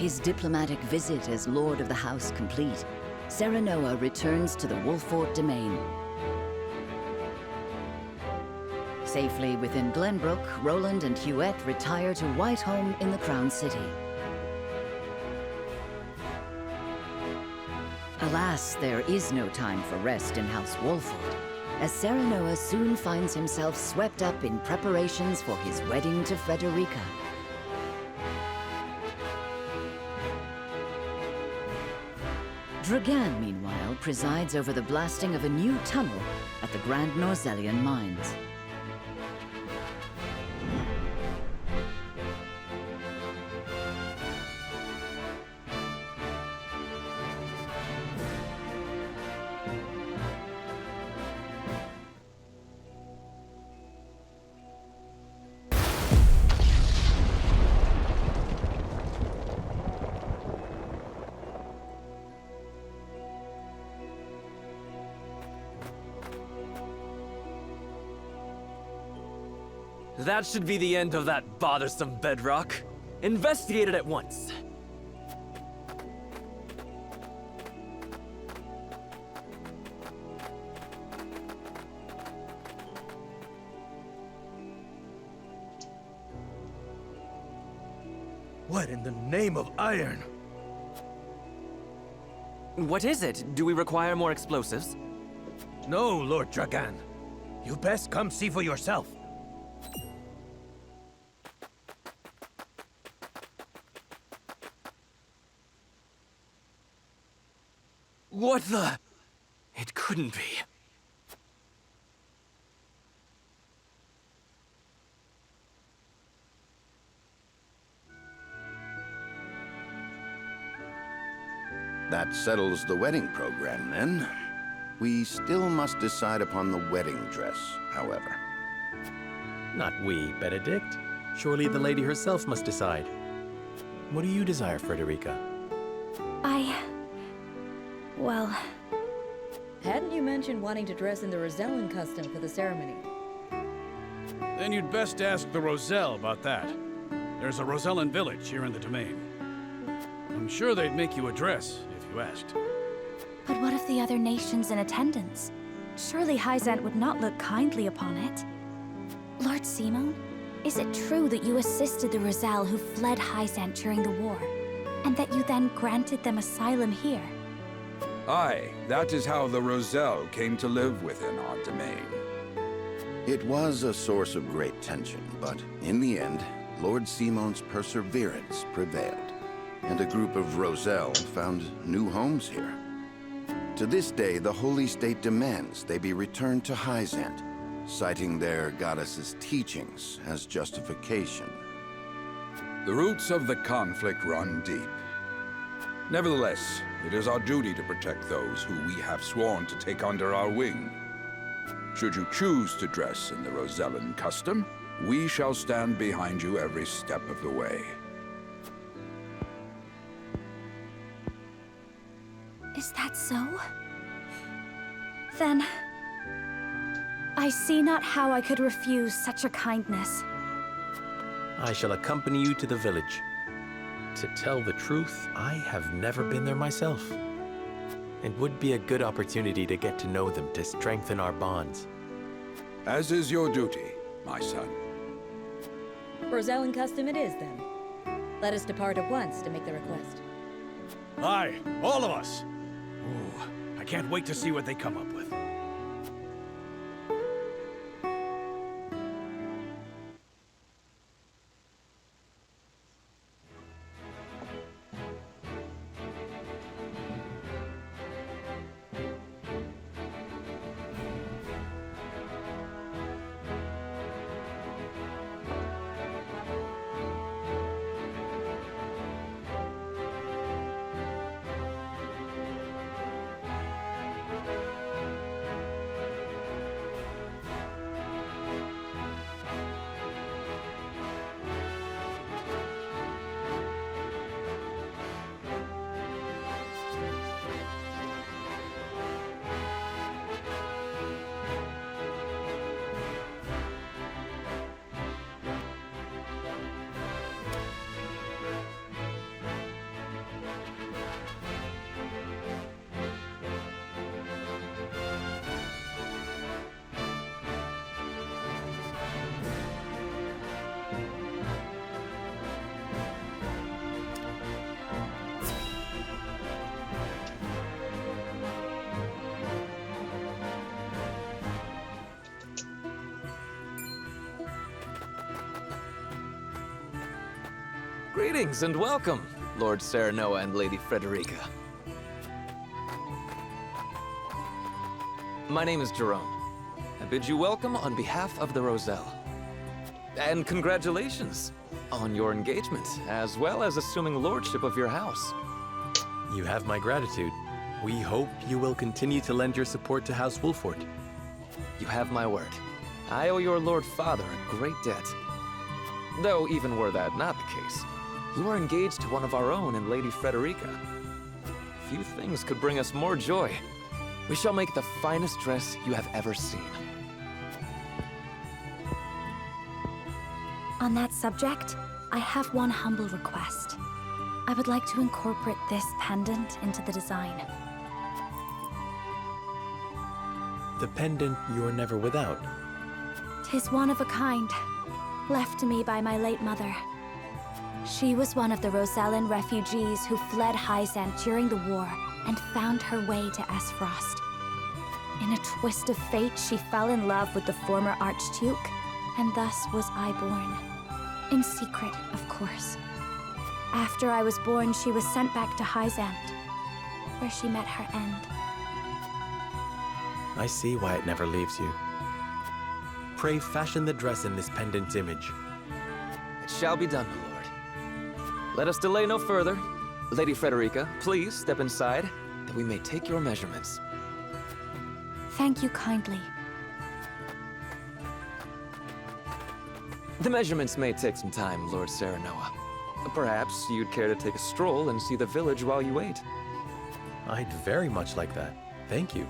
His diplomatic visit as Lord of the House complete, Serenoa returns to the Wolfort domain. Safely within Glenbrook, Roland and Huette retire to Whiteholm in the Crown City. Alas, there is no time for rest in House Wolfort, as Serenoa soon finds himself swept up in preparations for his wedding to Frederica. Dragan, meanwhile, presides over the blasting of a new tunnel at the Grand Norzelian mines. That should be the end of that bothersome bedrock. Investigate it at once. What in the name of iron? What is it? Do we require more explosives? No, Lord Dragan. You best come see for yourself. What the? It couldn't be. That settles the wedding program, then. We still must decide upon the wedding dress, however. Not we, Benedict. Surely the lady herself must decide. What do you desire, Frederica? Well... Hadn't you mentioned wanting to dress in the Rosellan custom for the ceremony? Then you'd best ask the Roselle about that. There's a Rosellan village here in the domain. I'm sure they'd make you a dress if you asked. But what of the other nations in attendance? Surely Hyzant would not look kindly upon it. Lord Simon, is it true that you assisted the Roselle who fled Hyzant during the war, and that you then granted them asylum here? Aye, that is how the Roselle came to live within our domain. It was a source of great tension, but in the end, Lord Simon's perseverance prevailed, and a group of Roselle found new homes here. To this day, the Holy State demands they be returned to Hyzant, citing their goddess's teachings as justification. The roots of the conflict run deep. Nevertheless, it is our duty to protect those who we have sworn to take under our wing. Should you choose to dress in the Rosellan custom, we shall stand behind you every step of the way. Is that so? Then... I see not how I could refuse such a kindness. I shall accompany you to the village. To tell the truth, I have never been there myself. It would be a good opportunity to get to know them to strengthen our bonds. As is your duty, my son. Rosellan custom it is, then. Let us depart at once to make the request. Aye, all of us. Ooh, I can't wait to see what they come up with. Greetings and welcome, Lord Serenoa and Lady Frederica. My name is Jerome. I bid you welcome on behalf of the Roselle. And congratulations on your engagement, as well as assuming lordship of your house. You have my gratitude. We hope you will continue to lend your support to House Wolford. You have my word. I owe your Lord Father a great debt. Though even were that not the case, you are engaged to one of our own in Lady Frederica. Few things could bring us more joy. We shall make the finest dress you have ever seen. On that subject, I have one humble request. I would like to incorporate this pendant into the design. The pendant you're never without. 'Tis one of a kind, left to me by my late mother. She was one of the Rosellan refugees who fled Hyzant during the war and found her way to Esfrost. In a twist of fate, she fell in love with the former Archduke, and thus was I born. In secret, of course. After I was born, she was sent back to Hyzant, where she met her end. I see why it never leaves you. Pray fashion the dress in this pendant's image. It shall be done, my lord. Let us delay no further. Lady Frederica, please step inside, that we may take your measurements. Thank you kindly. The measurements may take some time, Lord Serenoa. Perhaps you'd care to take a stroll and see the village while you wait. I'd very much like that. Thank you.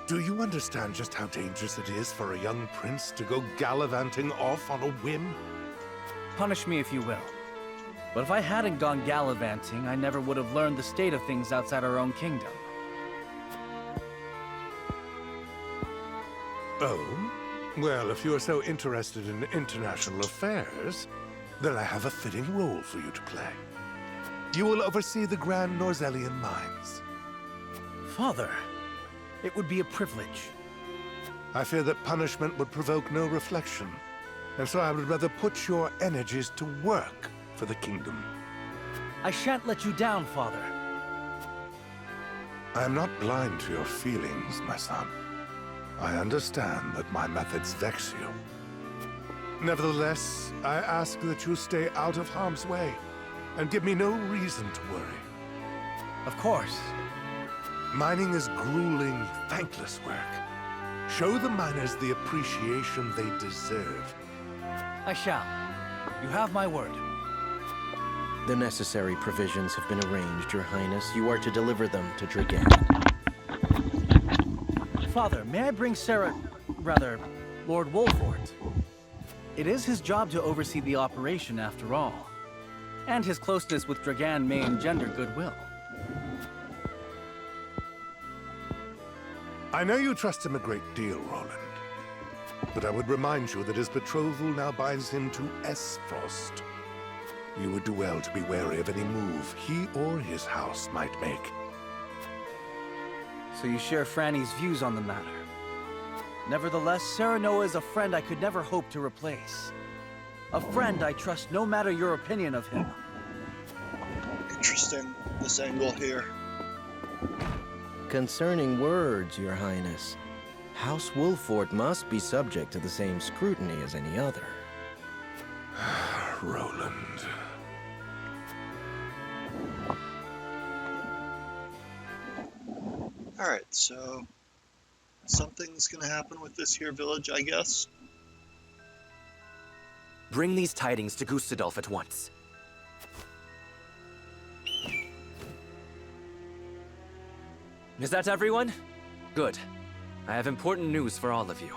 Do you understand just how dangerous it is for a young prince to go gallivanting off on a whim? Punish me if you will. But if I hadn't gone gallivanting, I never would have learned the state of things outside our own kingdom. Oh? Well, if you are so interested in international affairs, then I have a fitting role for you to play. You will oversee the Grand Norzellian mines. Father, it would be a privilege. I fear that punishment would provoke no reflection, and so I would rather put your energies to work for the kingdom. I shan't let you down, Father. I am not blind to your feelings, my son. I understand that my methods vex you. Nevertheless, I ask that you stay out of harm's way, and give me no reason to worry. Of course. Mining is grueling, thankless work. Show the miners the appreciation they deserve. I shall. You have my word. The necessary provisions have been arranged, Your Highness. You are to deliver them to Dragan. Father, may I bring Lord Wolfort? It is his job to oversee the operation after all. And his closeness with Dragan may engender goodwill. I know you trust him a great deal, Roland. But I would remind you that his betrothal now binds him to Esfrost. You would do well to be wary of any move he or his house might make. So you share Franny's views on the matter. Nevertheless, Serenoa is a friend I could never hope to replace. A friend I trust no matter your opinion of him. Interesting, this angle here. Concerning words, Your Highness, House Wolfort must be subject to the same scrutiny as any other. Roland. Alright, so something's gonna happen with this here village, I guess. Bring these tidings to Gustadolf at once. Is that everyone? Good. I have important news for all of you.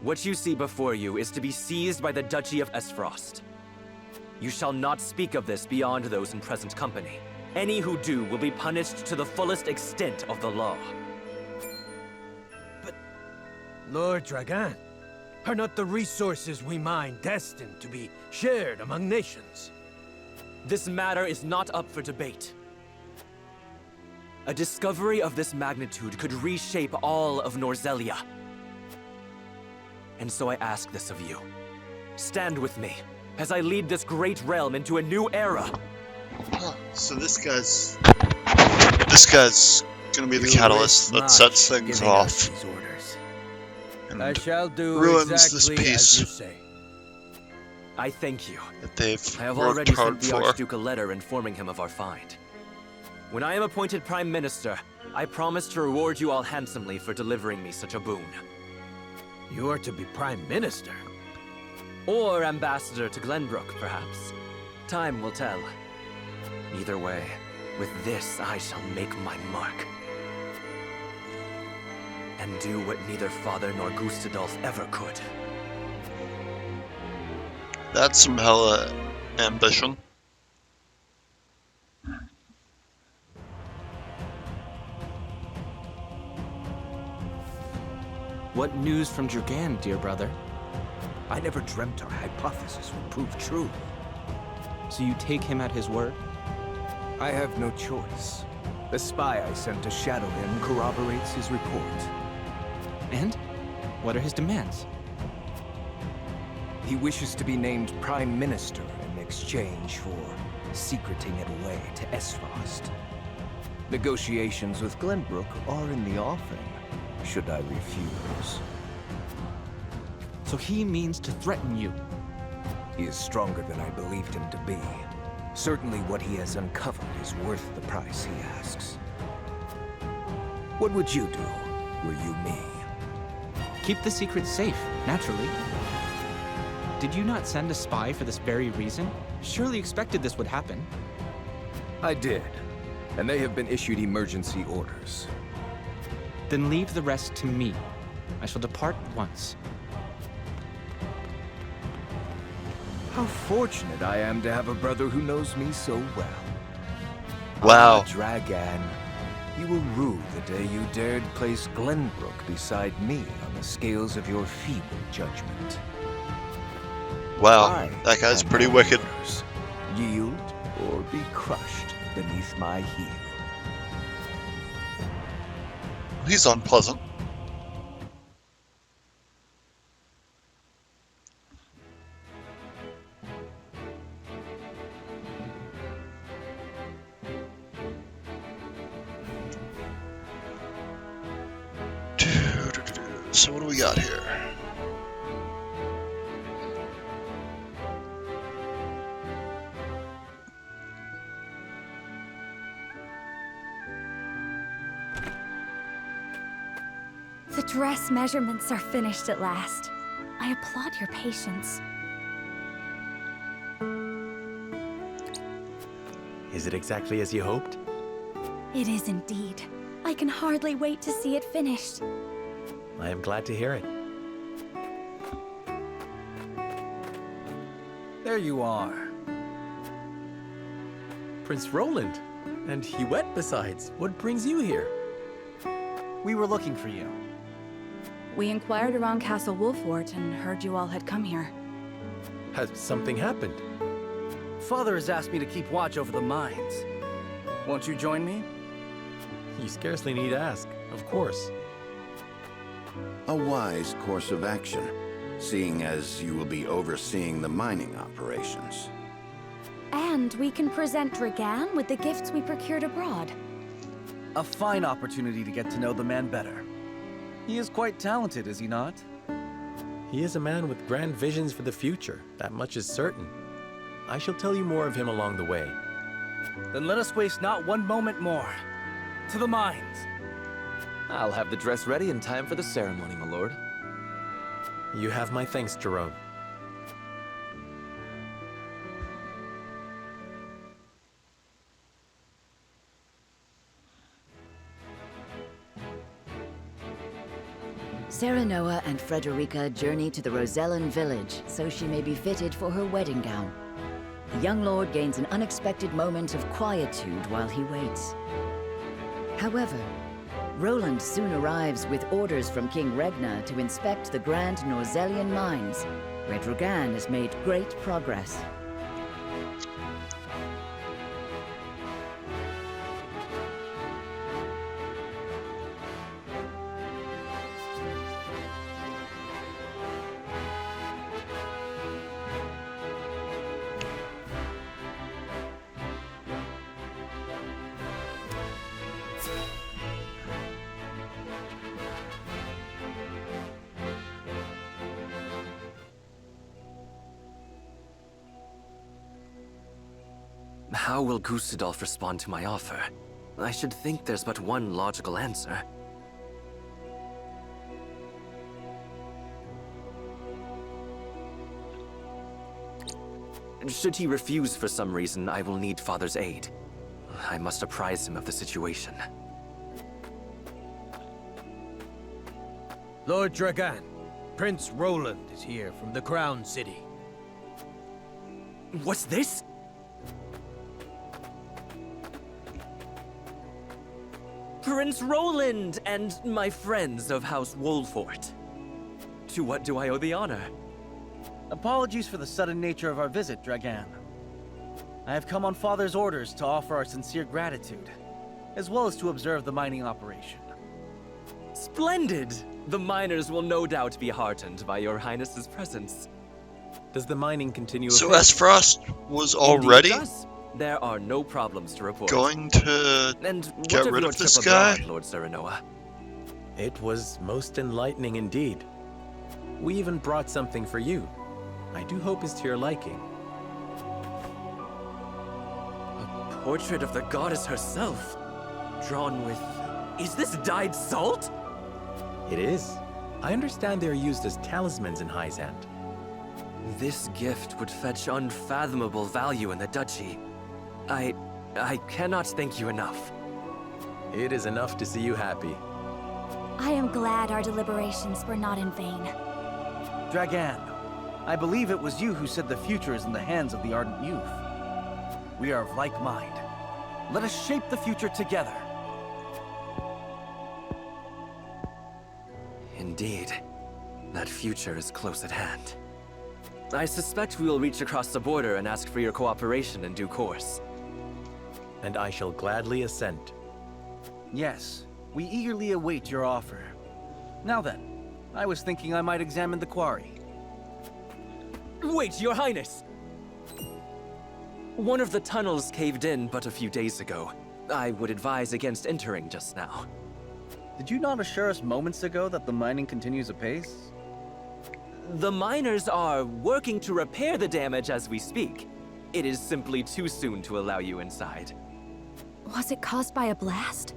What you see before you is to be seized by the Duchy of Esfrost. You shall not speak of this beyond those in present company. Any who do will be punished to the fullest extent of the law. But, Lord Dragan, are not the resources we mine destined to be shared among nations? This matter is not up for debate. A discovery of this magnitude could reshape all of Norzelia. And so I ask this of you. Stand with me, as I lead this great realm into a new era. Huh, so this guy's gonna be the catalyst that sets things off. And I shall do ruins exactly this as you peace say. I thank you. That they've I have worked already sent hard the for. Archduke a letter informing him of our find. When I am appointed Prime Minister, I promise to reward you all handsomely for delivering me such a boon. You are to be Prime Minister? Or Ambassador to Glenbrook, perhaps. Time will tell. Either way, with this I shall make my mark. And do what neither Father nor Gustadolf ever could. That's some hella ambition. What news from Dragan, dear brother? I never dreamt our hypothesis would prove true. So you take him at his word? I have no choice. The spy I sent to shadow him corroborates his report. And? What are his demands? He wishes to be named Prime Minister in exchange for secreting it away to Esfrost. Negotiations with Glenbrook are in the offing, should I refuse. So he means to threaten you? He is stronger than I believed him to be. Certainly what he has uncovered is worth the price he asks. What would you do, were you me? Keep the secret safe, naturally. Did you not send a spy for this very reason? Surely expected this would happen. I did, and they have been issued emergency orders. Then leave the rest to me. I shall depart at once. How fortunate I am to have a brother who knows me so well. Wow. Ah, Dragan, you will rue the day you dared place Glenbrook beside me on the scales of your feeble judgment. Wow, that guy's pretty wicked. Yield or be crushed beneath my heel. He's unpleasant. So what do we got here? The dress measurements are finished at last. I applaud your patience. Is it exactly as you hoped? It is indeed. I can hardly wait to see it finished. I am glad to hear it. There you are. Prince Roland. And Huette besides. What brings you here? We were looking for you. We inquired around Castle Wolfort and heard you all had come here. Has something happened? Father has asked me to keep watch over the mines. Won't you join me? You scarcely need ask. Of course. A wise course of action, seeing as you will be overseeing the mining operations. And we can present Dragan with the gifts we procured abroad. A fine opportunity to get to know the man better. He is quite talented, is he not? He is a man with grand visions for the future. That much is certain. I shall tell you more of him along the way. Then let us waste not one moment more. To the mines. I'll have the dress ready in time for the ceremony, my lord. You have my thanks, Jerome. Serenoa and Frederica journey to the Rosellan village so she may be fitted for her wedding gown. The young lord gains an unexpected moment of quietude while he waits. However, Roland soon arrives with orders from King Regna to inspect the Grand Norzellian mines, where Dragan has made great progress. How will Gustadolf respond to my offer? I should think there's but one logical answer. Should he refuse for some reason, I will need Father's aid. I must apprise him of the situation. Lord Dragan, Prince Roland is here from the Crown City. What's this? Prince Roland and my friends of House Wolfort. To what do I owe the honor? Apologies for the sudden nature of our visit, Dragan. I have come on Father's orders to offer our sincere gratitude, as well as to observe the mining operation. Splendid! The miners will no doubt be heartened by your highness's presence. Does the mining continue? So Esfrost was already there are no problems to report. going to get rid of this guy? Abroad, Lord Serenoa? It was most enlightening indeed. We even brought something for you. I do hope it's to your liking. A portrait of the goddess herself, drawn with... Is this dyed salt? It is. I understand they are used as talismans in Hyzant. This gift would fetch unfathomable value in the duchy. I cannot thank you enough. It is enough to see you happy. I am glad our deliberations were not in vain. Dragan, I believe it was you who said the future is in the hands of the Ardent Youth. We are of like mind. Let us shape the future together. Indeed. That future is close at hand. I suspect we will reach across the border and ask for your cooperation in due course. And I shall gladly assent. Yes, we eagerly await your offer. Now then, I was thinking I might examine the quarry. Wait, Your Highness! One of the tunnels caved in but a few days ago. I would advise against entering just now. Did you not assure us moments ago that the mining continues apace? The miners are working to repair the damage as we speak. It is simply too soon to allow you inside. Was it caused by a blast?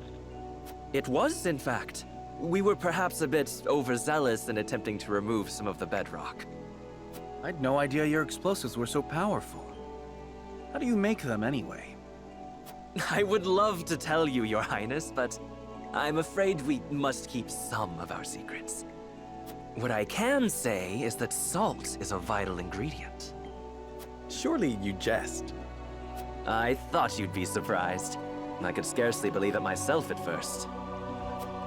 It was, in fact. We were perhaps a bit overzealous in attempting to remove some of the bedrock. I had no idea your explosives were so powerful. How do you make them anyway? I would love to tell you, Your Highness, but I'm afraid we must keep some of our secrets. What I can say is that salt is a vital ingredient. Surely you jest. I thought you'd be surprised. I could scarcely believe it myself at first.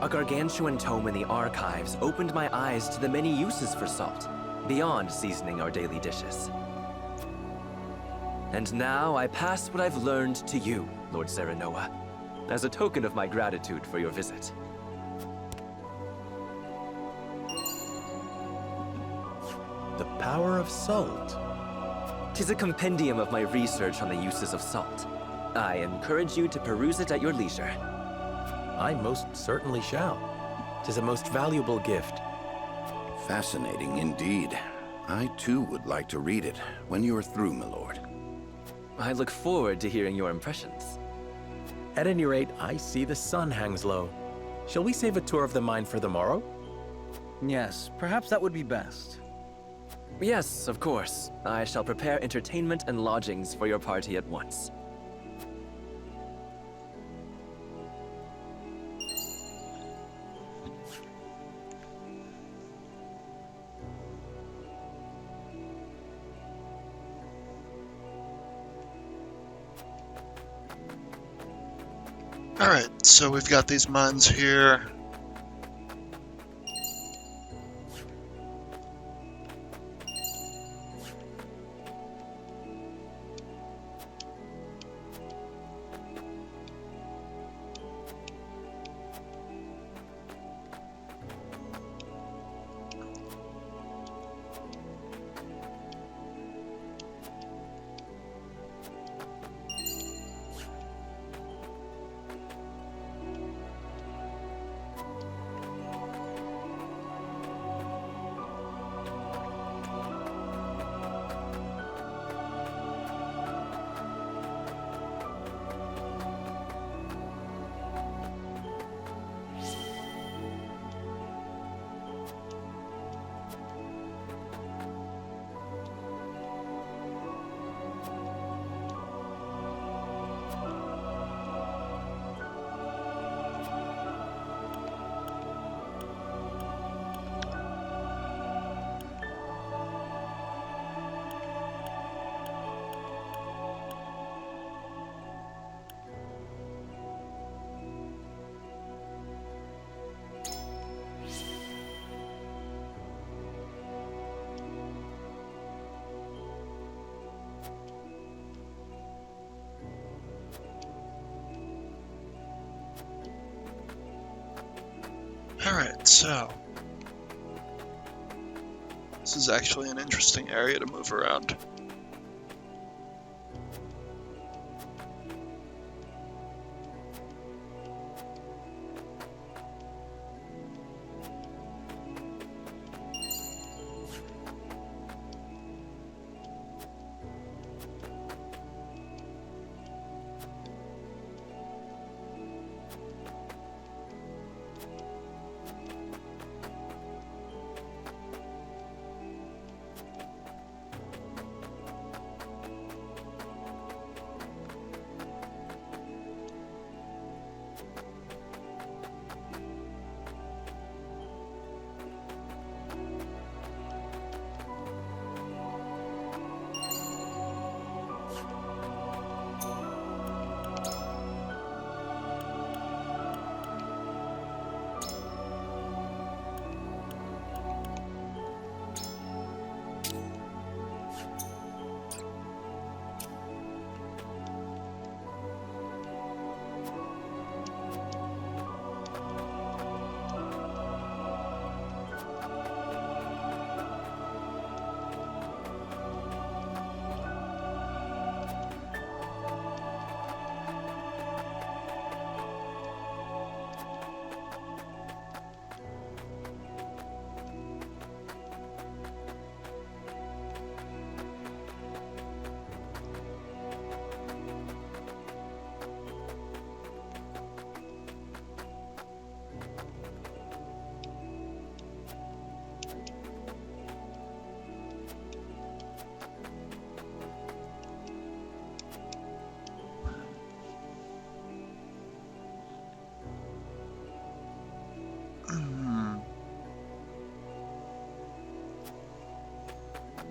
A gargantuan tome in the archives opened my eyes to the many uses for salt, beyond seasoning our daily dishes. And now I pass what I've learned to you, Lord Serenoa, as a token of my gratitude for your visit. The power of salt. 'Tis a compendium of my research on the uses of salt. I encourage you to peruse it at your leisure. I most certainly shall. 'Tis a most valuable gift. Fascinating indeed. I too would like to read it when you are through, my lord. I look forward to hearing your impressions. At any rate, I see the sun hangs low. Shall we save a tour of the mine for the morrow? Yes, perhaps that would be best. Yes, of course. I shall prepare entertainment and lodgings for your party at once. Alright, so we've got these mines here. Alright, so this is actually an interesting area to move around.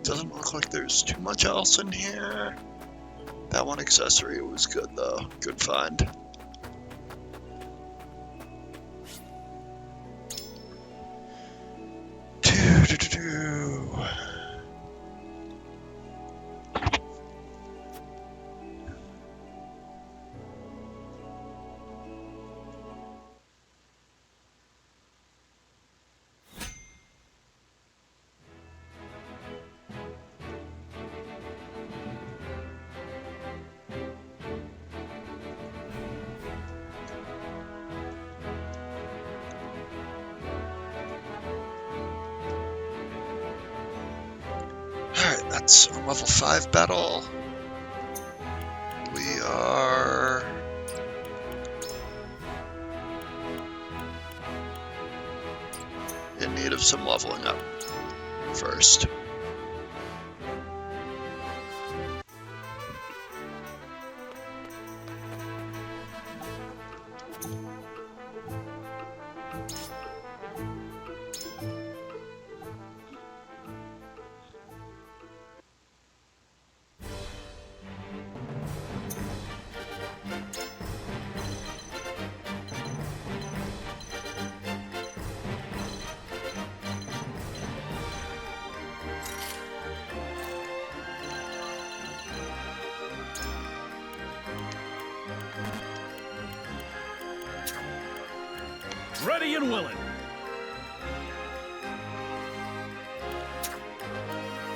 Doesn't look like there's too much else in here. That one accessory was good though. Good find. Alright, that's a level 5 battle. We are... in need of some leveling up first. Ready and willing.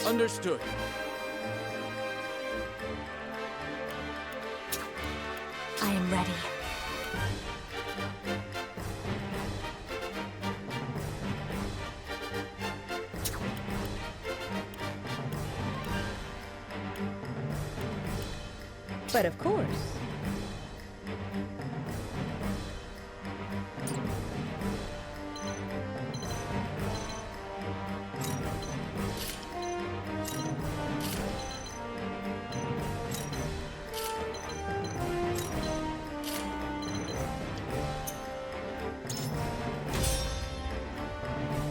Understood. I am ready. But of course.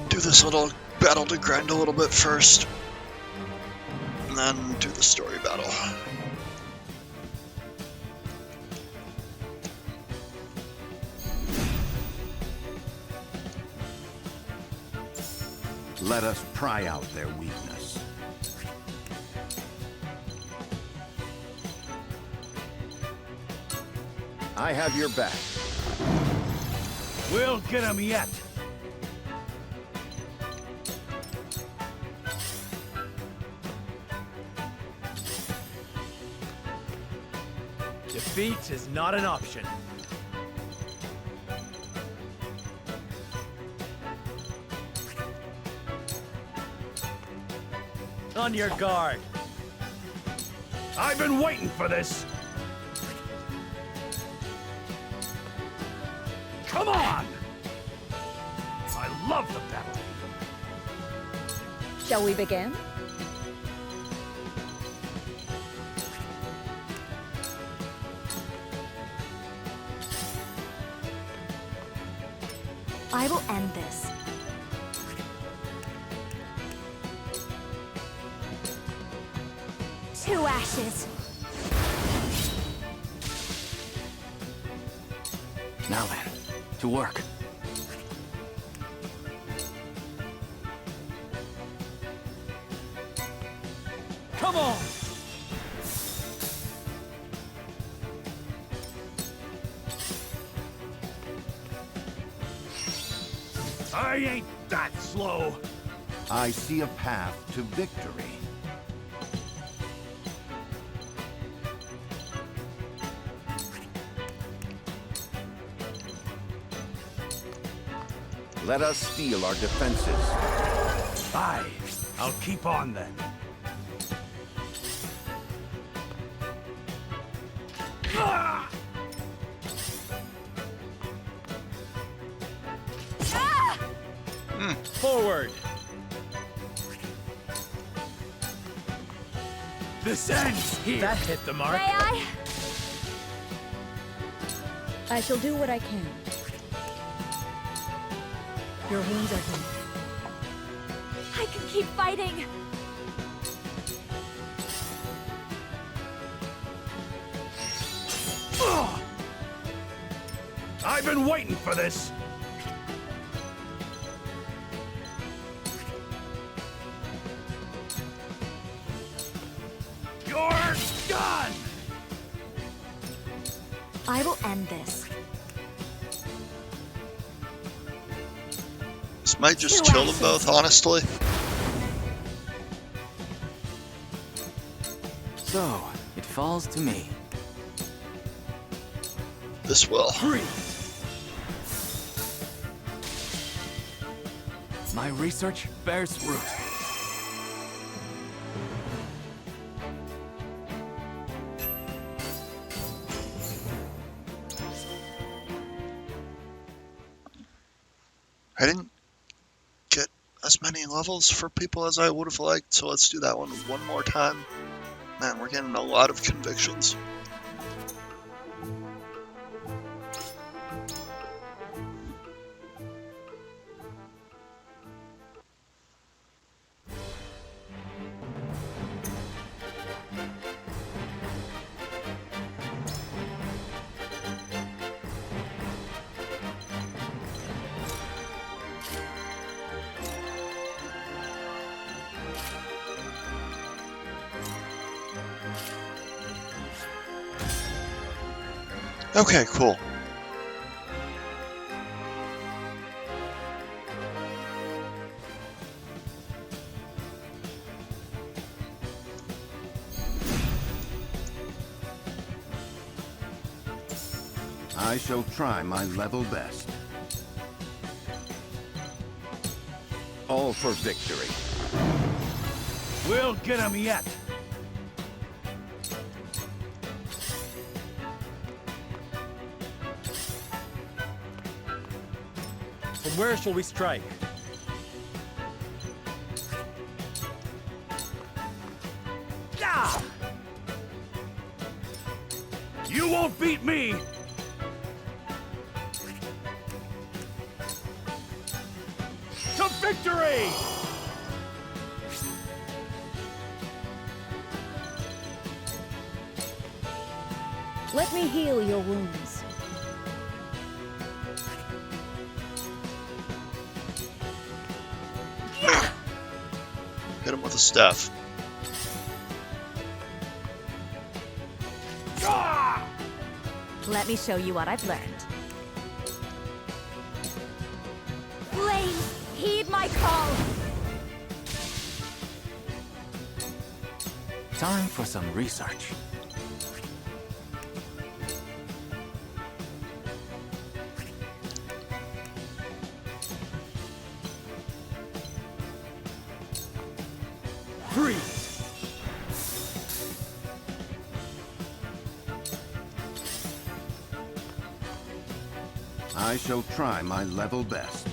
Do this little battle to grind a little bit first, and then do the story battle. Let us pry out their weakness. I have your back. We'll get him yet. Defeat is not an option. On your guard. I've been waiting for this. Come on! I love the battle. Shall we begin? I will end this. To ashes. Now then, to work. Come on! I ain't that slow. I see a path to victory. Let us steel our defenses. Aye, I'll keep on then. Ah! Forward! This ends here! That hit the mark. May I? I shall do what I can. Your wounds are healed. I can keep fighting. I've been waiting for this! You're done! I will end this. This might just kill them both, honestly. So, it falls to me. This will. My research bears fruit. I didn't get as many levels for people as I would have liked, so let's do that one more time. Man, we're getting a lot of convictions. Okay, cool. I shall try my level best. All for victory. We'll get him yet! From where shall we strike? Ah! You won't beat me! To victory! Let me heal your wounds. Hit him with a staff. Let me show you what I've learned. Flames, heed my call! Time for some research. Freeze! I shall try my level best.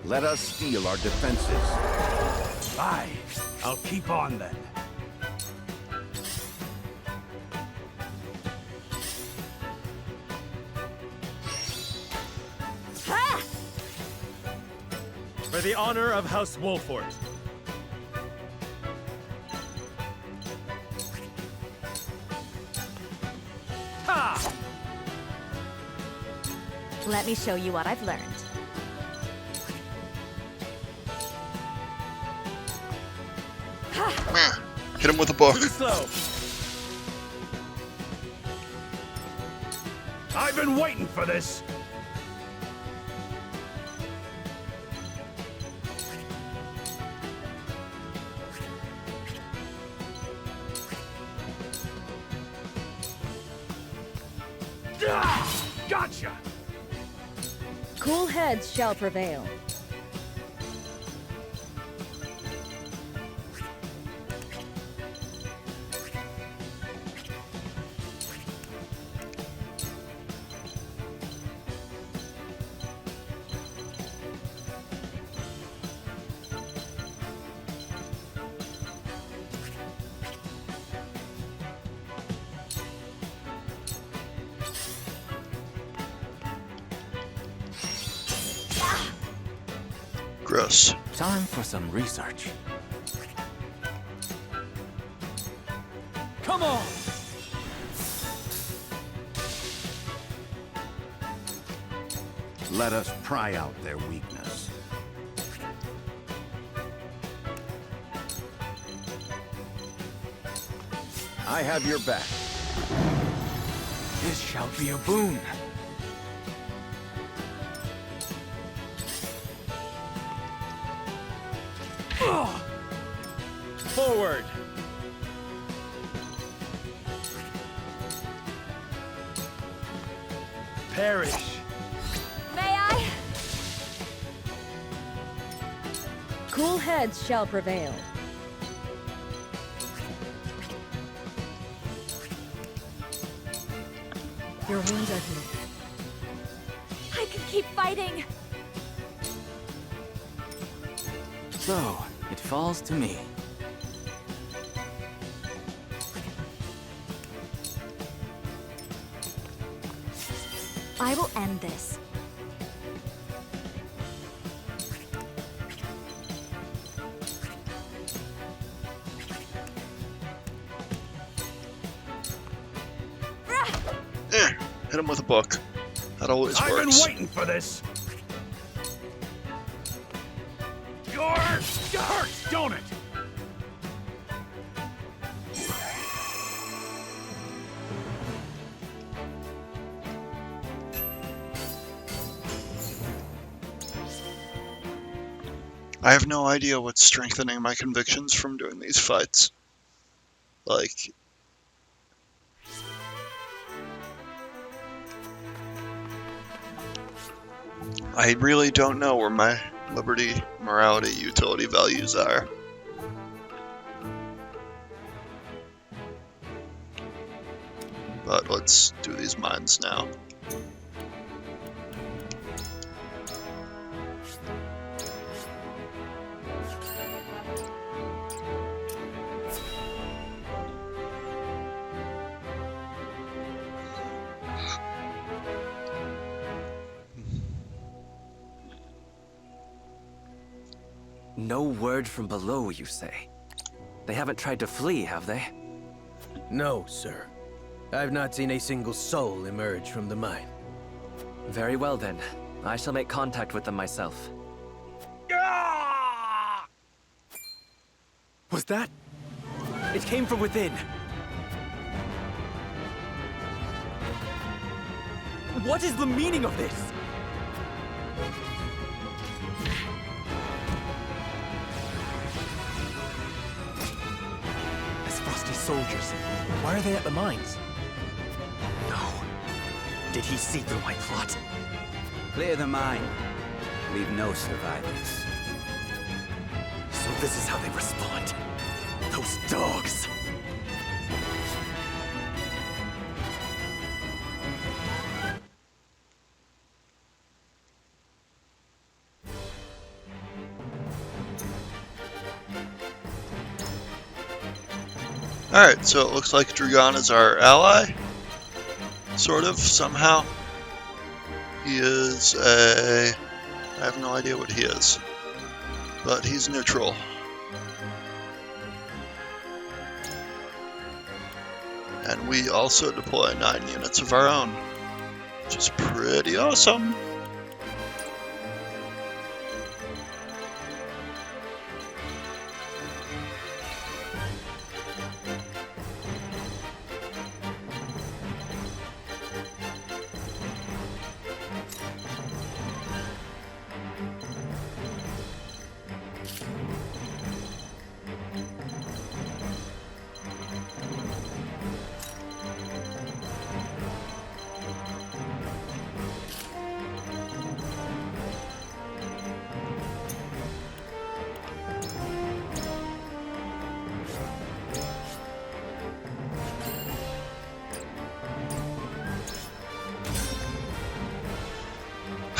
Let us steel our defenses. Aye, I'll keep on then. For the honor of House Wolfort. Ha! Let me show you what I've learned. Hit him with a book. Too slow. I've been waiting for this. Gotcha! Cool heads shall prevail. Gross. Time for some research. Come on! Let us pry out their weakness. I have your back. This shall be a boon. Forward! Perish! May I? Cool heads shall prevail. Your wounds are healed. I can keep fighting! So, it falls to me. I will end this. Hit him with a book. That always I've works. been waiting for this. It hurts, don't it? I have no idea what's strengthening my convictions from doing these fights. Like, I really don't know where my liberty, morality, utility values are. But let's do these mines now. No word from below, you say? They haven't tried to flee, have they? No, sir. I've not seen a single soul emerge from the mine. Very well then. I shall make contact with them myself. Was that? It came from within. What is the meaning of this? Frosty soldiers. Why are they at the mines? No. Did he see through my plot? Clear the mine. Leave no survivors. So this is how they respond. Those dogs. Alright, so it looks like Dragan is our ally. Sort of, somehow. He is a... I have no idea what he is. But he's neutral. And we also deploy 9 units of our own, which is pretty awesome.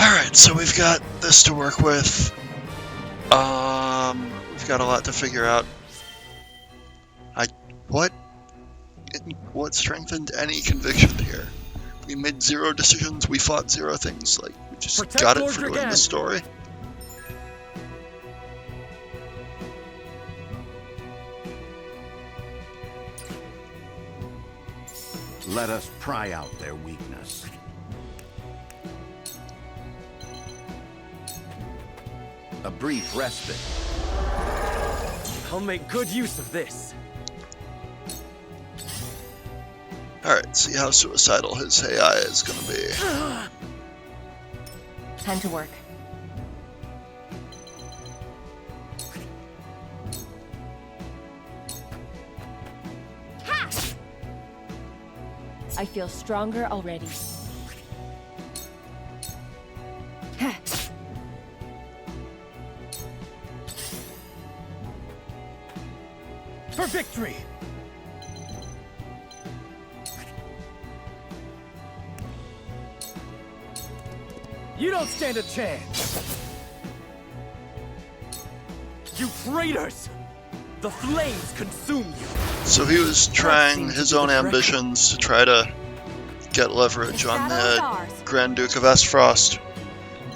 Alright, so we've got this to work with. We've got a lot to figure out. What strengthened any conviction here? We made 0 decisions, we fought 0 things, like, we just got it for doing the story. Let us pry out their weakness. A brief respite. I'll make good use of this. Alright, see how suicidal his AI is gonna be. Time to work. I feel stronger already. For victory! You don't stand a chance! You traitors! The flames consume you! So he was trying his own ambitions to try to get leverage on the Grand Duke of Esfrost,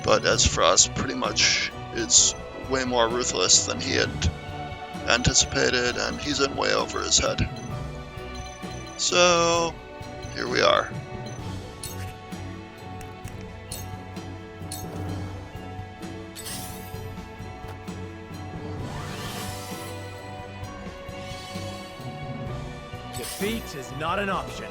but Esfrost pretty much is way more ruthless than he had anticipated, and he's in way over his head. So, here we are. Defeat is not an option.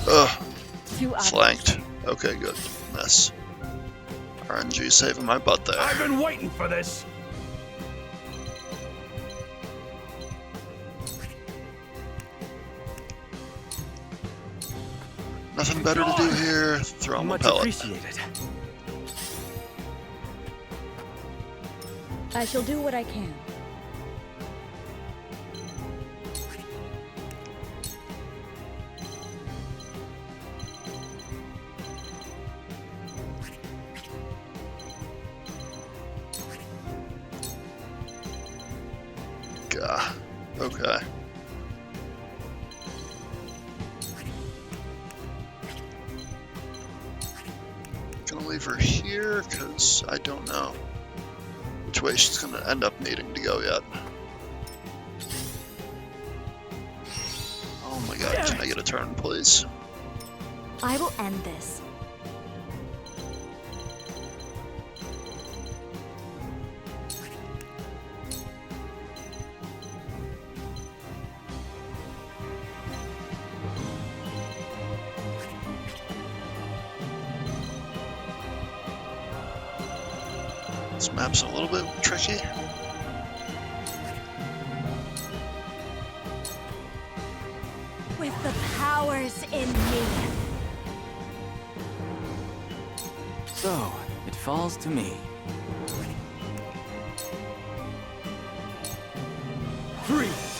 Ugh. Flanked. Okay, good. Miss. RNG saving my butt there. I've been waiting for this! Nothing better to do here. Throw him a pellet. Appreciated. I shall do what I can. Gah. Okay. Gonna leave her here, because I don't know which way she's gonna end up needing to go yet. Oh my god, can I get a turn, please? I will end this. This map's a little bit tricky. With the powers in me. So, it falls to me. Freeze!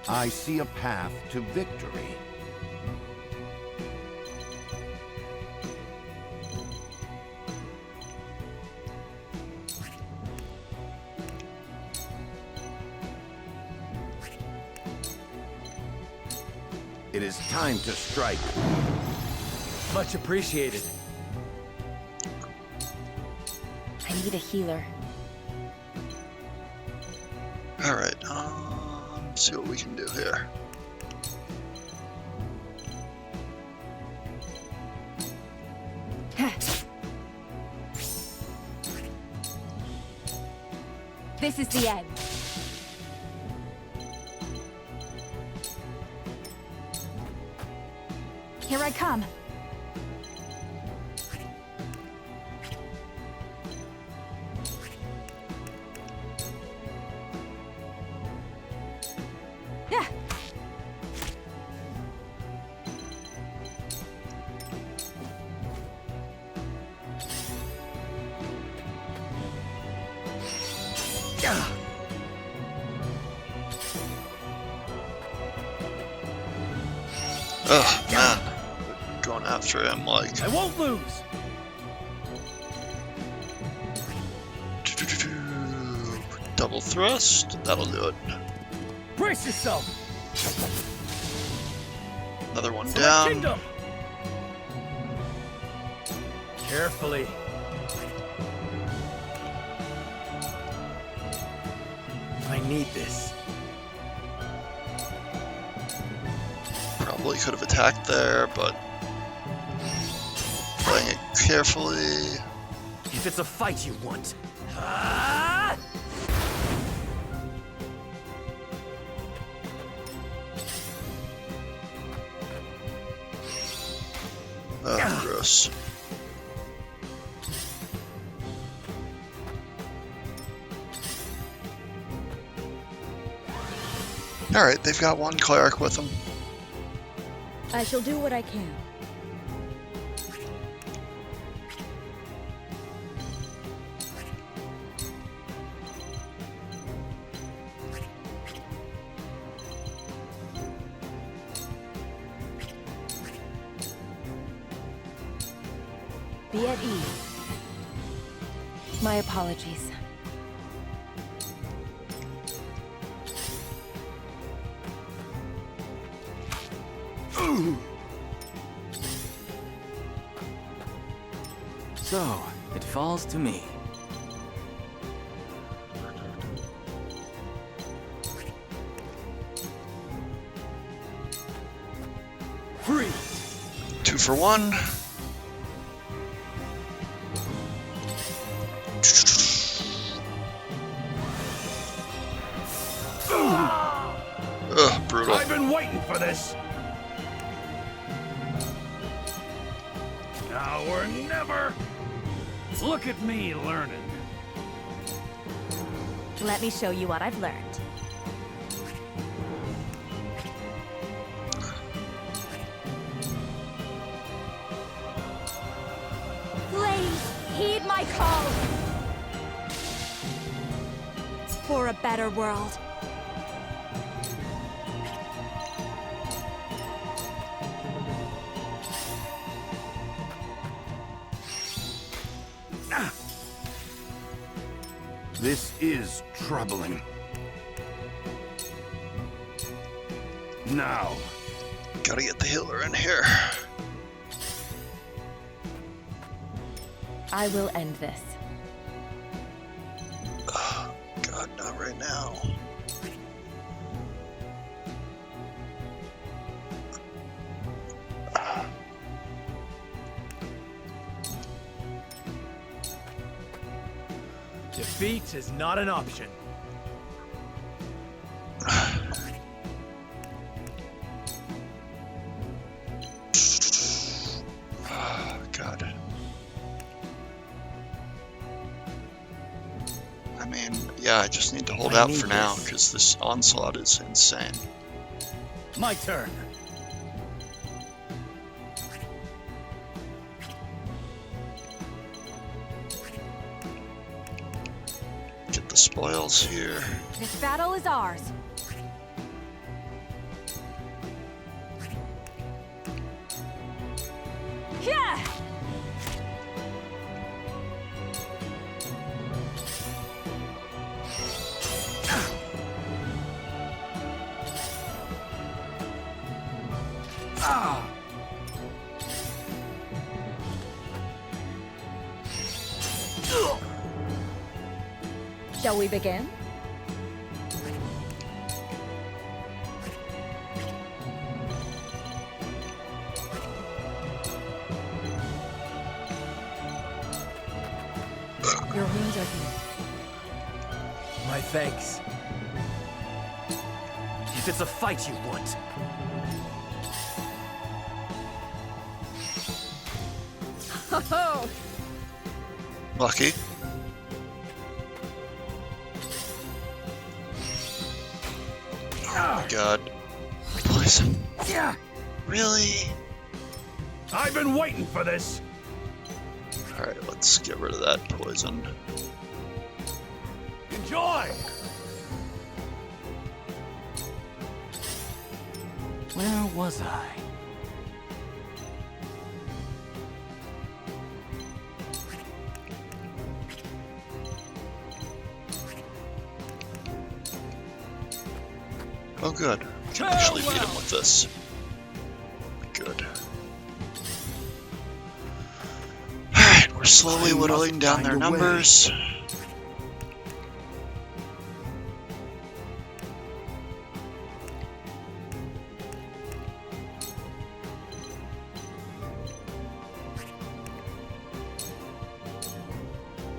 I see a path to victory. It is time to strike. Much appreciated. I need a healer. Alright, let's see what we can do here. This is the end. Here I come. Yeah. Ugh, man. Going after him like... I won't lose! Double thrust. That'll do it. Brace yourself! Another one For down. the kingdom! Carefully. I need this. Probably could have attacked there, but playing it carefully. If it's a fight you want. Oh, gross. Alright, they've got one cleric with them. I shall do what I can. Be at ease. My apologies. So, it falls to me. Free. 2 for 1. Ugh, brutal. I've been waiting for this. Now or never. Look at me learning. Let me show you what I've learned. Please, heed my call. For a better world. This is troubling. Now. Gotta get the healer in here. I will end this. God, not right now. Defeat is not an option. God. I mean, yeah, I just need to hold out for now, because this onslaught is insane. My turn. Get the spoils here. This battle is ours. Yeah! Shall we begin? Your wounds are healed. My thanks. If it's a fight you want. Ho-ho! Lucky. Oh my god. Poison. Yeah. Really? I've been waiting for this. Alright, let's get rid of that poison. Enjoy! Where was I? Oh, good. We can actually beat him with this. Good. Alright, we're slowly whittling down their numbers.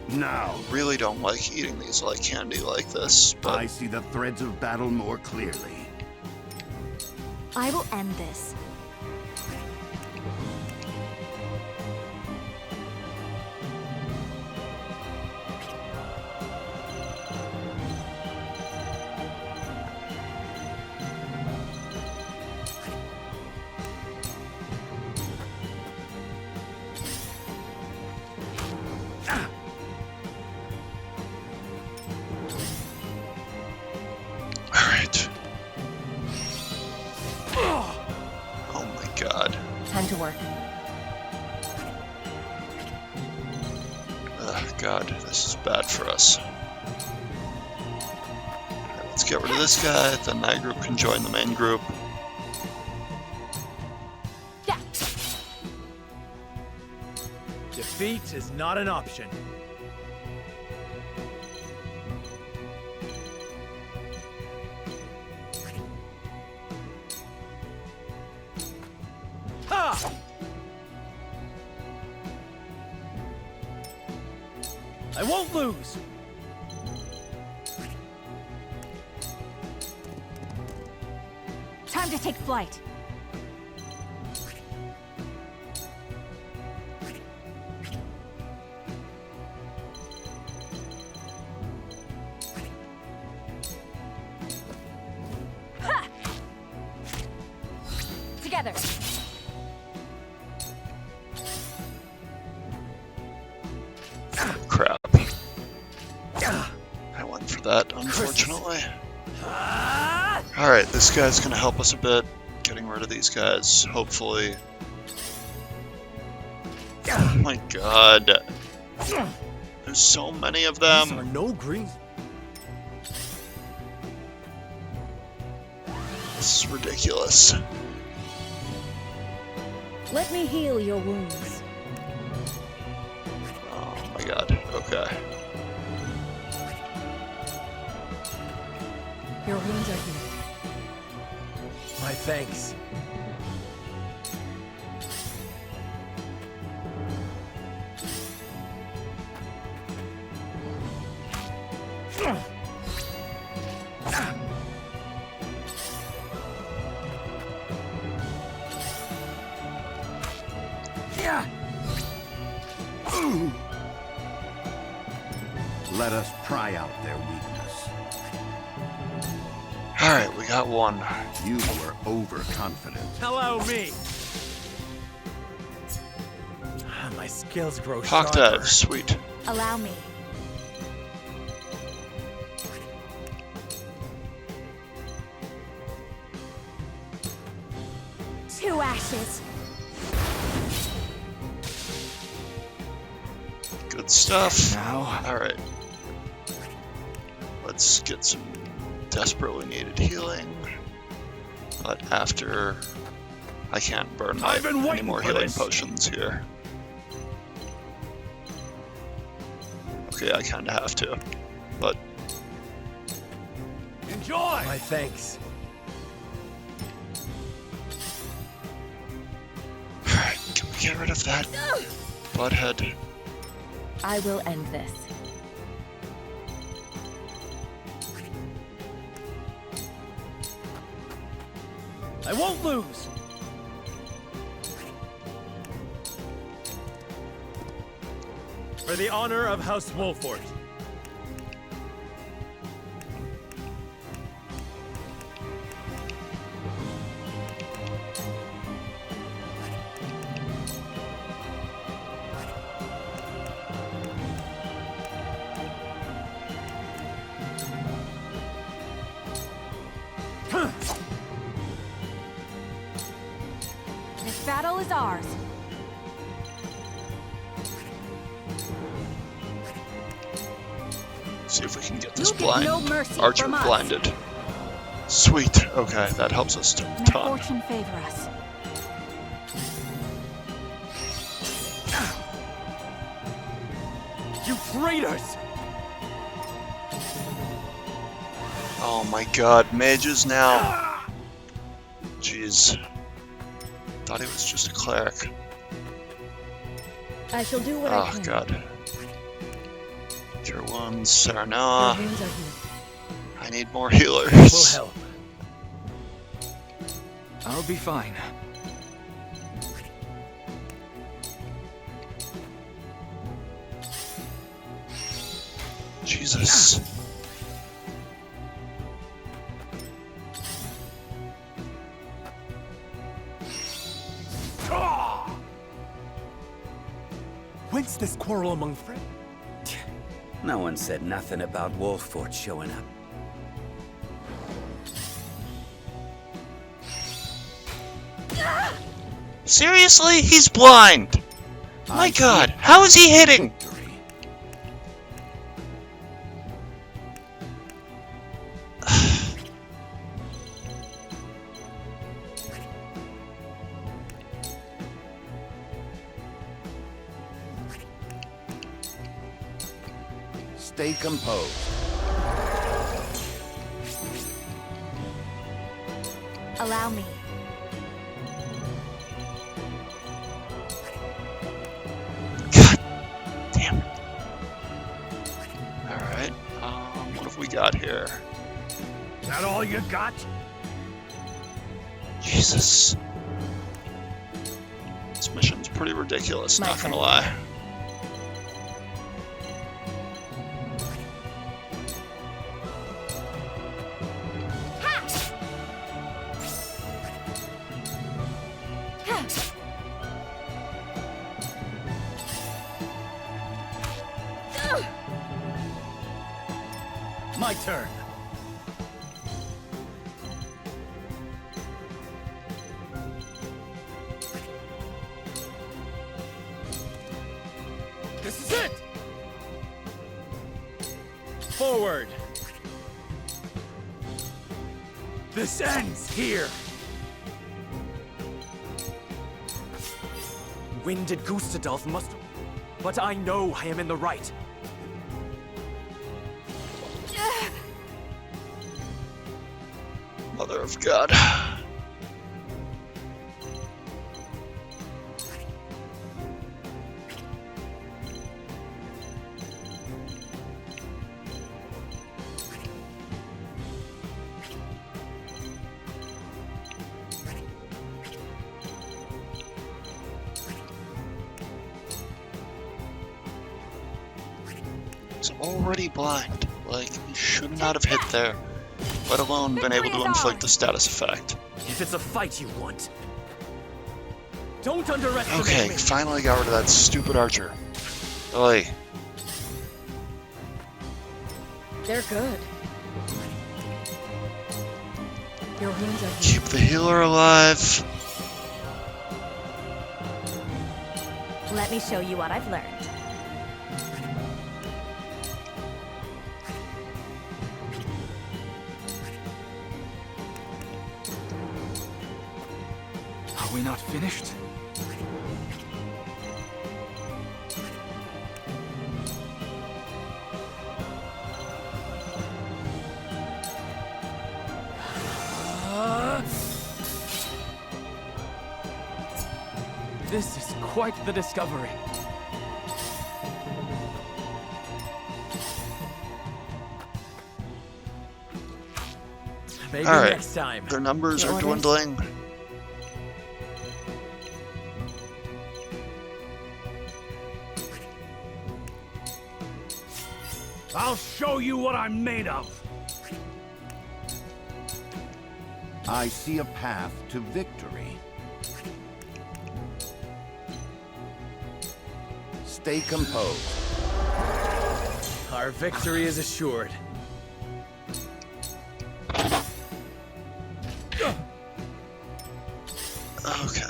Now, Really don't like eating these like candy like this, but I see the threads of battle more clearly. I will end this. alright. Oh my god. Time to work. Ugh, god, this is bad for us. Alright, let's get rid of this guy, then that group can join the main group. Defeat is not an option. Ha! I won't lose! Time to take flight. Ha! Together. Crap. I went for that, unfortunately. Alright, this guy's gonna help us a bit, getting rid of these guys, hopefully. Oh my god. There's so many of them. These are no green. This is ridiculous. Let me heal your wounds. Oh my god, okay. Your wounds are healed. My thanks. Let us pry out their weakness. Alright, we got one. You were overconfident. Allow me. My skills grow Hawk sharper. dive, sweet. Allow me. Two ashes. Good stuff. Now. Alright. Let's get some desperately needed healing. But after I can't burn I've been any waiting more for healing this. potions here. Okay, I kinda have to. But Enjoy. My thanks. alright, can we get rid of that butthead? I will end this. I won't lose. For the honor of House Wolfort. is ours. See if we can get this You get no blind mercy archer from us. blinded. Sweet. Okay, that helps us a May ton. fortune favor us. You traitors! Oh my god, mages now. Jeez. Thought he was just a cleric. I shall do what I Oh can. god. Cure wounds, Your Serana. wounds are healed. I need more healers. Will help. I'll be fine. Jesus. Whence this quarrel among friends? No one said nothing about Wolfort showing up. Seriously? He's blind! My god, how is he hitting? Stay composed. Allow me. Damn. Alright, what have we got here? Is that all you got? Jesus. This mission's pretty ridiculous, not gonna lie. My turn. This is it! Forward! This ends here! Winded Gustadolf must... But I know I am in the right. Mother of God. He's already blind. Like, he should not have hit there. Let alone been able to inflict the status effect. If it's a fight you want. Don't underestimate Okay, me. finally got rid of that stupid archer. Oi. They're good. Your wounds are healed. Keep the healer alive. Let me show you what I've learned. Are we not finished? This is quite the discovery. Maybe Alright, next time. their numbers Your are orders? dwindling. I'll show you what I'm made of. I see a path to victory. Stay composed. Our victory is assured. Okay.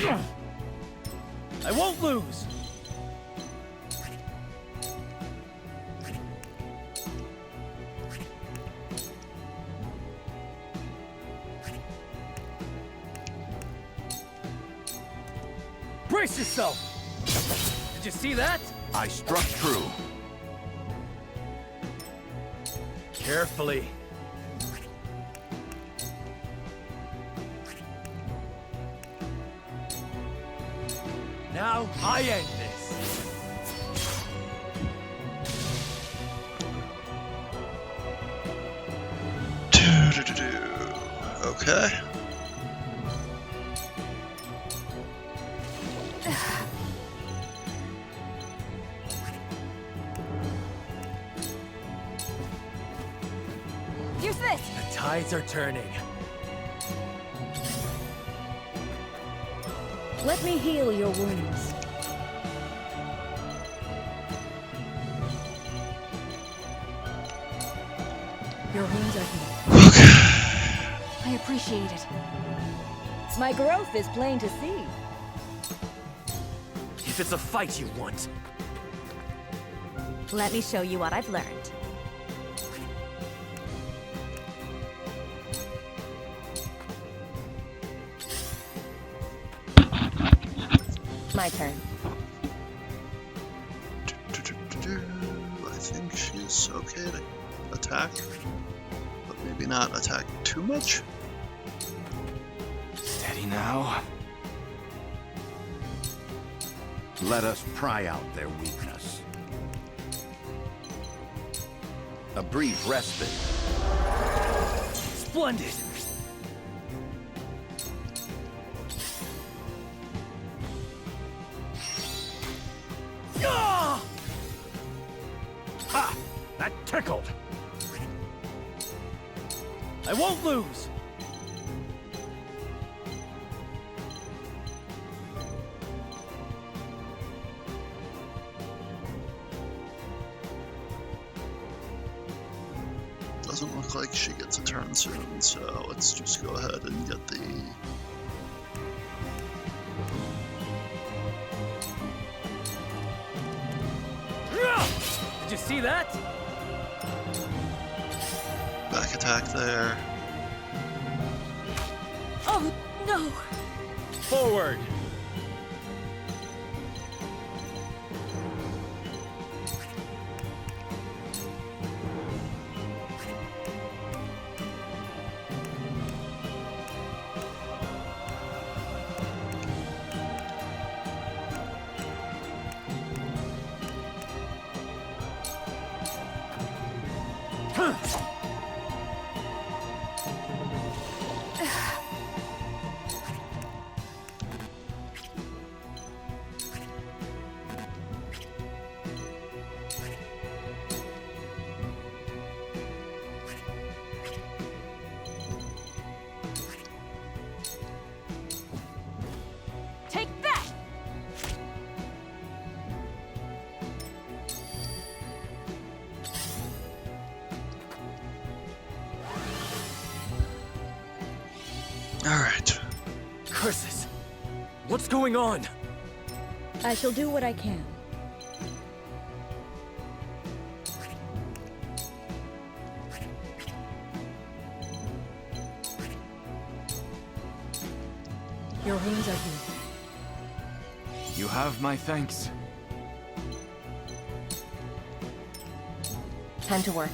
I won't lose! Brace yourself! Did you see that? I struck true. Carefully. Now I end this. Okay. Use this! The tides are turning. Let me heal your wounds. Your wounds are healed. I appreciate it. My growth is plain to see. If it's a fight you want. Let me show you what I've learned. My turn. I think she's okay to attack, but maybe not attack too much. Steady now. Let us pry out their weakness. A brief respite. Splendid! Ha! That tickled! I won't lose! Doesn't look like she gets a turn soon, so let's just go ahead and get the... Did you see that? back attack there. Oh, no! Forward! Take that! Alright. Curses! What's going on? I shall do what I can. Your wounds are healed. You have my thanks. Time to work.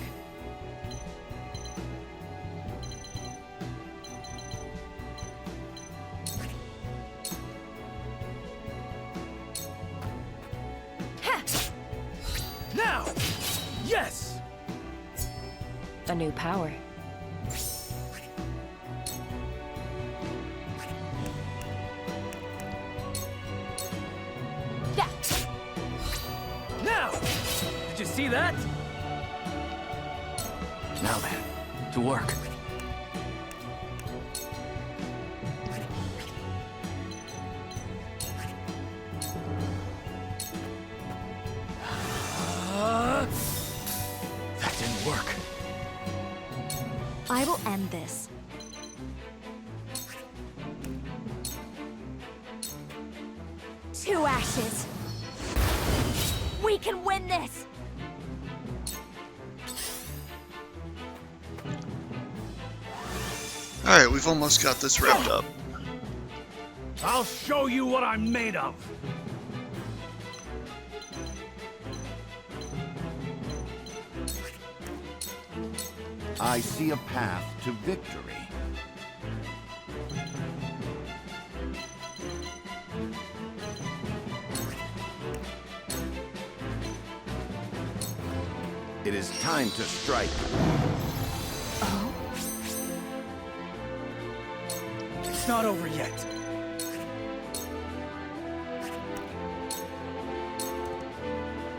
Now! Yes! A new power. Yeah! Now! Did you see that? Now then, to work. That didn't work. I will end this. 2 ashes. We can win this! Alright, we've almost got this wrapped up. I'll show you what I'm made of. I see a path to victory. It is time to strike. It's not over yet.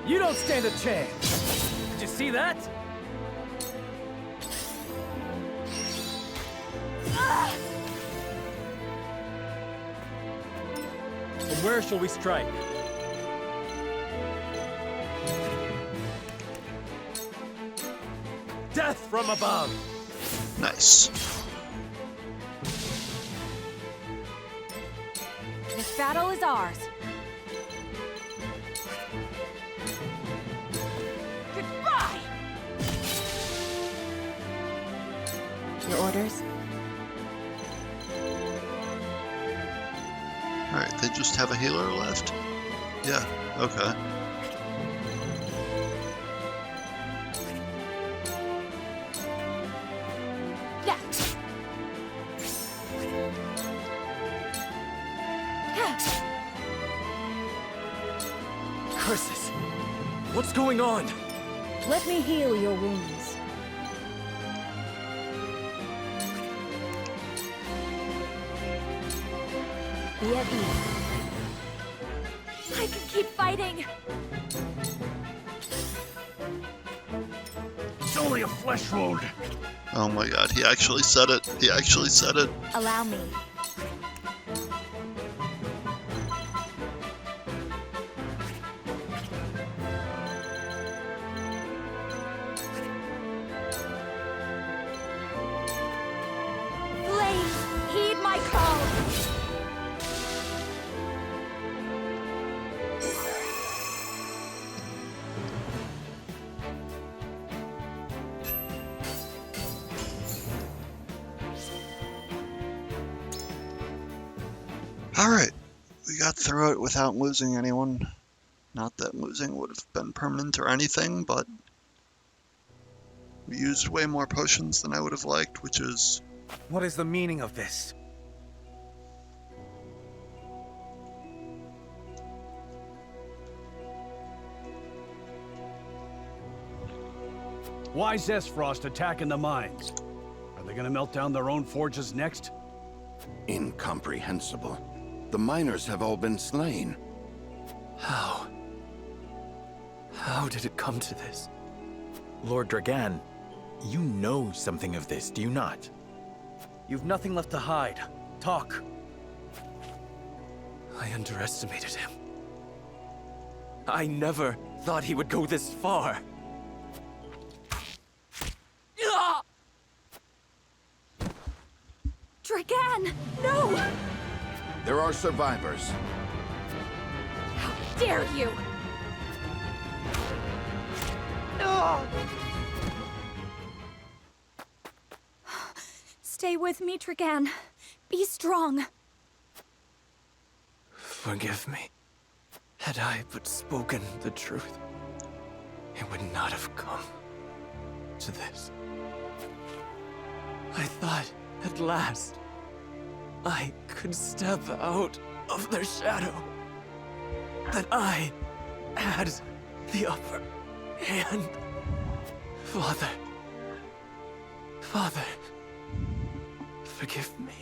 You don't stand a chance. Did you see that? And where shall we strike? Death from above! Nice. This battle is ours. Goodbye! Your orders? Alright, they just have a healer left? Yeah, okay. Curses! What's going on? Let me heal your wounds. Be at ease. I can keep fighting! It's only a flesh wound. Oh my god, he actually said it. He actually said it. Allow me. Flames, heed my call! Alright, we got through it without losing anyone. Not that losing would have been permanent or anything, but we used way more potions than I would have liked, which is... What is the meaning of this? Why Zesfrost attacking the mines? Are they gonna melt down their own forges next? Incomprehensible. The miners have all been slain. How? How did it come to this? Lord Dragan, you know something of this, do you not? You've nothing left to hide. Talk. I underestimated him. I never thought he would go this far. Dragan! No! There are survivors. How dare you! Stay with me, Dragan. Be strong. Forgive me. Had I but spoken the truth, it would not have come to this. I thought, at last, I could step out of their shadow. That I had the upper hand. Father. Father. Forgive me.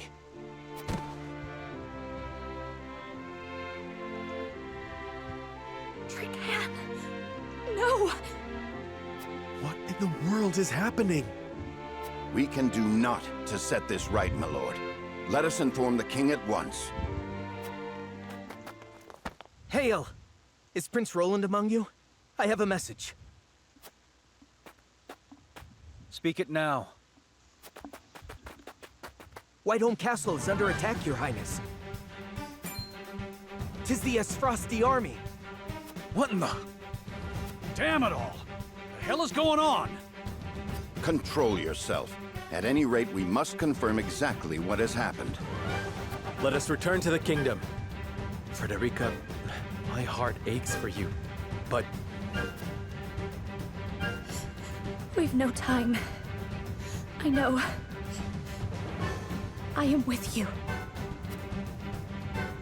Dragan! No! What in the world is happening? We can do naught to set this right, my lord. Let us inform the king at once. Hail! Is Prince Roland among you? I have a message. Speak it now. Whiteholm Castle is under attack, Your Highness. 'Tis the Esfrosti army. What in the... Damn it all! The hell is going on? Control yourself. At any rate, we must confirm exactly what has happened. Let us return to the kingdom. Frederica, my heart aches for you, but... We've no time. I know. I am with you.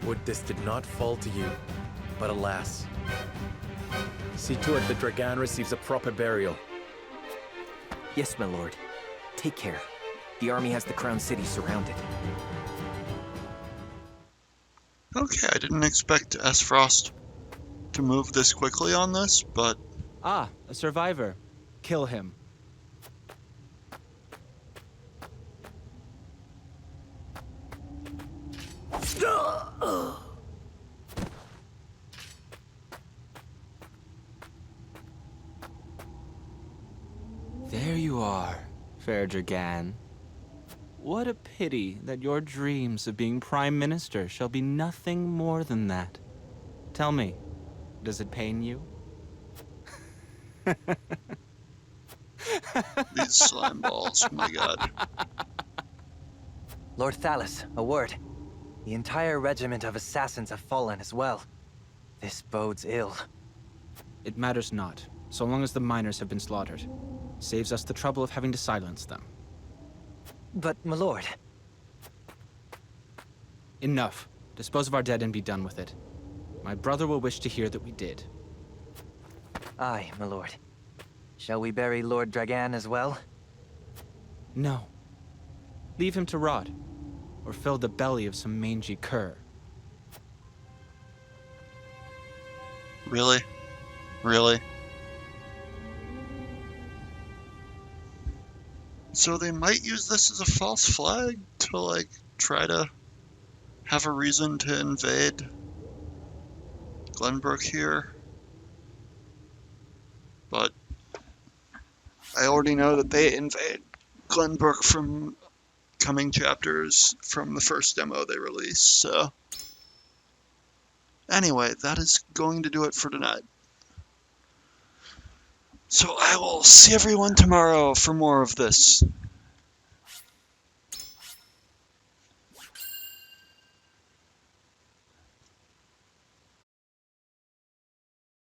Would this did not fall to you, but alas. See to it that Dragan receives a proper burial. Yes, my lord. Take care. The army has the Crown City surrounded. Okay, I didn't expect Esfrost to move this quickly on this, but... Ah, a survivor. Kill him. There you are, fair Dragan. What a pity that your dreams of being Prime Minister shall be nothing more than that. Tell me, does it pain you? These slime balls, my god. Lord Thalas, a word. The entire regiment of assassins have fallen as well. This bodes ill. It matters not, so long as the miners have been slaughtered. Saves us the trouble of having to silence them. But, my lord... Enough. Dispose of our dead and be done with it. My brother will wish to hear that we did. Aye, my lord. Shall we bury Lord Dragan as well? No. Leave him to rot, or fill the belly of some mangy cur. Really? Really? So they might use this as a false flag to, like, try to have a reason to invade Glenbrook here. But I already know that they invade Glenbrook from coming chapters from the first demo they released, so... Anyway, that is going to do it for tonight. So I will see everyone tomorrow for more of this.